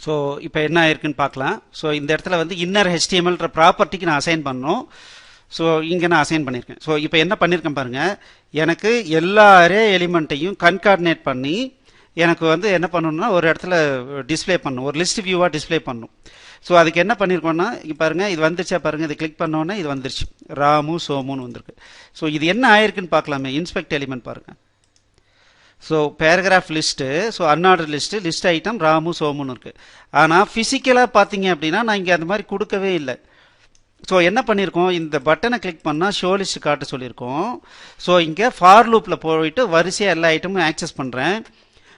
so இப்போ என்ன ஆயிருக்குன்னு பார்க்கலாம். ஸோ இந்த இடத்துல வந்து இன்னர் ஹெச்டிஎம்எல்ன்ற ப்ராப்பர்ட்டிக்கு நான் அசைன் பண்ணணும். ஸோ இங்கே நான் அசைன் பண்ணியிருக்கேன். ஸோ இப்போ என்ன பண்ணியிருக்கேன் பாருங்கள், எனக்கு எல்லா அரே எலிமெண்ட்டையும் கன்கார்டினேட் பண்ணி எனக்கு வந்து என்ன பண்ணணும்னா ஒரு இடத்துல டிஸ்பிளே பண்ணணும், ஒரு லிஸ்ட் வியூவாக டிஸ்பிளே பண்ணணும். ஸோ அதுக்கு என்ன பண்ணியிருக்கோன்னா இங்கே பாருங்கள், இது வந்துருச்சா பாருங்கள், இது கிளிக் பண்ணோன்னே இது வந்துருச்சு, ராமு சோமுன்னு வந்திருக்கு. ஸோ இது என்ன ஆயிருக்குன்னு பார்க்கலாமே. இன்ஸ்பெக்ட் எலிமெண்ட் பாருங்கள். So paragraph list, so unorder list, list item Ramu சோமுன்னு இருக்குது. ஆனால் ஃபிசிக்கலாக பார்த்தீங்க அப்படின்னா நான் இங்கே அந்த மாதிரி கொடுக்கவே இல்லை. ஸோ என்ன பண்ணியிருக்கோம், இந்த பட்டனை கிளிக் பண்ணால் ஷோ லிஸ்ட் காட்ட சொல்லியிருக்கோம். ஸோ இங்கே ஃபார் லூப்பில் போயிட்டு வரிசையாக எல்லா ஐட்டமும் ஆக்சஸ் பண்ணுறேன்.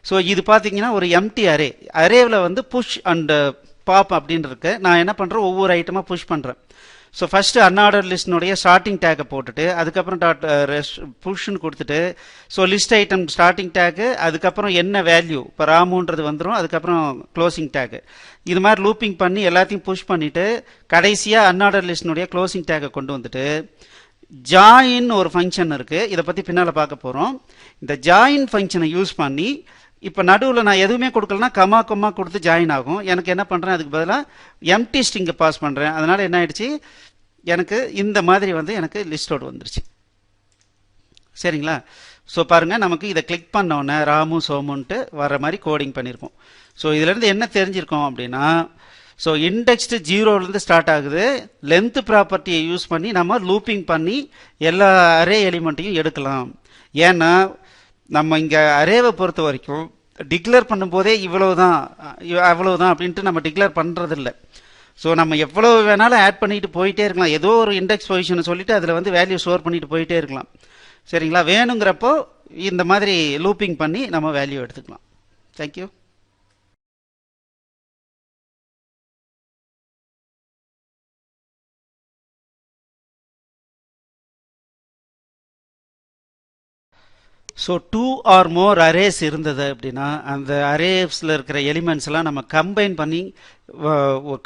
ஸோ இது பார்த்தீங்கன்னா ஒரு எம்டி அரே. அரேவில் வந்து புஷ் அண்ட் பாப் அப்படின்னு இருக்கு. நான் என்ன பண்ணுறேன், ஒவ்வொரு ஐட்டமாக புஷ் பண்ணுறேன். ஸோ ஃபஸ்ட்டு அன்ஆர்டர் லிஸ்ட்னுடைய ஸ்டார்டிங் டேக்கை போட்டுட்டு அதுக்கப்புறம் புஷ்ன்னு கொடுத்துட்டு ஸோ லிஸ்ட் ஐட்டம் ஸ்டார்டிங் டேக்கு, அதுக்கப்புறம் என்ன வேல்யூ இப்போ ராமுன்றது வந்துடும், அதுக்கப்புறம் க்ளோசிங் டேக்கு. இது மாதிரி லூப்பிங் பண்ணி எல்லாத்தையும் புஷ் பண்ணிவிட்டு கடைசியாக அன்ஆர்டர் லிஸ்ட்னுடைய க்ளோசிங் டேக்கை கொண்டு வந்துட்டு ஜாயின் ஒரு ஃபங்க்ஷன் இருக்குது, இதை பற்றி பின்னால் பார்க்க போகிறோம். இந்த ஜாயின் ஃபங்க்ஷனை யூஸ் பண்ணி இப்போ நடுவில் நான் எதுவுமே கொடுக்கலனா கமா கம்மா கொடுத்து ஜாயின் ஆகும். எனக்கு என்ன பண்ணுறேன், அதுக்கு பதிலாக எம்டி ஸ்ட்ரிங்கை பாஸ் பண்ணுறேன். அதனால் என்ன ஆயிடுச்சு, எனக்கு இந்த மாதிரி வந்து எனக்கு லிஸ்டோடு வந்துருச்சு. சரிங்களா? ஸோ பாருங்கள், நமக்கு இதை கிளிக் பண்ணோன்னே ராமு சோமுன்ட்டு வர மாதிரி கோடிங் பண்ணியிருக்கோம். ஸோ இதிலேருந்து என்ன தெரிஞ்சிருக்கோம் அப்படின்னா, ஸோ இண்டெக்ஸ்டு 0லேருந்து ஸ்டார்ட் ஆகுது. லென்த் ப்ராப்பர்ட்டியை யூஸ் பண்ணி நம்ம லூப்பிங் பண்ணி எல்லா அரே எலிமெண்ட்டையும் எடுக்கலாம். ஏன்னா நம்ம இங்கே அரேவை பொறுத்த வரைக்கும் டிக்ளேர் பண்ணும்போதே இவ்வளவுதான் அவ்வளவுதான் அப்படின்ட்டு நம்ம டிக்ளேர் பண்ணுறதில்ல. ஸோ நம்ம எவ்வளோ வேணாலும் ஆட் பண்ணிட்டு போயிட்டே இருக்கலாம். ஏதோ ஒரு இண்டெக்ஸ் பொசிஷனை சொல்லிட்டு அதில் வந்து வேல்யூ ஸ்டோர் பண்ணிட்டு போயிட்டே இருக்கலாம். சரிங்களா? வேணுங்கிறப்போ இந்த மாதிரி லூப்பிங் பண்ணி நம்ம வேல்யூ எடுத்துக்கலாம். தேங்க்யூ. ஸோ 2 ஆர் மோர் அரேஸ் இருந்தது அப்படின்னா அந்த அரேஸில் இருக்கிற எலிமெண்ட்ஸ்லாம் நம்ம கம்பைன் பண்ணி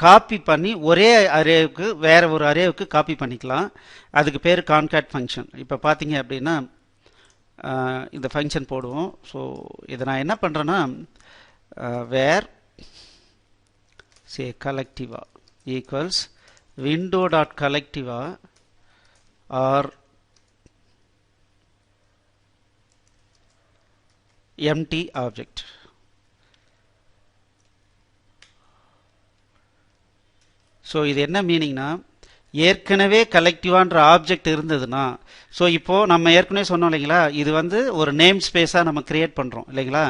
காப்பி பண்ணி ஒரே அரேவுக்கு வேற ஒரு அரேவுக்கு காப்பி பண்ணிக்கலாம். அதுக்கு பேர் கான்காட் ஃபங்க்ஷன். இப்போ பார்த்தீங்க அப்படின்னா இந்த ஃபங்க்ஷன் போடுவோம். ஸோ இதை நான் என்ன பண்ணுறேன்னா வேர் சே கலெக்டிவா ஈக்குவல்ஸ் விண்டோ டாட் கலெக்டிவா ஆர் empty object. ஸோ இது என்ன மீனிங்னா, ஏற்கனவே கலெக்டிவான்ற ஆப்ஜெக்ட் இருந்ததுன்னா, ஸோ இப்போது நம்ம ஏற்கனவே சொன்னோம் இல்லைங்களா, இது வந்து ஒரு நேம் ஸ்பேஸாக நம்ம கிரியேட் பண்ணுறோம் இல்லைங்களா.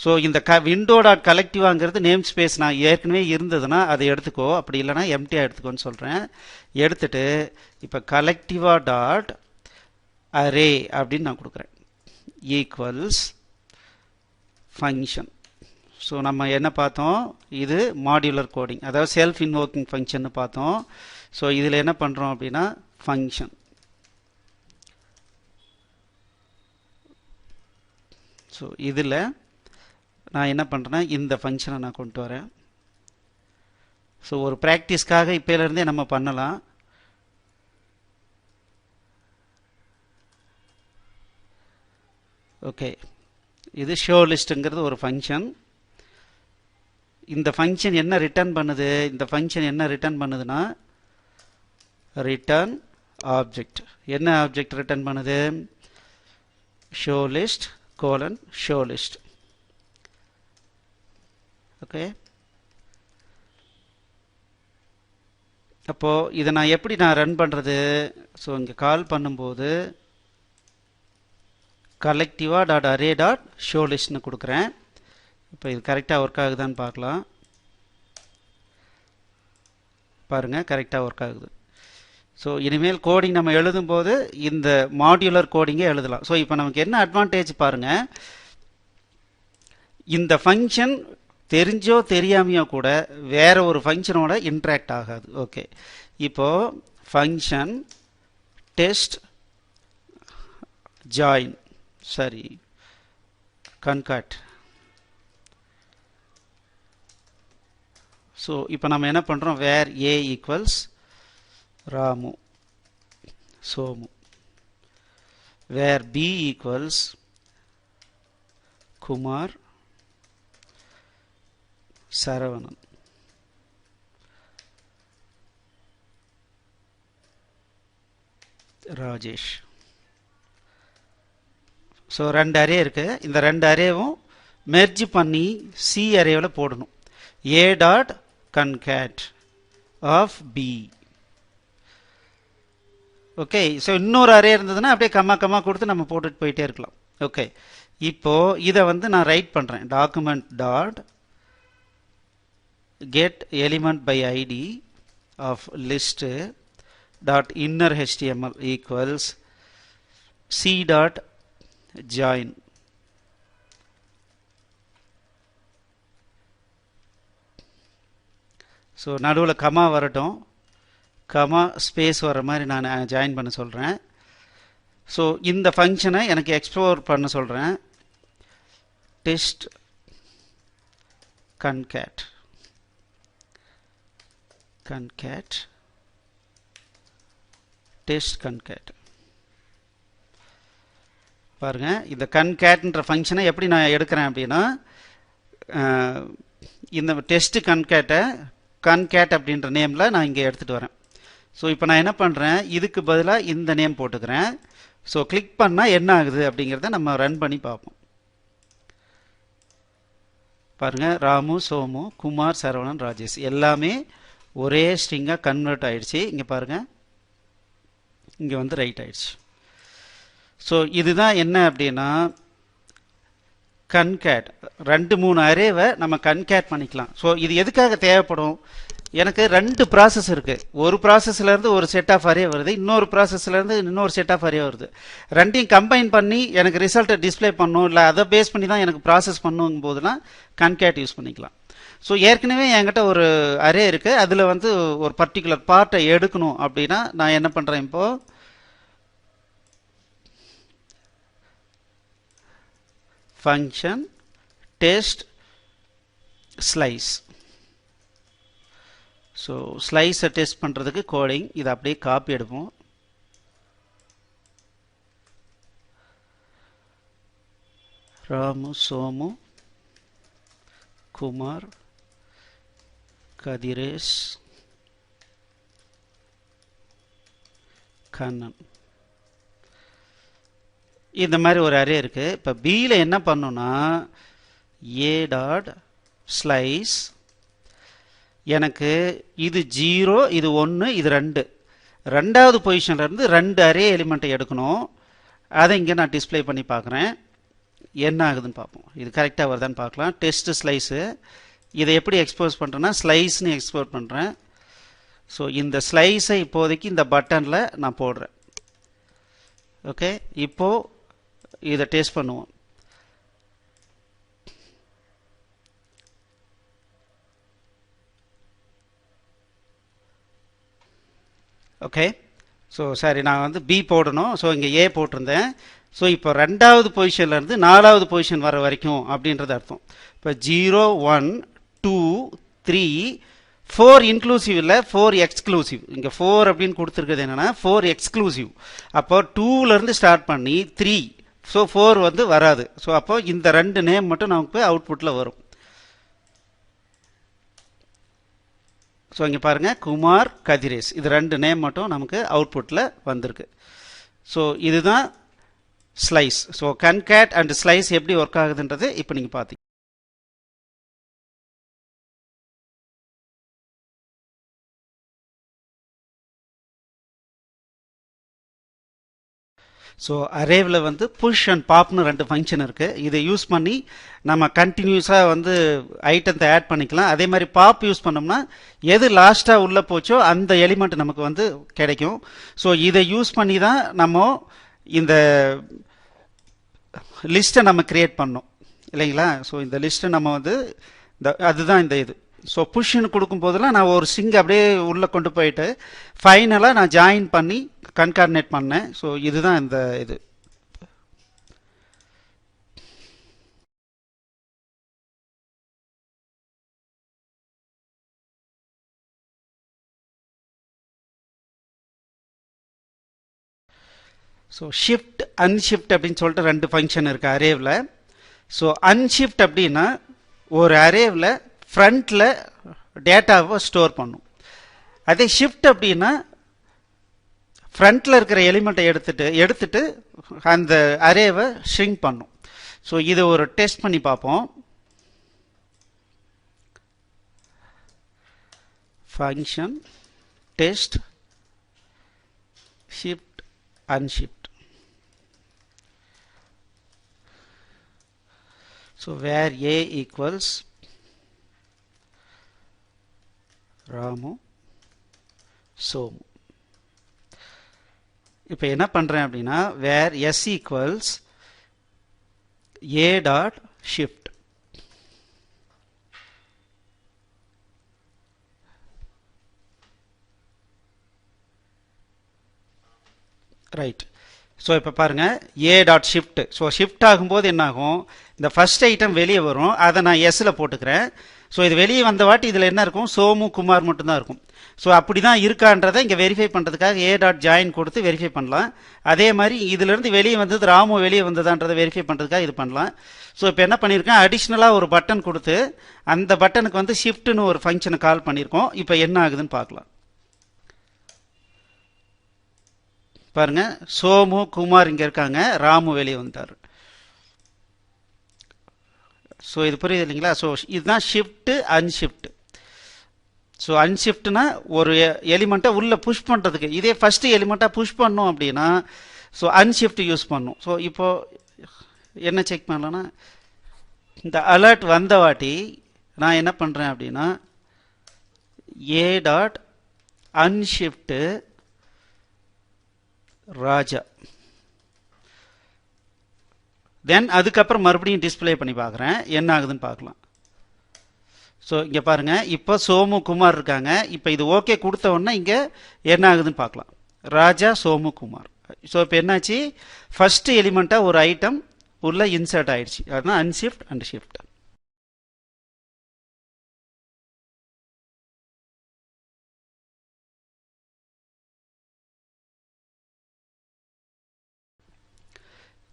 ஸோ இந்த விண்டோ டாட் கலெக்டிவாங்கிறது நேம் ஸ்பேஸ் நான் ஏற்கனவே இருந்ததுன்னா அதை எடுத்துக்கோ, அப்படி இல்லைனா எம்டியாக எடுத்துக்கோன்னு சொல்கிறேன். எடுத்துட்டு இப்போ கலெக்டிவா டாட் அரே அப்படின்னு நான் கொடுக்குறேன் ஈக்குவல்ஸ் ஃபங்க்ஷன். ஸோ நம்ம என்ன பார்த்தோம், இது மாடியுலர் கோடிங், அதாவது செல்ஃப் இன்வோக்கிங் ஃபங்க்ஷன் பார்த்தோம். ஸோ இதில் என்ன பண்ணுறோம் அப்படின்னா ஃபங்க்ஷன். ஸோ இதில் நான் என்ன பண்ணுறேன்னா இந்த ஃபங்க்ஷனை நான் கொண்டு வரேன். ஸோ ஒரு ப்ராக்டிஸ்க்காக இப்போலேருந்தே நம்ம பண்ணலாம். ஓகே, இது ஷோ லிஸ்ட்டுங்கிறது ஒரு ஃபங்க்ஷன். இந்த ஃபங்க்ஷன் என்ன ரிட்டர்ன் பண்ணுது? இந்த ஃபங்க்ஷன் என்ன ரிட்டர்ன் பண்ணுதுன்னா ரிட்டர்ன் ஆப்ஜெக்ட். என்ன ஆப்ஜெக்ட் ரிட்டர்ன் பண்ணுது? Show list colon show list. Okay, அப்போது இதை நான் எப்படி ரன் பண்ணுறது? ஸோ இங்கே கால் பண்ணும்போது கலெக்டிவா டாட் அரே டாட் ஷோ லிஸ்ட்னு கொடுக்குறேன். இப்போ இது கரெக்டாக ஒர்க் ஆகுதான்னு பார்க்கலாம். பாருங்கள், கரெக்டாக ஒர்க் ஆகுது. ஸோ இனிமேல் கோடிங் நம்ம எழுதும்போது இந்த மாடியுலர் கோடிங்கே எழுதலாம். ஸோ இப்போ நமக்கு என்ன அட்வான்டேஜ் பாருங்கள், இந்த ஃபங்க்ஷன் தெரிஞ்சோ தெரியாமையோ கூட வேற ஒரு ஃபங்க்ஷனோட இன்ட்ராக்ட் ஆகாது. ஓகே, இப்போது ஃபங்க்ஷன் டெஸ்ட் ஜாயின், சரி கன்காட். ஸோ இப்போ நம்ம என்ன பண்ணுறோம்? வேர் ஏ equals Ramu Somu, var b equals Kumar Saravanan, Rajesh. So ரெண்டு அரே இருக்குது. இந்த ரெண்டு அரேவும் மெர்ஜ் பண்ணி சி அரேவில் போடணும். A dot concat of b. Okay, so இன்னொரு அரே இருந்ததுன்னா அப்படியே கம்மா கம்மா கொடுத்து நம்ம போட்டுட்டு போயிட்டே இருக்கலாம். ஓகே, இப்போது இதை நான் ரைட் பண்ணுறேன். Document dot get element by ID of list dot inner HTML equals C dot join. So நடுவில் கமா வரட்டும், கமா ஸ்பேஸ் வர மாதிரி நான் ஜாயின் பண்ண சொல்கிறேன். ஸோ இந்த ஃபங்க்ஷனை எனக்கு எக்ஸ்ப்ளோர் பண்ண சொல்கிறேன். Test concat concat test concat. பாருங்கள், இந்த கன்கேட்ன்ற ஃபங்க்ஷனை எப்படி நான் எடுக்கிறேன் அப்படின்னா இந்த டெஸ்ட் கன்கேட் அப்படின்ற நேமில் நான் இங்கே எடுத்துகிட்டு வரேன். ஸோ இப்போ நான் என்ன பண்ணுறேன், இதுக்கு பதிலாக இந்த நேம் போட்டுக்கிறேன். ஸோ கிளிக் பண்ணால் என்ன ஆகுது அப்படிங்கிறத நம்ம ரன் பண்ணி பார்ப்போம். பாருங்கள், ராமு சோமு குமார் சரவணன் ராஜேஷ் எல்லாமே ஒரே ஸ்ட்ரிங்காக கன்வெர்ட் ஆகிடுச்சு. இங்கே பாருங்கள், இங்கே ரைட் ஆகிடுச்சு. ஸோ இதுதான் என்ன அப்படின்னா கன்கேட். 2-3 அரேவை நம்ம கன்கேட் பண்ணிக்கலாம். ஸோ இது எதுக்காக தேவைப்படும்? எனக்கு 2 ப்ராசஸ் இருக்குது. ஒரு ப்ராசஸ்லேருந்து ஒரு செட் ஆஃப் அரே வருது, இன்னொரு ப்ராசஸ்லேருந்து இன்னொரு செட் ஆஃப் அரே வருது. ரெண்டையும் கம்பைன் பண்ணி எனக்கு ரிசல்ட்டை டிஸ்பிளே பண்ணணும், இல்லை அதை பேஸ் பண்ணி தான் எனக்கு ப்ராசஸ் பண்ணும் போதுலாம் கன்கேட் யூஸ் பண்ணிக்கலாம். ஸோ ஏற்கனவே என்கிட்ட ஒரு அரே இருக்குது, அதில் ஒரு பர்டிகுலர் பார்ட்டை எடுக்கணும் அப்படின்னா நான் என்ன பண்ணுறேன், இப்போது ஃபங்க்ஷன் டெஸ்ட் ஸ்லைஸ். ஸோ ஸ்லைஸை டெஸ்ட் பண்ணுறதுக்கு கோடிங் இதை அப்படியே காப்பி எடுப்போம். ராமு சோமு குமார் கதிரேஷ் கண்ணன், இந்த மாதிரி ஒரு அரே இருக்குது. இப்போ பியில் என்ன பண்ணணும்னா ஏ டாட் ஸ்லைஸ், எனக்கு இது 0 இது 1 இது 2, ரெண்டாவது பொசிஷன்லேருந்து 2 அரே எலிமெண்ட்டை எடுக்கணும். அதை இங்கே நான் டிஸ்பிளே பண்ணி பார்க்குறேன், என்ன ஆகுதுன்னு பார்ப்போம். இது கரெக்டாக வருதான்னு பார்க்கலாம். டெஸ்ட் ஸ்லைஸு இதை எப்படி எக்ஸ்போஸ் பண்ணுறேன்னா ஸ்லைஸ்னு எக்ஸ்போர்ட் பண்ணுறேன். ஸோ இந்த ஸ்லைஸை இப்போதைக்கு இந்த பட்டனில் நான் போடுறேன். ஓகே, இப்போது இதை டெஸ்ட் பண்ணுவோம். ஓகே, ஸோ சரி நான் வந்து பி போடணும். ஸோ இங்கே ஏ போட்டிருந்தேன். ஸோ இப்போ ரெண்டாவது பொசிஷன்லேருந்து நாலாவது பொசிஷன் வர வரைக்கும் அப்படின்றது அர்த்தம். இப்போ 0 1 2 3 4 இன்க்ளூசிவ் இல்லை, 4 எக்ஸ்க்ளூசிவ். இங்கே 4 அப்படின்னு கொடுத்துருக்குது என்னென்னா 4 எக்ஸ்க்ளூசிவ். அப்போ 2லேருந்து ஸ்டார்ட் பண்ணி 3. ஸோ 4 வந்து வராது. ஸோ அப்போ இந்த ரெண்டு நேம் மட்டும் நமக்கு அவுட்புட்டில் வரும். ஸோ இங்கே பாருங்கள், குமார், கதிரேஷ், இது ரெண்டு நேம் மட்டும் நமக்கு அவுட்புட்டில் வந்திருக்கு. ஸோ இதுதான் slice. So concat and slice எப்படி ஒர்க் ஆகுதுன்றது இப்போ நீங்கள் பார்த்தீங்க. ஸோ அரேவில் வந்து புஷ் அண்ட் பாப்னு ரெண்டு ஃபங்க்ஷன் இருக்குது. இதை யூஸ் பண்ணி நம்ம கண்டினியூஸாக வந்து ஐட்டத்தை ஆட் பண்ணிக்கலாம். அதே மாதிரி பாப் யூஸ் பண்ணோம்னா எது லாஸ்ட்டாக உள்ளே போச்சோ அந்த எலிமெண்ட் நமக்கு வந்து கிடைக்கும். ஸோ இதை யூஸ் பண்ணி தான் நம்ம இந்த லிஸ்ட்டை நம்ம கிரியேட் பண்ணோம் இல்லைங்களா? ஸோ இந்த லிஸ்ட்டை நம்ம வந்து அதுதான் இந்த இது. ஸோ புஷ்ன்னு கொடுக்கும் போதெல்லாம் நான் ஒரு ஸ்ட்ரிங் அப்படியே உள்ளே கொண்டு போயிட்டு ஃபைனலாக நான் ஜாயின் பண்ணி கன்கார்டினேட் பண்ணேன். ஸோ இதுதான் இந்த இது. ஸோ ஷிஃப்ட் அன்ஷிஃப்ட் அப்படின்னு சொல்லிட்டு ரெண்டு ஃபங்க்ஷன் இருக்குது அரேவில். ஸோ அன்ஷிஃப்ட் அப்படின்னா ஒரு அரேவில் ஃப்ரண்ட்டில் டேட்டாவை ஸ்டோர் பண்ணும். அதே ஷிஃப்ட் அப்படின்னா ஃப்ரண்ட்டில் இருக்கிற எலிமெண்ட்டை எடுத்துட்டு அந்த அரேவை ஷ்ரிங்க் பண்ணும். ஸோ இது ஒரு டெஸ்ட் பண்ணி பார்ப்போம். Function test shift unshift. So where A equals Ramu, Somu. இப்போ என்ன பண்ணுறேன் அப்படின்னா where S equals A dot shift. Right. So இப்போ பாருங்கள், A dot shift. So shift ஆகும்போது என்ன ஆகும், இந்த ஃபர்ஸ்ட் ஐட்டம் வெளியே வரும், அதை நான் எஸ்ஸில் போட்டுக்கிறேன். ஸோ இது வெளியே வந்த வாட்டி இதில் என்ன இருக்கும், சோமு, குமார் மட்டும்தான் இருக்கும். ஸோ அப்படி தான் இருக்கான்றதை இங்கே வெரிஃபை பண்ணுறதுக்காக ஏ டாட் ஜாயின் கொடுத்து வெரிஃபை பண்ணலாம். அதே மாதிரி இதிலேருந்து வெளியே வந்தது ராமு வெளியே வந்ததான்றதை வெரிஃபை பண்ணுறதுக்காக இது பண்ணலாம். ஸோ இப்போ என்ன பண்ணியிருக்கேன், அடிஷ்னலாக ஒரு பட்டன் கொடுத்து அந்த பட்டனுக்கு வந்து ஷிஃப்ட்னு ஒரு ஃபங்க்ஷனை கால் பண்ணியிருக்கோம். இப்போ என்ன ஆகுதுன்னு பார்க்கலாம். பாருங்க, சோமு, குமார் இங்கே இருக்காங்க, ராமு வெளியே வந்துட்டார். ஸோ இது புரியுது இல்லைங்களா? ஸோ இதுதான் ஷிஃப்ட் அன்ஷிஃப்ட். ஸோ அன்ஷிஃப்ட்னா ஒரு எலிமெண்ட்டை உள்ளே புஷ் பண்ணுறதுக்கு. இதே ஃபஸ்ட்டு எலிமெண்ட்டாக புஷ் பண்ணோம் அப்படின்னா ஸோ அன்ஷிஃப்ட் யூஸ் பண்ணும். ஸோ இப்போது என்ன செக் பண்ணலான்னா, இந்த அலர்ட் வந்த வாட்டி நான் என்ன பண்ணுறேன் அப்படின்னா ஏ டாட் அன்ஷிஃப்ட்டு ராஜா, தென் அதுக்கப்புறம் மறுபடியும் டிஸ்பிளே பண்ணி பார்க்குறேன் என்ன ஆகுதுன்னு பார்க்கலாம். ஸோ இங்கே பாருங்கள், இப்போ சோமு, குமார் இருக்காங்க. இப்போ இது ஓகே கொடுத்த உடனே இங்கே என்ன ஆகுதுன்னு பார்க்கலாம், ராஜா, சோமு, குமார். ஸோ இப்போ என்னாச்சு, ஃபஸ்ட்டு எலிமெண்ட்டாக ஒரு ஐட்டம் உள்ள இன்சர்ட் ஆயிடுச்சு. அதுதான் unshift and shift.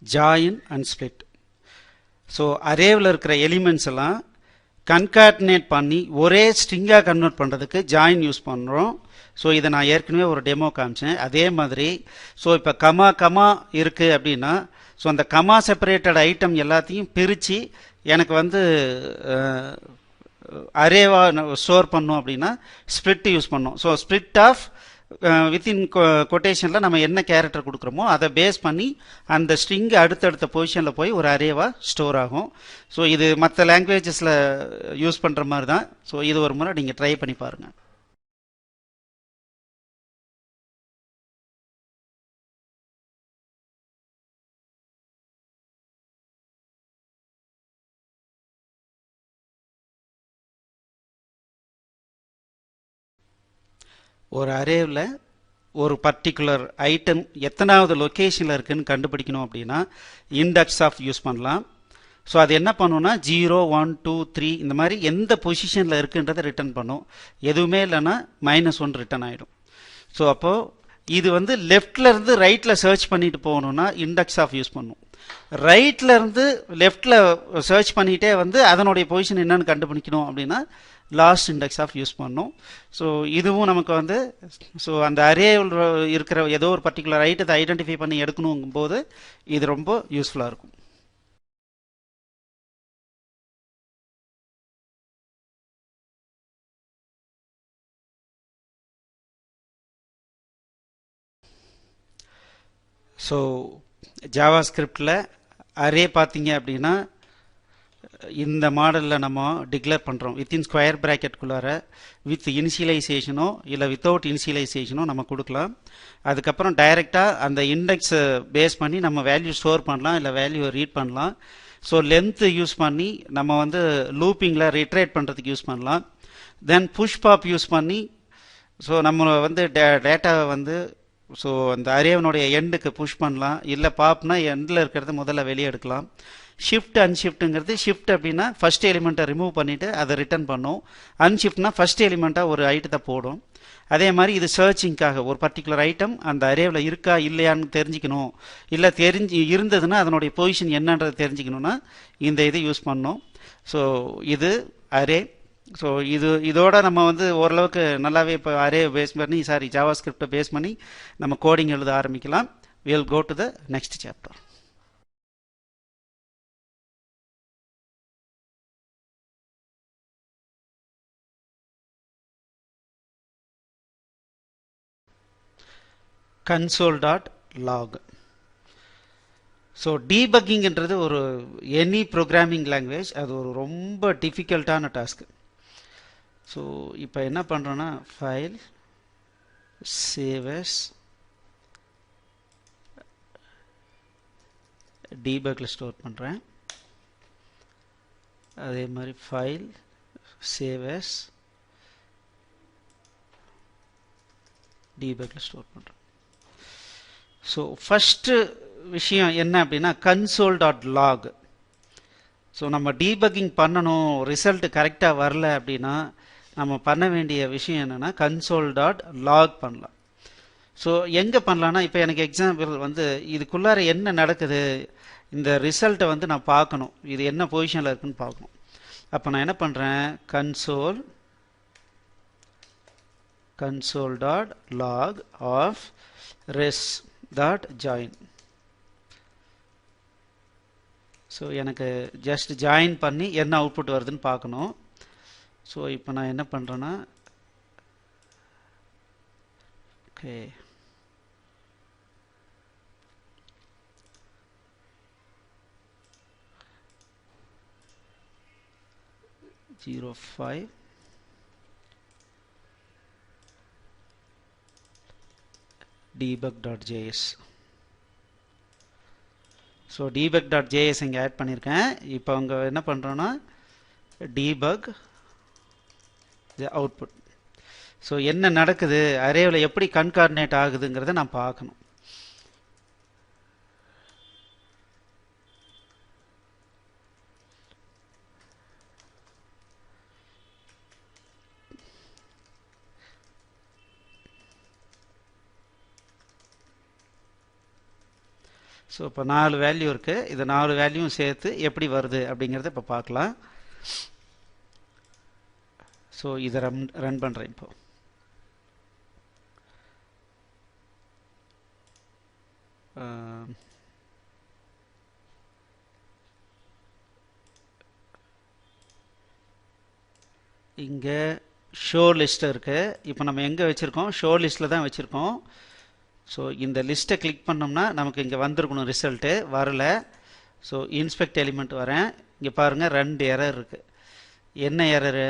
Join and split. So அரேவில் இருக்கிற எலிமெண்ட்ஸ் எல்லாம் கன்கார்டினேட் பண்ணி ஒரே ஸ்ட்ரிங்காக கன்வெர்ட் பண்ணுறதுக்கு ஜாயின் யூஸ் பண்ணுறோம். ஸோ இதை நான் ஏற்கனவே ஒரு டெமோ காமிச்சேன். அதே மாதிரி ஸோ இப்போ கமா இருக்குது அப்படின்னா ஸோ அந்த கமா செப்பரேட்டட் ஐட்டம் எல்லாத்தையும் பிரித்து எனக்கு வந்து அரேவாக ஸ்டோர் பண்ணோம் அப்படின்னா ஸ்ப்ளிட் யூஸ் பண்ணோம். ஸோ ஸ்ப்ளிட் ஆஃப் வித்தின் கொட்டேஷனில் நம்ம என்ன கேரக்டர் கொடுக்குறோமோ அதை பேஸ் பண்ணி அந்த ஸ்ட்ரிங் அடுத்தடுத்த பொசிஷனில் போய் ஒரு அரேவாக ஸ்டோர் ஆகும். ஸோ இது மற்ற லாங்குவேஜஸில் யூஸ் பண்ணுற மாதிரி தான். ஸோ இது ஒரு முறை நீங்கள் ட்ரை பண்ணி பாருங்கள். ஒரு அரேவில் ஒரு பர்டிகுலர் ஐட்டம் எத்தனாவது லொக்கேஷனில் இருக்குன்னு கண்டுபிடிக்கணும் அப்படின்னா இண்டெக்ஸ் ஆஃப் யூஸ் பண்ணலாம். ஸோ அது என்ன பண்ணுன்னா 0 1 2 3 இந்த மாதிரி எந்த பொசிஷனில் இருக்குன்றதை ரிட்டர்ன் பண்ணும். எதுவுமே இல்லைன்னா -1 ரிட்டர்ன் ஆகிடும். ஸோ அப்போது இது வந்து லெஃப்டில் இருந்து ரைட்டில் சர்ச் பண்ணிட்டு போகணுன்னா இண்டெக்ஸ் ஆஃப் யூஸ் பண்ணும். ரைட்டில் இருந்து லெஃப்டில் சர்ச் பண்ணிகிட்டே வந்து அதனுடைய பொசிஷன் என்னன்னு கண்டுபிடிக்கணும் அப்படின்னா லாஸ்ட் இண்டெக்ஸ் ஆஃப் யூஸ் பண்ணும். ஸோ இதுவும் நமக்கு வந்து ஸோ அந்த அரே இருக்கிற ஏதோ ஒரு பர்டிகுலர் ஐட்டத்தை ஐடென்டிஃபை பண்ணி எடுக்கணுங்கும் போது இது ரொம்ப யூஸ்ஃபுல்லாக இருக்கும். ஸோ ஜாவா ஸ்கிரிப்டில் அரே பார்த்தீங்க அப்படின்னா இந்த மாடலில் நம்ம டிக்ளேர் பண்ணுறோம் வித்தின் ஸ்கொயர் ப்ராக்கெட்குள்ளார வித் இனிஷியலைசேஷனோ இல்லை வித்தவுட் இனிஷியலைசேஷனோ நம்ம கொடுக்கலாம். அதுக்கப்புறம் டைரெக்டாக அந்த இண்டெக்ஸை பேஸ் பண்ணி நம்ம வேல்யூ ஸ்டோர் பண்ணலாம் இல்லை வேல்யூவை ரீட் பண்ணலாம். ஸோ லென்த்து யூஸ் பண்ணி நம்ம வந்து லூப்பிங்கில் ரிட்ரேட் பண்ணுறதுக்கு யூஸ் பண்ணலாம். தென் புஷ் பாப் யூஸ் பண்ணி ஸோ நம்ம வந்து டேட்டாவை வந்து ஸோ அந்த அரேவனுடைய எண்டுக்கு புஷ் பண்ணலாம். இல்லை பாப்னா எண்டில் இருக்கிறத முதல்ல வெளியே எடுக்கலாம். ஷிஃப்ட் அன்ஷிஃப்ட்டுங்கிறது ஷிஃப்ட் அப்படின்னா ஃபர்ஸ்ட் எலிமெண்ட்டை ரிமூவ் பண்ணிவிட்டு அதை ரிட்டர்ன் பண்ணும். அன்ஷிஃப்ட்னா ஃபர்ஸ்ட் எலிமெண்ட்டாக ஒரு ஐட்டத்தை போடும். அதே மாதிரி இது சர்ச்சிங்காக ஒரு பர்டிகுலர் ஐட்டம் அந்த அரேவில் இருக்கா இல்லையான்னு தெரிஞ்சுக்கணும். இல்லை இருந்ததுன்னா அதனுடைய பொசிஷன் என்னன்றது தெரிஞ்சுக்கணுன்னா இந்த இது யூஸ் பண்ணோம். ஸோ இது அரே. ஸோ இதோட நம்ம வந்து ஓரளவுக்கு நல்லாவே இப்போ அரே பேஸ் பண்ணி ஜாவா ஸ்கிரிப்டை பேஸ் பண்ணி நம்ம கோடிங் எழுத ஆரம்பிக்கலாம். Will go to the next chapter. console.log. So டீபக்கிங்ன்றது ஒரு எனி ப்ரோக்ராமிங் லாங்குவேஜ் அது ஒரு ரொம்ப டிஃபிகல்ட்டான டாஸ்க்கு. ஸோ இப்போ என்ன பண்ணுறோன்னா ஃபைல் சேவ் அஸ் டீபக்கில் ஸ்டோர் பண்ணுறேன். அதே மாதிரி ஃபைல் சேவ் அஸ் டீபக்கில் ஸ்டோர் பண்ணுறேன். ஸோ ஃபஸ்ட்டு விஷயம் என்ன அப்படின்னா console.log. ஸோ நம்ம டீபக்கிங் பண்ணணும் ரிசல்ட் கரெக்டாக வரல அப்படின்னா நம்ம பண்ண வேண்டிய விஷயம் என்னென்னா console.log பண்ணலாம். ஸோ எங்கே பண்ணலான்னா இப்போ எனக்கு எக்ஸாம்பிள் வந்து இதுக்குள்ளார என்ன நடக்குது இந்த ரிசல்ட்டை வந்து நான் பார்க்கணும். இது என்ன பொசிஷனில் இருக்குன்னு பார்க்கணும். அப்போ நான் என்ன பண்ணுறேன் console.log of res.join. ஸோ எனக்கு ஜஸ்ட் ஜாயின் பண்ணி என்ன அவுட்புட் வருதுன்னு பார்க்கணும். ஸோ இப்போ நான் என்ன பண்ணுறேன்னா okay zero 5 debug.js. So debug.js இங்கே ஆட் பண்ணியிருக்கேன். இப்போ அவங்க என்ன பண்ணுறோன்னா debug the output. ஸோ என்ன நடக்குது அரேவில் எப்படி கன்கார்டினேட் ஆகுதுங்கிறத நான் பார்க்கணும். ஸோ இப்போ 4 வேல்யூ இருக்குது. இது 4 வேல்யூவும் சேர்த்து எப்படி வருது அப்படிங்கிறத இப்போ பார்க்கலாம். ஸோ இதை ரன் பண்ணுறேன். இப்போ இங்கே ஷோ லிஸ்ட் இருக்குது. இப்போ நம்ம எங்கே வச்சுருக்கோம் ஷோ லிஸ்ட்டில் தான் வச்சுருக்கோம். ஸோ இந்த லிஸ்ட்டை கிளிக் பண்ணோம்னா நமக்கு இங்கே வந்திருக்கணும் ரிசல்ட்டு வரல. ஸோ இன்ஸ்பெக்ட் எலிமெண்ட் வரேன். இங்கே பாருங்கள் 2 எரர் இருக்குது. என்ன error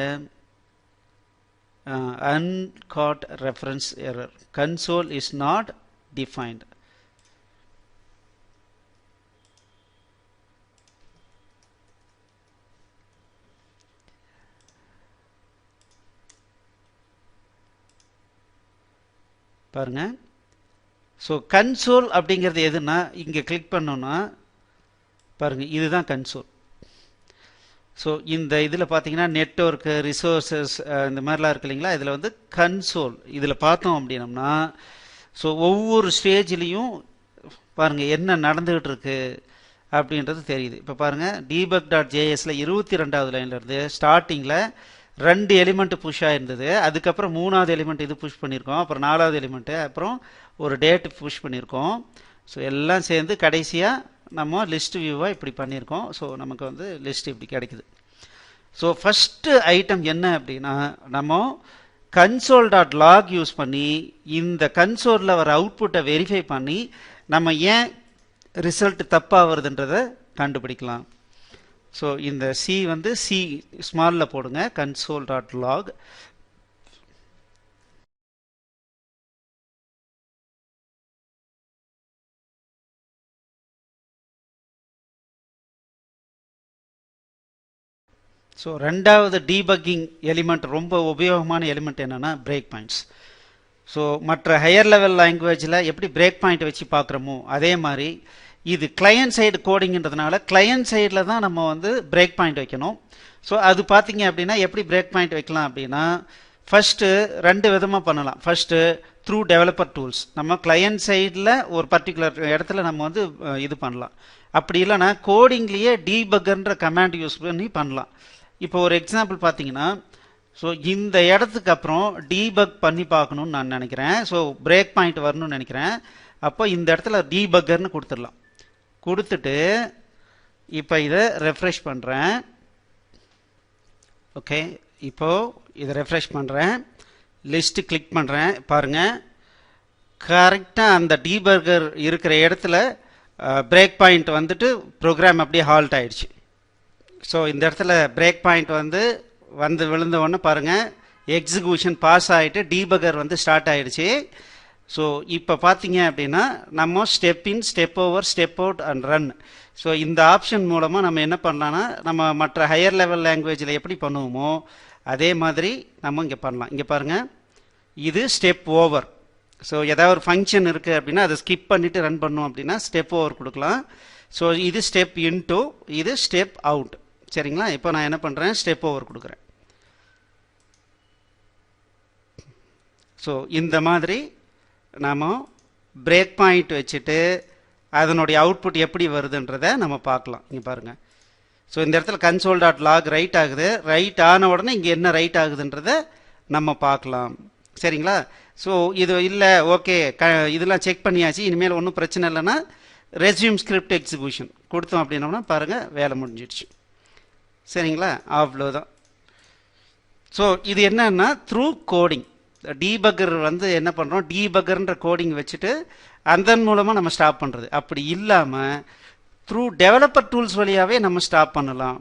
uncaught reference error console is not defined. பாருங்க ஸோ கன்சோல் அப்படிங்கிறது எதுனா இங்கே கிளிக் பண்ணோன்னா பாருங்கள் இதுதான் கன்சோல். ஸோ இந்த இதில் பார்த்தீங்கன்னா நெட்வொர்க்கு ரிசோர்ஸஸ் இந்த மாதிரிலாம் இருக்கு இல்லைங்களா, இதில் வந்து கன்சோல் இதில் பார்த்தோம் அப்படின்னம்னா ஸோ ஒவ்வொரு ஸ்டேஜ்லேயும் பாருங்கள் என்ன நடந்துகிட்டு இருக்கு அப்படின்றது தெரியுது. இப்போ பாருங்கள் debug.jsல 22வது லைன்லேருந்து ஸ்டார்டிங்கில் 2 எலிமெண்ட் புஷ் ஆயிருந்தது, அதுக்கப்புறம் 3வது எலிமெண்ட் இது புஷ் பண்ணியிருக்கோம், அப்புறம் 4வது எலிமெண்ட்டு, அப்புறம் ஒரு டேட் புஷ் பண்ணியிருக்கோம். ஸோ எல்லாம் சேர்ந்து கடைசியாக நம்ம லிஸ்ட் வியூவாக இப்படி பண்ணியிருக்கோம். ஸோ நமக்கு வந்து லிஸ்ட் இப்படி கிடைக்குது. ஸோ ஃபஸ்ட்டு ஐட்டம் என்ன அப்படின்னா நம்ம console.log யூஸ் பண்ணி இந்த கன்சோலில் வர அவுட்புட்டை வெரிஃபை பண்ணி நம்ம ஏன் ரிசல்ட் தப்பாக வருதுன்றதை கண்டுபிடிக்கலாம். ஸோ இந்த சி வந்து சி ஸ்மாலில் போடுங்க, console.log. ஸோ ரெண்டாவது டீபக்கிங் எலிமெண்ட் ரொம்ப உபயோகமான எலிமெண்ட் என்னென்னா பிரேக் பாயிண்ட்ஸ். ஸோ மற்ற ஹையர் லெவல் லாங்குவேஜில் எப்படி பிரேக் பாயிண்ட் வச்சு பார்க்குறோமோ அதே மாதிரி இது கிளையன்ட் சைடு கோடிங்கிறதுனால கிளையன்ட் சைடில் தான் நம்ம வந்து பிரேக் பாயிண்ட் வைக்கணும். ஸோ அது பார்த்தீங்க அப்படின்னா எப்படி பிரேக் பாயிண்ட் வைக்கலாம் அப்படின்னா ஃபஸ்ட்டு 2 விதமாக பண்ணலாம். ஃபஸ்ட்டு த்ரூ டெவலப்பர் டூல்ஸ், நம்ம கிளையன்ட் சைடில் ஒரு பர்டிகுலர் இடத்துல நம்ம வந்து இது பண்ணலாம். அப்படி இல்லைன்னா கோடிங்லேயே டீபக்கர்ன்ற கமாண்ட் யூஸ் பண்ணி பண்ணலாம். இப்போ ஒரு எக்ஸாம்பிள் பார்த்தீங்கன்னா ஸோ இந்த இடத்துக்கு அப்புறம் டீபக் பண்ணி பார்க்கணுன்னு நான் நினைக்கிறேன். ஸோ பிரேக் பாயிண்ட் வரணும்னு நினைக்கிறேன். அப்போ இந்த இடத்துல டீபக்கர்னு கொடுத்துடலாம். கொடுத்துட்டு இப்போ இதை ரெஃப்ரெஷ் பண்ணுறேன். ஓகே, இப்போது இதை ரெஃப்ரெஷ் பண்ணுறேன், லிஸ்ட்டு கிளிக் பண்ணுறேன். பாருங்கள் கரெக்டாக அந்த டீபர்கர் இருக்கிற இடத்துல பிரேக் பாயிண்ட் வந்துட்டு ப்ரோக்ராம் அப்படியே ஹால்ட் ஆயிடுச்சு. ஸோ இந்த இடத்துல பிரேக் பாயிண்ட் வந்து விழுந்த உடனே பாருங்கள் எக்ஸிக்யூஷன் பாஸ் ஆகிட்டு டீபகர் வந்து ஸ்டார்ட் ஆகிடுச்சு. ஸோ இப்போ பார்த்தீங்க அப்படின்னா நம்ம step in, step over, step out and run. So இந்த ஆப்ஷன் மூலமாக நம்ம என்ன பண்ணலான்னா நம்ம மற்ற ஹையர் லெவல் லாங்குவேஜில் எப்படி பண்ணுவோமோ அதே மாதிரி நம்ம இங்கே பண்ணலாம். இங்கே பாருங்கள் இது ஸ்டெப் ஓவர். ஸோ ஏதாவது ஒரு ஃபங்க்ஷன் இருக்குது அப்படின்னா அதை ஸ்கிப் பண்ணிவிட்டு ரன் பண்ணோம் அப்படின்னா ஸ்டெப் ஓவர் கொடுக்கலாம். ஸோ இது ஸ்டெப் இன்டூ, இது ஸ்டெப் அவுட். சரிங்களா, இப்போ நான் என்ன பண்ணுறேன் ஸ்டெப் ஓவர் கொடுக்குறேன். ஸோ இந்த மாதிரி நாம் பிரேக் பாயிண்ட் வச்சுட்டு அதனுடைய அவுட்புட் எப்படி வருதுன்றதை நம்ம பார்க்கலாம். இங்கே பாருங்கள். ஸோ இந்த இடத்துல console.log ரைட் ஆகுது. ரைட் ஆன உடனே இங்கே என்ன ரைட் ஆகுதுன்றதை நம்ம பார்க்கலாம். சரிங்களா, ஸோ இது இல்லை ஓகே இதெல்லாம் செக் பண்ணியாச்சு, இனிமேல் ஒன்றும் பிரச்சனை இல்லைன்னா ரெஸ்யூம் ஸ்கிரிப்ட் எக்ஸிக்யூஷன் கொடுத்தோம் அப்படின்னோம்னா பாருங்கள் வேலை முடிஞ்சிடுச்சு. சரிங்களா, அவ்வளோதான். ஸோ இது என்னன்னா த்ரூ கோடிங் டீபக்கர் வந்து என்ன பண்ணுறோம், டீபக்கர்ன்ற கோடிங் வச்சுட்டு அதன் மூலமாக நம்ம ஸ்டாப் பண்ணுறது. அப்படி இல்லாமல் த்ரூ டெவலப்பர் டூல்ஸ் வழியாகவே நம்ம ஸ்டாப் பண்ணலாம்.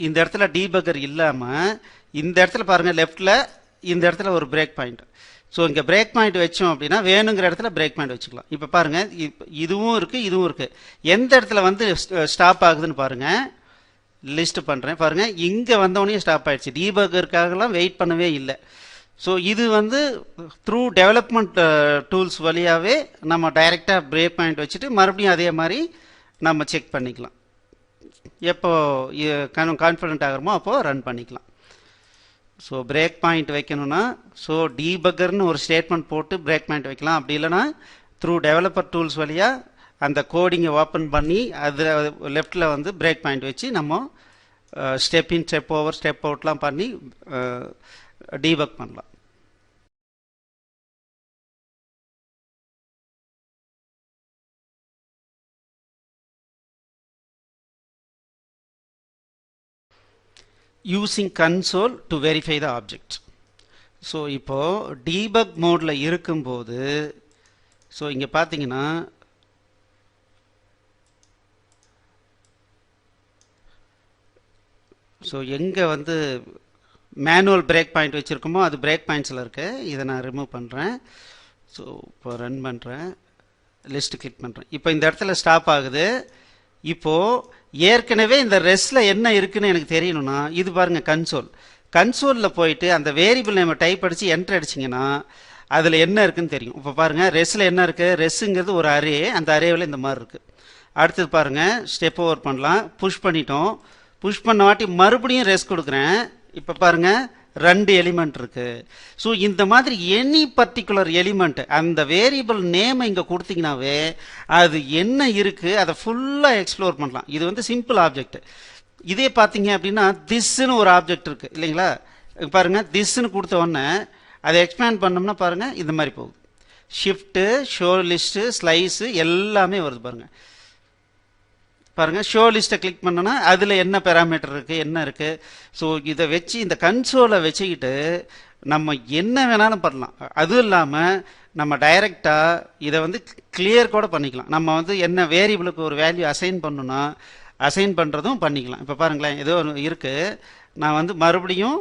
இந்த இடத்துல டீபக்கர் இல்லாமல் இந்த இடத்துல பாருங்கள் லெஃப்டில் இந்த இடத்துல ஒரு பிரேக் பாயிண்ட். ஸோ இங்கே பிரேக் பாயிண்ட் வச்சோம் அப்படின்னா வேணுங்கிற இடத்துல பிரேக் பாயிண்ட் வச்சுக்கலாம். இப்போ பாருங்கள் இதுவும் இருக்குது இதுவும் இருக்குது. எந்த இடத்துல வந்து ஸ்டாப் ஆகுதுன்னு பாருங்கள், லிஸ்ட் பண்ணுறேன். பாருங்கள் இங்கே வந்தவொடனே ஸ்டாப் ஆகிடுச்சு, டீபக்கருக்காகலாம் வெயிட் பண்ணவே இல்லை. ஸோ இது வந்து த்ரூ டெவலப்மெண்ட் டூல்ஸ் வழியாகவே நம்ம டைரெக்டாக பிரேக் பாயிண்ட் வச்சுட்டு மறுபடியும் அதே மாதிரி நம்ம செக் பண்ணிக்கலாம். எப்போ கான்ஃபிடென்ட் ஆகிறோமோ அப்போது ரன் பண்ணிக்கலாம். ஸோ பிரேக் பாயிண்ட் வைக்கணும்னா ஸோ டீபக்கர்னு ஒரு ஸ்டேட்மெண்ட் போட்டு பிரேக் பாயிண்ட் வைக்கலாம். அப்படி இல்லைனா த்ரூ டெவலப்பர் டூல்ஸ் வழியாக அந்த கோடிங்கை ஓப்பன் பண்ணி அதில் லெஃப்டில் வந்து பிரேக் பாயிண்ட் வச்சு நம்ம step in, step over, step அவுட்லாம் பண்ணி டீபக் பண்ணலாம். using console to verify the object. So இப்போது டீபக் மோடில் இருக்கும்போது ஸோ இங்கே பார்த்தீங்கன்னா ஸோ எங்கே வந்து மேனுவல் பிரேக் பாயிண்ட் வச்சுருக்கோமோ அது பிரேக் பாயிண்ட்ஸில் இருக்கு. இதை நான் ரிமூவ் பண்ணுறேன். ஸோ இப்போ ரன் பண்ணுறேன், லிஸ்ட் கிளிக் பண்ணுறேன். இப்போ இந்த இடத்துல ஸ்டாப் ஆகுது. இப்போது ஏற்கனவே இந்த ரெஸ்ட்டில் என்ன இருக்குன்னு எனக்கு தெரியணும்னா இது பாருங்கள் கன்சோல். கன்சோலில் போயிட்டு அந்த வேரியபிள் நேம் டைப் அடித்து என்ட்ரு அடிச்சிங்கன்னா அதில் என்ன இருக்குன்னு தெரியும். இப்போ பாருங்கள் ரெஸ்ஸில் என்ன இருக்குது, ரெஸ்ஸுங்கிறது ஒரு அரே, அந்த அரேவில் இந்த மாதிரி இருக்குது. அடுத்தது பாருங்கள் ஸ்டெப் ஓவர் பண்ணலாம். புஷ் பண்ணிட்டோம். புஷ் பண்ண வாட்டி மறுபடியும் ரெஸ் கொடுக்குறேன். இப்போ பாருங்கள் 2 எலிமெண்ட் இருக்கு. ஸோ இந்த மாதிரி எனி பர்டிகுலர் எலிமெண்ட் அந்த வேரியபிள் நேம் இங்கே கொடுத்தீங்கன்னாவே அது என்ன இருக்கு அதை ஃபுல்லாக எக்ஸ்ப்ளோர் பண்ணலாம். இது வந்து சிம்பிள் ஆப்ஜெக்ட். இதே பார்த்தீங்க அப்படின்னா திஸ்ன்னு ஒரு ஆப்ஜெக்ட் இருக்கு இல்லைங்களா. பாருங்க திஸ்ன்னு கொடுத்த உடனே அதை எக்ஸ்பேண்ட் பண்ணோம்னா பாருங்க இந்த மாதிரி போகுது. ஷிஃப்ட்டு, ஷோ லிஸ்ட்டு, ஸ்லைஸு எல்லாமே வருது பாருங்க. பாருங்கள் ஷோ லிஸ்ட்டை கிளிக் பண்ணோன்னா அதில் என்ன பேராமீட்டர் இருக்குது என்ன இருக்குது. ஸோ இதை வச்சு இந்த கன்சோலை வச்சுக்கிட்டு நம்ம என்ன வேணாலும் பண்ணலாம். அதுவும் இல்லாமல் நம்ம டைரெக்டாக இதை வந்து கிளியர் கூட பண்ணிக்கலாம். நம்ம வந்து என்ன வேரியபிளுக்கு ஒரு வேல்யூ அசைன் பண்ணணும்னா அசைன் பண்ணுறதும் பண்ணிக்கலாம். இப்போ பாருங்களேன் ஏதோ ஒன்று இருக்குது, நான் வந்து மறுபடியும்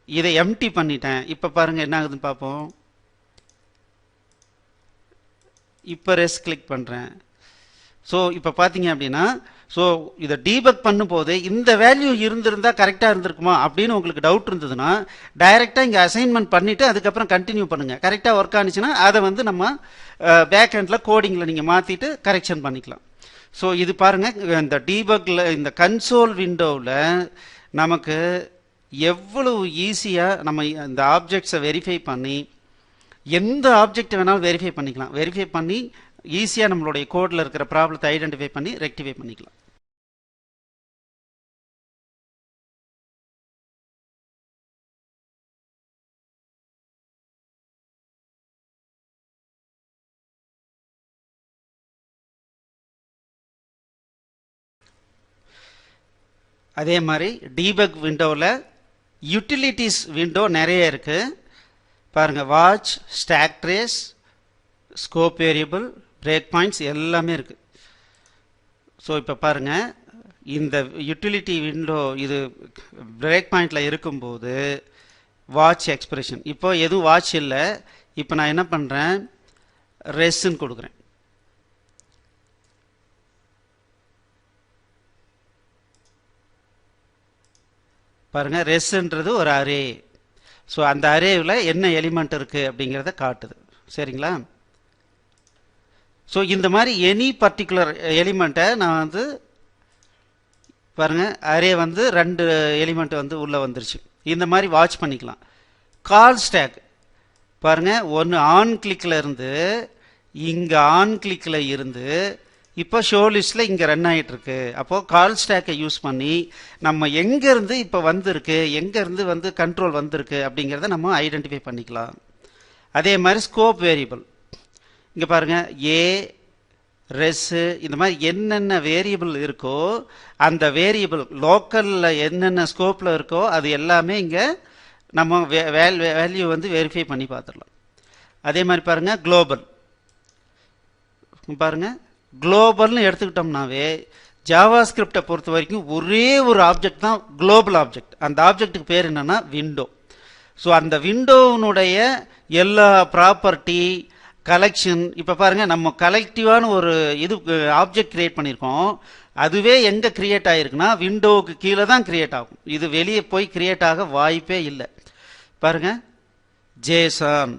இதை எம்டி பண்ணிட்டேன். இப்போ பாருங்கள் என்ன ஆகுதுன்னு பார்ப்போம். இப்போ ரெஸ் கிளிக் பண்ணுறேன். ஸோ இப்போ பார்த்தீங்க அப்படின்னா ஸோ இதை டீபக் பண்ணும்போது இந்த வேல்யூ இருந்திருந்தால் கரெக்டாக இருந்திருக்குமா அப்படின்னு உங்களுக்கு டவுட் இருந்ததுன்னா டைரெக்டாக இங்கே அசைன்மெண்ட் பண்ணிவிட்டு அதுக்கப்புறம் கண்டினியூ பண்ணுங்கள். கரெக்டாக ஒர்க் ஆனிச்சுன்னா அதை வந்து நம்ம பேக் ஹேண்டில் கோடிங்கில் நீங்கள் மாற்றிட்டு கரெக்ஷன் பண்ணிக்கலாம். ஸோ இது பாருங்கள் இந்த டீபக்கில் இந்த கன்சோல் விண்டோவில் நமக்கு எவ்வளவு ஈஸியாக நம்ம இந்த ஆப்ஜெக்ட்ஸை வெரிஃபை பண்ணி எந்த ஆப்ஜெக்ட் வேணாலும் வெரிஃபை பண்ணிக்கலாம். வெரிஃபை பண்ணி ஈஸியாக நம்மளுடைய கோடில் இருக்கிற ப்ராப்ளத்தை ஐடென்டிஃபை பண்ணி ரெக்டிஃபை பண்ணிக்கலாம். அதே மாதிரி டீபக் விண்டோவில் யூட்டிலிட்டிஸ் விண்டோ நிறைய இருக்குது பாருங்கள். Watch, stock trace, scope variable, break points எல்லாமே இருக்குது. ஸோ இப்போ பாருங்கள் இந்த யூட்டிலிட்டி விண்டோ இது பிரேக் பாயிண்டில் இருக்கும்போது வாட்ச் எக்ஸ்பிரஷன் இப்போ எதுவும் வாட்ச் இல்லை. இப்போ நான் என்ன பண்ணுறேன் ரெஸ்ன்னு கொடுக்குறேன். பாருங்கள் ரெஸ்ன்றது ஒரு அரே. ஸோ அந்த அரேவில் என்ன எலிமெண்ட் இருக்குது அப்படிங்கிறத காட்டுது சரிங்களா. ஸோ இந்த மாதிரி எனி பர்டிகுலர் எலிமெண்ட்டை நான் வந்து பாருங்கள் அரே வந்து 2 எலிமெண்ட் வந்து உள்ளே வந்துருச்சு. இந்த மாதிரி வாட்ச் பண்ணிக்கலாம். கால் ஸ்டாக் பாருங்கள் ஒன்று ஆன் கிளிக்கில் இருந்து இங்கே ஆன் கிளிக்கில் இருந்து இப்போ ஷோ லிஸ்ட்டில் இங்கே ரன் ஆகிட்டுருக்கு. அப்போது கால் ஸ்டாக்கை யூஸ் பண்ணி நம்ம எங்கேருந்து இப்போ வந்திருக்கு எங்கேருந்து வந்து கண்ட்ரோல் வந்திருக்கு அப்படிங்கிறத நம்ம ஐடென்டிஃபை பண்ணிக்கலாம். அதே மாதிரி ஸ்கோப் வேரியபிள் இங்கே பாருங்கள் ஏ ரெஸ்ஸு இந்த மாதிரி என்னென்ன வேரியபிள் இருக்கோ அந்த வேரியபிள் லோக்கலில் என்னென்ன ஸ்கோப்பில் இருக்கோ அது எல்லாமே இங்கே நம்ம வேல்யூ வந்து வெரிஃபை பண்ணி பார்த்துடலாம். அதே மாதிரி பாருங்கள் குளோபல் பாருங்கள் குளோபல்னு எடுத்துக்கிட்டோம்னாவே ஜாவா ஸ்கிரிப்டை பொறுத்த வரைக்கும் ஒரே ஒரு ஆப்ஜெக்ட் தான் குளோபல் ஆப்ஜெக்ட். அந்த ஆப்ஜெக்ட்டுக்கு பேர் என்னென்னா விண்டோ. ஸோ அந்த விண்டோனுடைய எல்லா ப்ராப்பர்ட்டி கலெக்ஷன் இப்போ பாருங்கள் நம்ம கலெக்டிவான ஒரு இது ஆப்ஜெக்ட் கிரியேட் பண்ணியிருக்கோம். அதுவே எங்கே கிரியேட் ஆகிருக்குன்னா விண்டோவுக்கு கீழே தான் கிரியேட் ஆகும். இது வெளியே போய் கிரியேட் ஆக வாய்ப்பே இல்லை. பாருங்கள் ஜேசன்,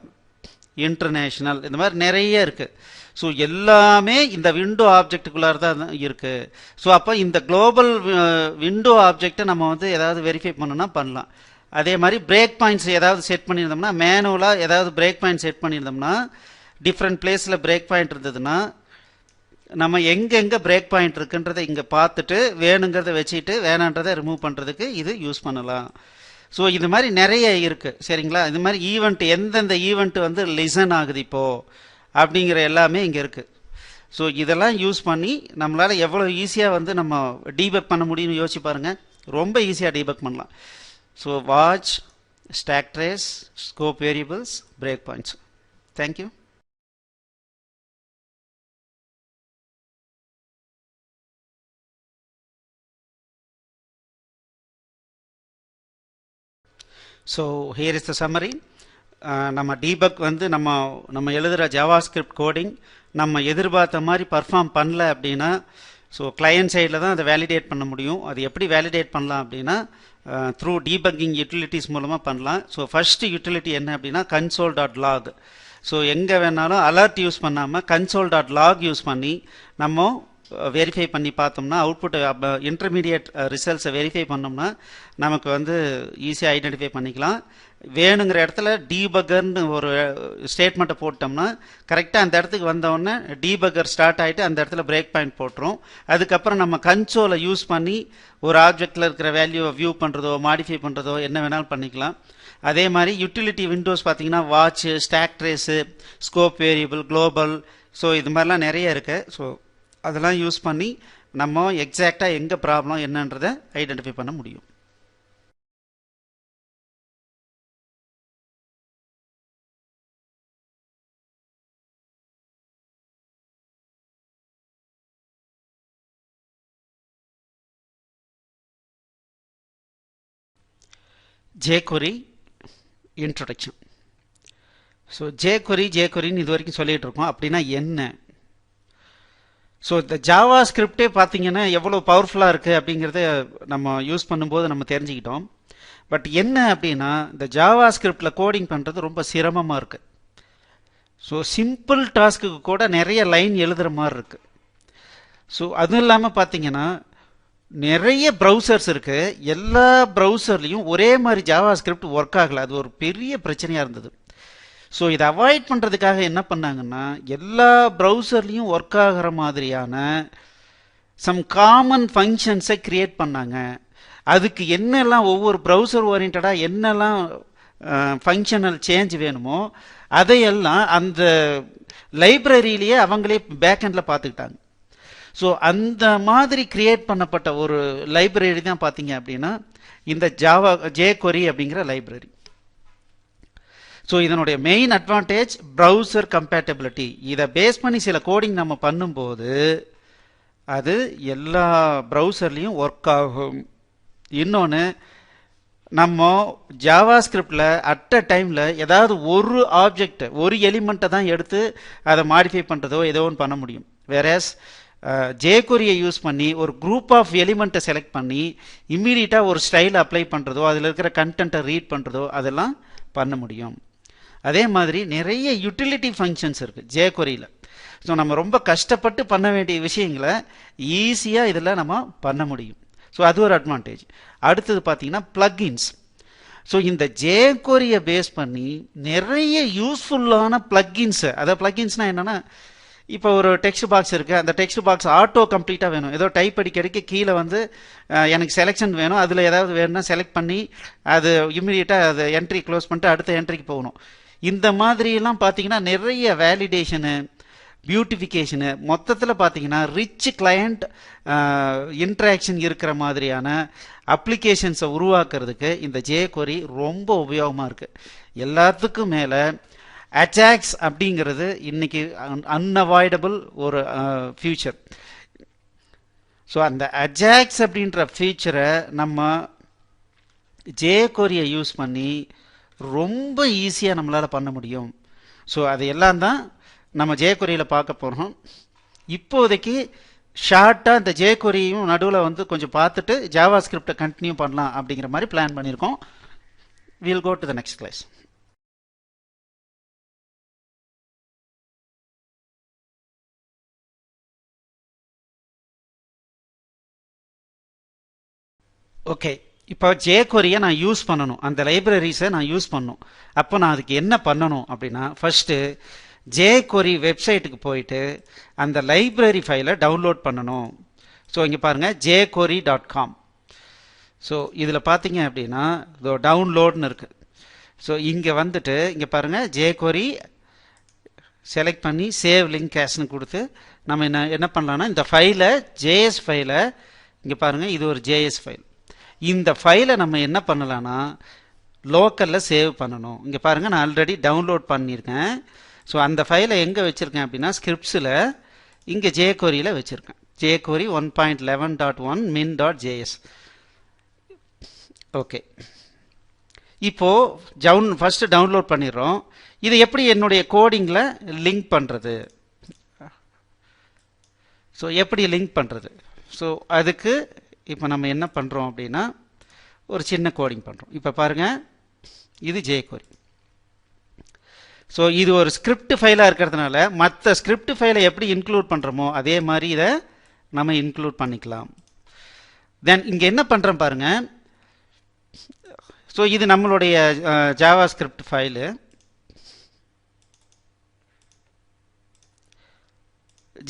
இன்டர்நேஷ்னல் இந்த மாதிரி நிறைய இருக்குது. ஸோ எல்லாமே இந்த விண்டோ ஆப்ஜெக்டுக்குள்ளார தான் இருக்குது. ஸோ அப்போ இந்த குளோபல் விண்டோ ஆப்ஜெக்டை நம்ம வந்து ஏதாவது வெரிஃபை பண்ணணும்னா பண்ணலாம். அதே மாதிரி பிரேக் பாயிண்ட்ஸ் ஏதாவது செட் பண்ணியிருந்தோம்னா மேனுவலாக ஏதாவது பிரேக் பாயிண்ட் செட் பண்ணியிருந்தோம்னா டிஃப்ரெண்ட் பிளேஸில் பிரேக் பாயிண்ட் இருந்ததுன்னா நம்ம எங்கெங்கே பிரேக் பாயிண்ட் இருக்குன்றதை இங்கே பார்த்துட்டு வேணுங்கிறத வச்சுட்டு வேணான்றதை ரிமூவ் பண்ணுறதுக்கு இது யூஸ் பண்ணலாம். ஸோ இது மாதிரி நிறைய இருக்குது சரிங்களா. இது மாதிரி ஈவெண்ட் எந்தெந்த ஈவெண்ட் வந்து லிசன் ஆகுது இப்போது அப்படிங்கிற எல்லாமே இங்கே இருக்குது. ஸோ இதெல்லாம் யூஸ் பண்ணி நம்மளால் எவ்வளோ ஈஸியாக வந்து நம்ம டீபக் பண்ண முடியும்னு யோசிச்சு பாருங்கள். ரொம்ப ஈஸியாக டீபக் பண்ணலாம். So watch, stock trace, scope variables, break points. Thank you. So here is the summary. நம்ம டீபக் வந்து நம்ம எழுதுகிற ஜாவா ஸ்கிரிப்ட் கோடிங் நம்ம எதிர்பார்த்த மாதிரி பர்ஃபார்ம் பண்ணல அப்படின்னா ஸோ கிளையன்ட் சைடில் தான் அதை வேலிடேட் பண்ண முடியும். அது எப்படி வேலிடேட் பண்ணலாம் அப்படின்னா த்ரூ டீபக்கிங் யூட்டிலிட்டிஸ் மூலமாக பண்ணலாம். ஸோ ஃபஸ்ட்டு யூட்டிலிட்டி என்ன அப்படின்னா console.log. ஸோ எங்கே வேணாலும் அலர்ட் யூஸ் பண்ணாமல் console.log யூஸ் பண்ணி நம்ம வெரிஃபை பண்ணி பார்த்தோம்னா அவுட்புட் இன்டர்மீடியட் ரிசல்ட்ஸை வெரிஃபை பண்ணோம்னா நமக்கு வந்து ஈஸியாக ஐடென்டிஃபை பண்ணிக்கலாம். வேணுங்கிற இடத்துல டீபகர்னு ஒரு ஸ்டேட்மெண்ட்டை போட்டோம்னா கரெக்டாக அந்த இடத்துக்கு வந்தோடனே டீபகர் ஸ்டார்ட் ஆகிட்டு அந்த இடத்துல பிரேக் பாயிண்ட் போட்டுரும். அதுக்கப்புறம் நம்ம கன்சோலை யூஸ் பண்ணி ஒரு ஆப்ஜெக்டில் இருக்கிற வேல்யூவை வியூ பண்ணுறதோ மாடிஃபை பண்ணுறதோ என்ன வேணாலும் பண்ணிக்கலாம். அதே மாதிரி யூட்டிலிட்டி விண்டோஸ் பார்த்தீங்கன்னா watch, stack trace, scope variable, global, so இது மாதிரிலாம் நிறைய இருக்குது. ஸோ அதெல்லாம் யூஸ் பண்ணி நம்ம எக்ஸாக்டாக எங்கே ப்ராப்ளம் என்னன்றதை ஐடென்டிஃபை பண்ண முடியும். jQuery introduction. ஸோ jQueryன்னு இது வரைக்கும் சொல்லிகிட்டு இருக்கோம். அப்படின்னா என்ன? ஸோ இந்த ஜாவா ஸ்கிரிப்டே பார்த்தீங்கன்னா எவ்வளோ பவர்ஃபுல்லாக இருக்குது அப்படிங்கிறத நம்ம யூஸ் பண்ணும்போது நம்ம தெரிஞ்சுக்கிட்டோம். பட் என்ன அப்படின்னா இந்த ஜாவா ஸ்கிரிப்டில் கோடிங் பண்ணுறது ரொம்ப சிரமமாக இருக்குது. ஸோ சிம்பிள் டாஸ்க்கு கூட நிறைய லைன் எழுதுகிற மாதிரி இருக்குது. ஸோ அதுவும் இல்லாமல் பார்த்தீங்கன்னா நிறைய ப்ரௌசர்ஸ் இருக்குது. எல்லா ப்ரௌசர்லேயும் ஒரே மாதிரி ஜாவா ஸ்கிரிப்ட் ஒர்க் ஆகலை. அது ஒரு பெரிய பிரச்சனையாக இருந்தது. ஸோ இதை அவாய்ட் பண்ணுறதுக்காக என்ன பண்ணாங்கன்னா எல்லா ப்ரௌசர்லேயும் ஒர்க் ஆகிற மாதிரியான சம் காமன் ஃபங்க்ஷன்ஸை க்ரியேட் பண்ணாங்க. அதுக்கு என்னெல்லாம் ஒவ்வொரு ப்ரௌசர் ஓரியன்டாக என்னெல்லாம் ஃபங்க்ஷனல் சேஞ்ச் வேணுமோ அதையெல்லாம் அந்த லைப்ரரியிலேயே அவங்களே பேக்கெண்டில் பார்த்துக்கிட்டாங்க. ஸோ அந்த மாதிரி கிரியேட் பண்ணப்பட்ட ஒரு லைப்ரரி தான் பார்த்தீங்க அப்படின்னா இந்த jQuery அப்படிங்கிற லைப்ரரி. ஸோ இதனுடைய மெயின் அட்வான்டேஜ் ப்ரௌசர் கம்பேட்டபிலிட்டி. இதை பேஸ் பண்ணி சில கோடிங் நம்ம பண்ணும்போது அது எல்லா ப்ரௌசர்லேயும் ஒர்க் ஆகும். இன்னொன்று, நம்ம ஜாவா ஸ்கிரிப்டில் அட் அ டைமில் ஏதாவது ஒரு ஆப்ஜெக்ட் ஒரு எலிமெண்ட்டை தான் எடுத்து அதை மாடிஃபை பண்ணுறதோ ஏதோ ஒன்று பண்ண முடியும். வேறஸ் jQueryயை யூஸ் பண்ணி ஒரு குரூப் ஆஃப் எலிமெண்ட்டை செலக்ட் பண்ணி இம்மீடியட்டாக ஒரு ஸ்டைலை அப்ளை பண்ணுறதோ அதில் இருக்கிற கண்டென்ட்டை ரீட் பண்ணுறதோ அதெல்லாம் பண்ண முடியும். அதே மாதிரி நிறைய யூட்டிலிட்டி ஃபங்க்ஷன்ஸ் இருக்குது jQueryயில். ஸோ நம்ம ரொம்ப கஷ்டப்பட்டு பண்ண வேண்டிய விஷயங்களை ஈஸியாக இதில் நம்ம பண்ண முடியும். ஸோ அது ஒரு அட்வான்டேஜ். அடுத்தது பார்த்தீங்கன்னா பிளக்இன்ஸ். ஸோ இந்த jQueryயை பேஸ் பண்ணி நிறைய யூஸ்ஃபுல்லான பிளக்இன்ஸு, அதாவது பிளக்இன்ஸ்னால் என்னென்னா இப்போ ஒரு டெக்ஸ்ட் பாக்ஸ் இருக்குது, அந்த டெக்ஸ்ட் பாக்ஸ் ஆட்டோ கம்ப்ளீட்டாக வேணும். ஏதோ டைப் அடிக்கடிக்கு கீழே வந்து எனக்கு செலெக்ஷன் வேணும், அதில் ஏதாவது வேணும்னா செலக்ட் பண்ணி அது இம்மிடியட்டாக அது என்ட்ரி க்ளோஸ் பண்ணிட்டு அடுத்த என்ட்ரிக்கு போகணும். இந்த மாதிரிலாம் பார்த்தீங்கன்னா நிறைய வேலிடேஷனு, பியூட்டிஃபிகேஷனு, மொத்தத்தில் பார்த்தீங்கன்னா ரிச் கிளையண்ட் இன்ட்ராக்ஷன் இருக்கிற மாதிரியான அப்ளிகேஷன்ஸை உருவாக்குறதுக்கு இந்த jQuery ரொம்ப உபயோகமாக இருக்குது. எல்லாத்துக்கும் மேலே அஜாக்ஸ் அப்படிங்கிறது இன்னைக்கு அன்அவாய்டபிள் ஒரு ஃபியூச்சர். ஸோ அந்த அஜாக்ஸ் அப்படின்ற ஃபியூச்சரை நம்ம jQueryயை யூஸ் பண்ணி ரொம்ப ஈஸியாக நம்மளால் பண்ண முடியும். ஸோ அதையெல்லாம் தான் நம்ம jQueryயில் பார்க்க போகிறோம். இப்போதைக்கு ஷார்ட்டாக இந்த jQueryயும் நடுவில் வந்து கொஞ்சம் பார்த்துட்டு ஜாவா ஸ்கிரிப்டை கண்டினியூ பண்ணலாம் அப்படிங்கிற மாதிரி பிளான் பண்ணியிருக்கோம். We'll go to the next class. Okay, இப்போ jQueryயை நான் யூஸ் பண்ணணும், அந்த லைப்ரரிஸை நான் யூஸ் பண்ணணும். அப்போ நான் அதுக்கு என்ன பண்ணணும் அப்படின்னா ஃபஸ்ட்டு jQuery வெப்சைட்டுக்கு போயிட்டு அந்த லைப்ரரி ஃபைலை டவுன்லோட் பண்ணணும். ஸோ இங்கே பாருங்கள் jQuery.com. ஸோ இதில் பார்த்தீங்க அப்படின்னா இதோ டவுன்லோட்னு இருக்குது. ஸோ இங்கே வந்துட்டு இங்கே பாருங்கள் jQuery செலக்ட் பண்ணி சேவ் லிங்க் கேஷ்னு கொடுத்து நம்ம என்ன பண்ணலான்னா இந்த ஃபைலை JS ஃபைலை இங்கே பாருங்கள் இது ஒரு JS ஃபைல். இந்த ஃபைலை நம்ம என்ன பண்ணலான்னா லோக்கலில் சேவ் பண்ணணும். இங்கே பாருங்கள் நான் ஆல்ரெடி டவுன்லோட் பண்ணியிருக்கேன். ஸோ அந்த ஃபைலை எங்கே வச்சுருக்கேன் அப்படின்னா ஸ்கிரிப்ட்ஸில் இங்கே jQueryயில் வச்சுருக்கேன். jQuery 1.11.1 min.js. ஓகே, இப்போது ஃபஸ்ட்டு டவுன்லோட் பண்ணிடுறோம். இதை எப்படி என்னுடைய கோடிங்கில் லிங்க் பண்ணுறது? ஸோ எப்படி லிங்க் பண்ணுறது? ஸோ அதுக்கு இப்போ நம்ம என்ன பண்ணுறோம் அப்படின்னா ஒரு சின்ன கோடிங் பண்ணுறோம். இப்போ பாருங்கள், இது jQuery. ஸோ இது ஒரு ஸ்கிரிப்ட் ஃபைலாக இருக்கிறதுனால மற்ற ஸ்கிரிப்ட் ஃபைலை எப்படி இன்க்ளூட் பண்ணுறோமோ அதே மாதிரி இதை நம்ம இன்க்ளூட் பண்ணிக்கலாம். தென் இங்கே என்ன பண்ணுறோம் பாருங்கள். ஸோ இது நம்மளுடைய Java script file.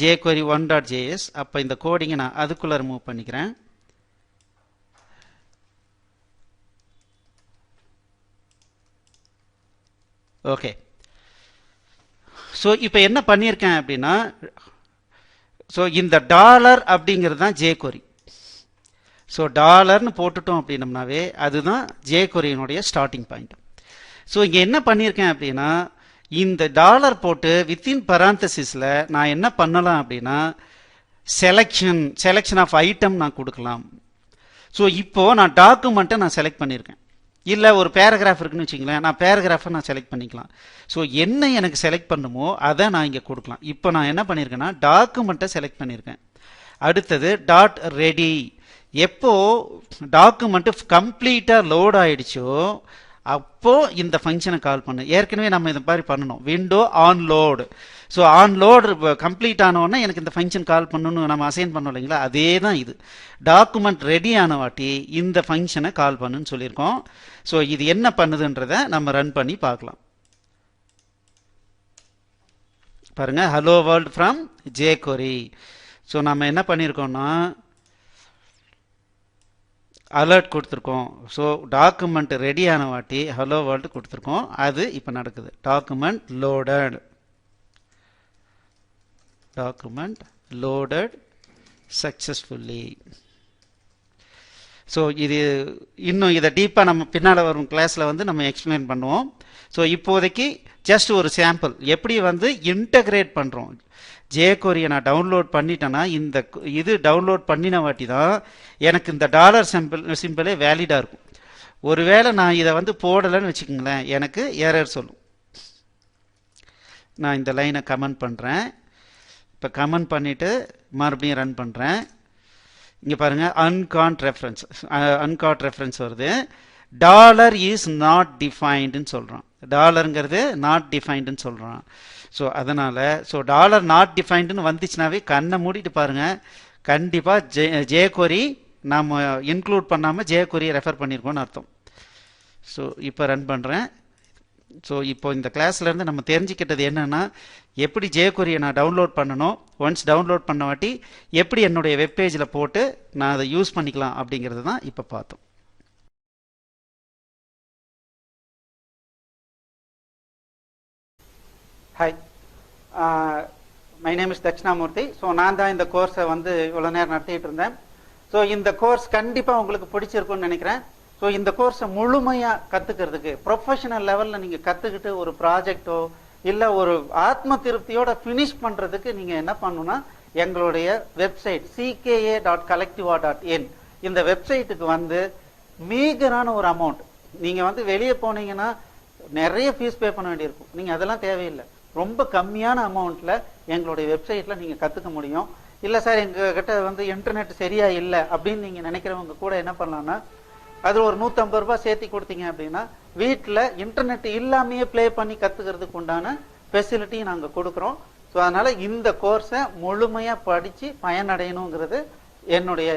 jQuery 1.js. அப்போ இந்த கோடிங்கை நான் அதுக்குள்ளே ரிமூவ் பண்ணிக்கிறேன். ஓகே. ஸோ இப்போ என்ன பண்ணியிருக்கேன் அப்படின்னா, ஸோ இந்த டாலர் அப்படிங்கிறது தான் jQuery. ஸோ டாலர்னு போட்டுட்டோம் அப்படின்னம்னாவே அதுதான் jQueryனுடைய ஸ்டார்டிங் பாயிண்ட். ஸோ இங்கே என்ன பண்ணியிருக்கேன் அப்படின்னா, இந்த டாலர் போட்டு வித்தின் பராந்தசிஸில் நான் என்ன பண்ணலாம் அப்படின்னா செலெக்ஷன் ஆஃப் ஐட்டம் நான் கொடுக்கலாம். ஸோ இப்போது நான் டாக்குமெண்ட்டை நான் செலக்ட் பண்ணியிருக்கேன். இல்லை ஒரு பேராகிராஃப் இருக்குன்னு வச்சுங்களேன், நான் பேராகிராஃபை நான் செலக்ட் பண்ணிக்கலாம். ஸோ என்ன எனக்கு செலக்ட் பண்ணுமோ அதை நான் இங்கே கொடுக்கலாம். இப்போ நான் என்ன பண்ணியிருக்கேன்னா டாக்குமெண்ட்டை செலக்ட் பண்ணியிருக்கேன். அடுத்தது டாட் ரெடி. எப்போ டாக்குமெண்ட்டு கம்ப்ளீட்டாக லோட் ஆகிடுச்சோ அப்போது இந்த ஃபங்க்ஷனை கால் பண்ணு. ஏற்கனவே நம்ம இந்த மாதிரி பண்ணணும், window on load. So on load complete ஆனோடனே எனக்கு இந்த ஃபங்க்ஷன் கால் பண்ணணும்னு நம்ம அசைன் பண்ணோம் இல்லைங்களா, அதே தான் இது. டாக்குமெண்ட் ரெடி ஆன வாட்டி இந்த ஃபங்க்ஷனை கால் பண்ணுன்னு சொல்லியிருக்கோம். ஸோ இது என்ன பண்ணுதுன்றதை நம்ம ரன் பண்ணி பார்க்கலாம். பாருங்கள், hello world from jQuery. So நம்ம என்ன பண்ணியிருக்கோம்னா அலர்ட் கொடுத்துருக்கோம். ஸோ டாக்குமெண்ட் ரெடி ஆன வாட்டி ஹலோ வேர்ல்டு கொடுத்துருக்கோம். அது இப்போ நடக்குது. Document loaded successfully. ஸோ இது இன்னும் இதை டீப்பாக நம்ம பின்னால் வரும் கிளாஸில் வந்து நம்ம எக்ஸ்பிளைன் பண்ணுவோம். ஸோ இப்போதைக்கு ஜஸ்ட் ஒரு சாம்பிள் எப்படி வந்து இன்டகிரேட் பண்ணுறோம். jQuery நான் டவுன்லோட் பண்ணிட்டேன்னா இந்த இது டவுன்லோட் பண்ணின வாட்டி தான் எனக்கு இந்த டாலர் சிம்பிளே வேலிடாக இருக்கும். ஒருவேளை நான் இதை வந்து போடலைன்னு வச்சுக்கோங்களேன், எனக்கு எரர் சொல்லும். நான் இந்த லைனை கமெண்ட் பண்ணுறேன். இப்போ கமெண்ட் பண்ணிவிட்டு மறுபடியும் ரன் பண்ணுறேன். இங்கே பாருங்கள், அன்காட் ரெஃபரன்ஸ் வருது. டாலர் இஸ் நாட் டிஃபைன்டுன்னு சொல்கிறான். டாலருங்கிறது நாட் டிஃபைன்டுன்னு சொல்கிறான். ஸோ அதனால் டாலர் நாட் டிஃபைன்டுன்னு வந்துச்சுனாவே கண்ணை மூடிட்டு பாருங்கள், கண்டிப்பாக jQuery நாம் இன்க்ளூட் பண்ணாமல் jQuery ரெஃபர் பண்ணியிருக்கோன்னு அர்த்தம். ஸோ இப்போ ரன் பண்ணுறேன். ஸோ இப்போ இந்த கிளாஸ்லேருந்து நம்ம தெரிஞ்சுக்கிட்டது என்னென்னா, எப்படி jQuery நான் டவுன்லோட் பண்ணணும், ஒன்ஸ் டவுன்லோட் பண்ண வாட்டி எப்படி என்னுடைய வெப்பேஜில் போட்டு நான் அதை யூஸ் பண்ணிக்கலாம் அப்படிங்கிறது தான் இப்போ பார்த்தோம். Hi, my name is Dakshinamurthy. So நான் தான் இந்த கோர்ஸை வந்து இவ்வளோ நேரம் நடத்திட்டு இருந்தேன். ஸோ இந்த கோர்ஸ் கண்டிப்பாக உங்களுக்கு பிடிச்சிருக்குன்னு நினைக்கிறேன். ஸோ இந்த கோர்ஸை முழுமையாக கற்றுக்கிறதுக்கு ப்ரொஃபஷனல் லெவலில் நீங்கள் கற்றுக்கிட்டு ஒரு ப்ராஜெக்டோ இல்லை ஒரு ஆத்ம திருப்தியோட ஃபினிஷ் பண்ணுறதுக்கு நீங்கள் என்ன பண்ணணும்னா எங்களுடைய வெப்சைட் cka.collectiva.in இந்த வெப்சைட்டுக்கு வந்து மீகரான ஒரு அமௌண்ட், நீங்கள் வந்து வெளியே போனீங்கன்னா நிறைய ஃபீஸ் பே பண்ண வேண்டியிருக்கும். நீங்கள் அதெல்லாம் தேவையில்லை, ரொம்ப கம்மியான அமௌண்ட்டில் எங்களுடைய வெப்சைட்டில் நீங்கள் கற்றுக்க முடியும். இல்லை சார் எங்ககிட்ட வந்து இன்டர்நெட் சரியாக இல்லை அப்படின்னு நீங்கள் நினைக்கிறவங்க கூட என்ன பண்ணலான்னா அதில் ஒரு 150 ரூபாய் சேர்த்தி கொடுத்தீங்க அப்படின்னா வீட்டில் இன்டர்நெட் இல்லாமையே ப்ளே பண்ணி கற்றுக்கிறதுக்கு உண்டான ஃபெசிலிட்டி நாங்கள் கொடுக்குறோம். ஸோ அதனால் இந்த கோர்ஸை முழுமையாக படித்து பயனடையணுங்கிறது என்னுடைய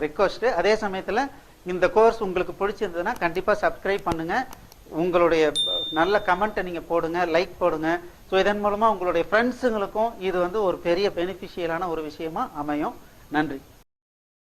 ரிக்வஸ்ட்டு. அதே சமயத்தில் இந்த கோர்ஸ் உங்களுக்கு பிடிச்சிருந்ததுன்னா கண்டிப்பாக சப்ஸ்கிரைப் பண்ணுங்கள். உங்களுடைய நல்ல கமெண்ட்டை நீங்கள் போடுங்க, லைக் போடுங்க. ஸோ இதன் மூலமாக உங்களுடைய ஃப்ரெண்ட்ஸுங்களுக்கும் இது வந்து ஒரு பெரிய பெனிஃபிஷியலான ஒரு விஷயமா அமையும். நன்றி.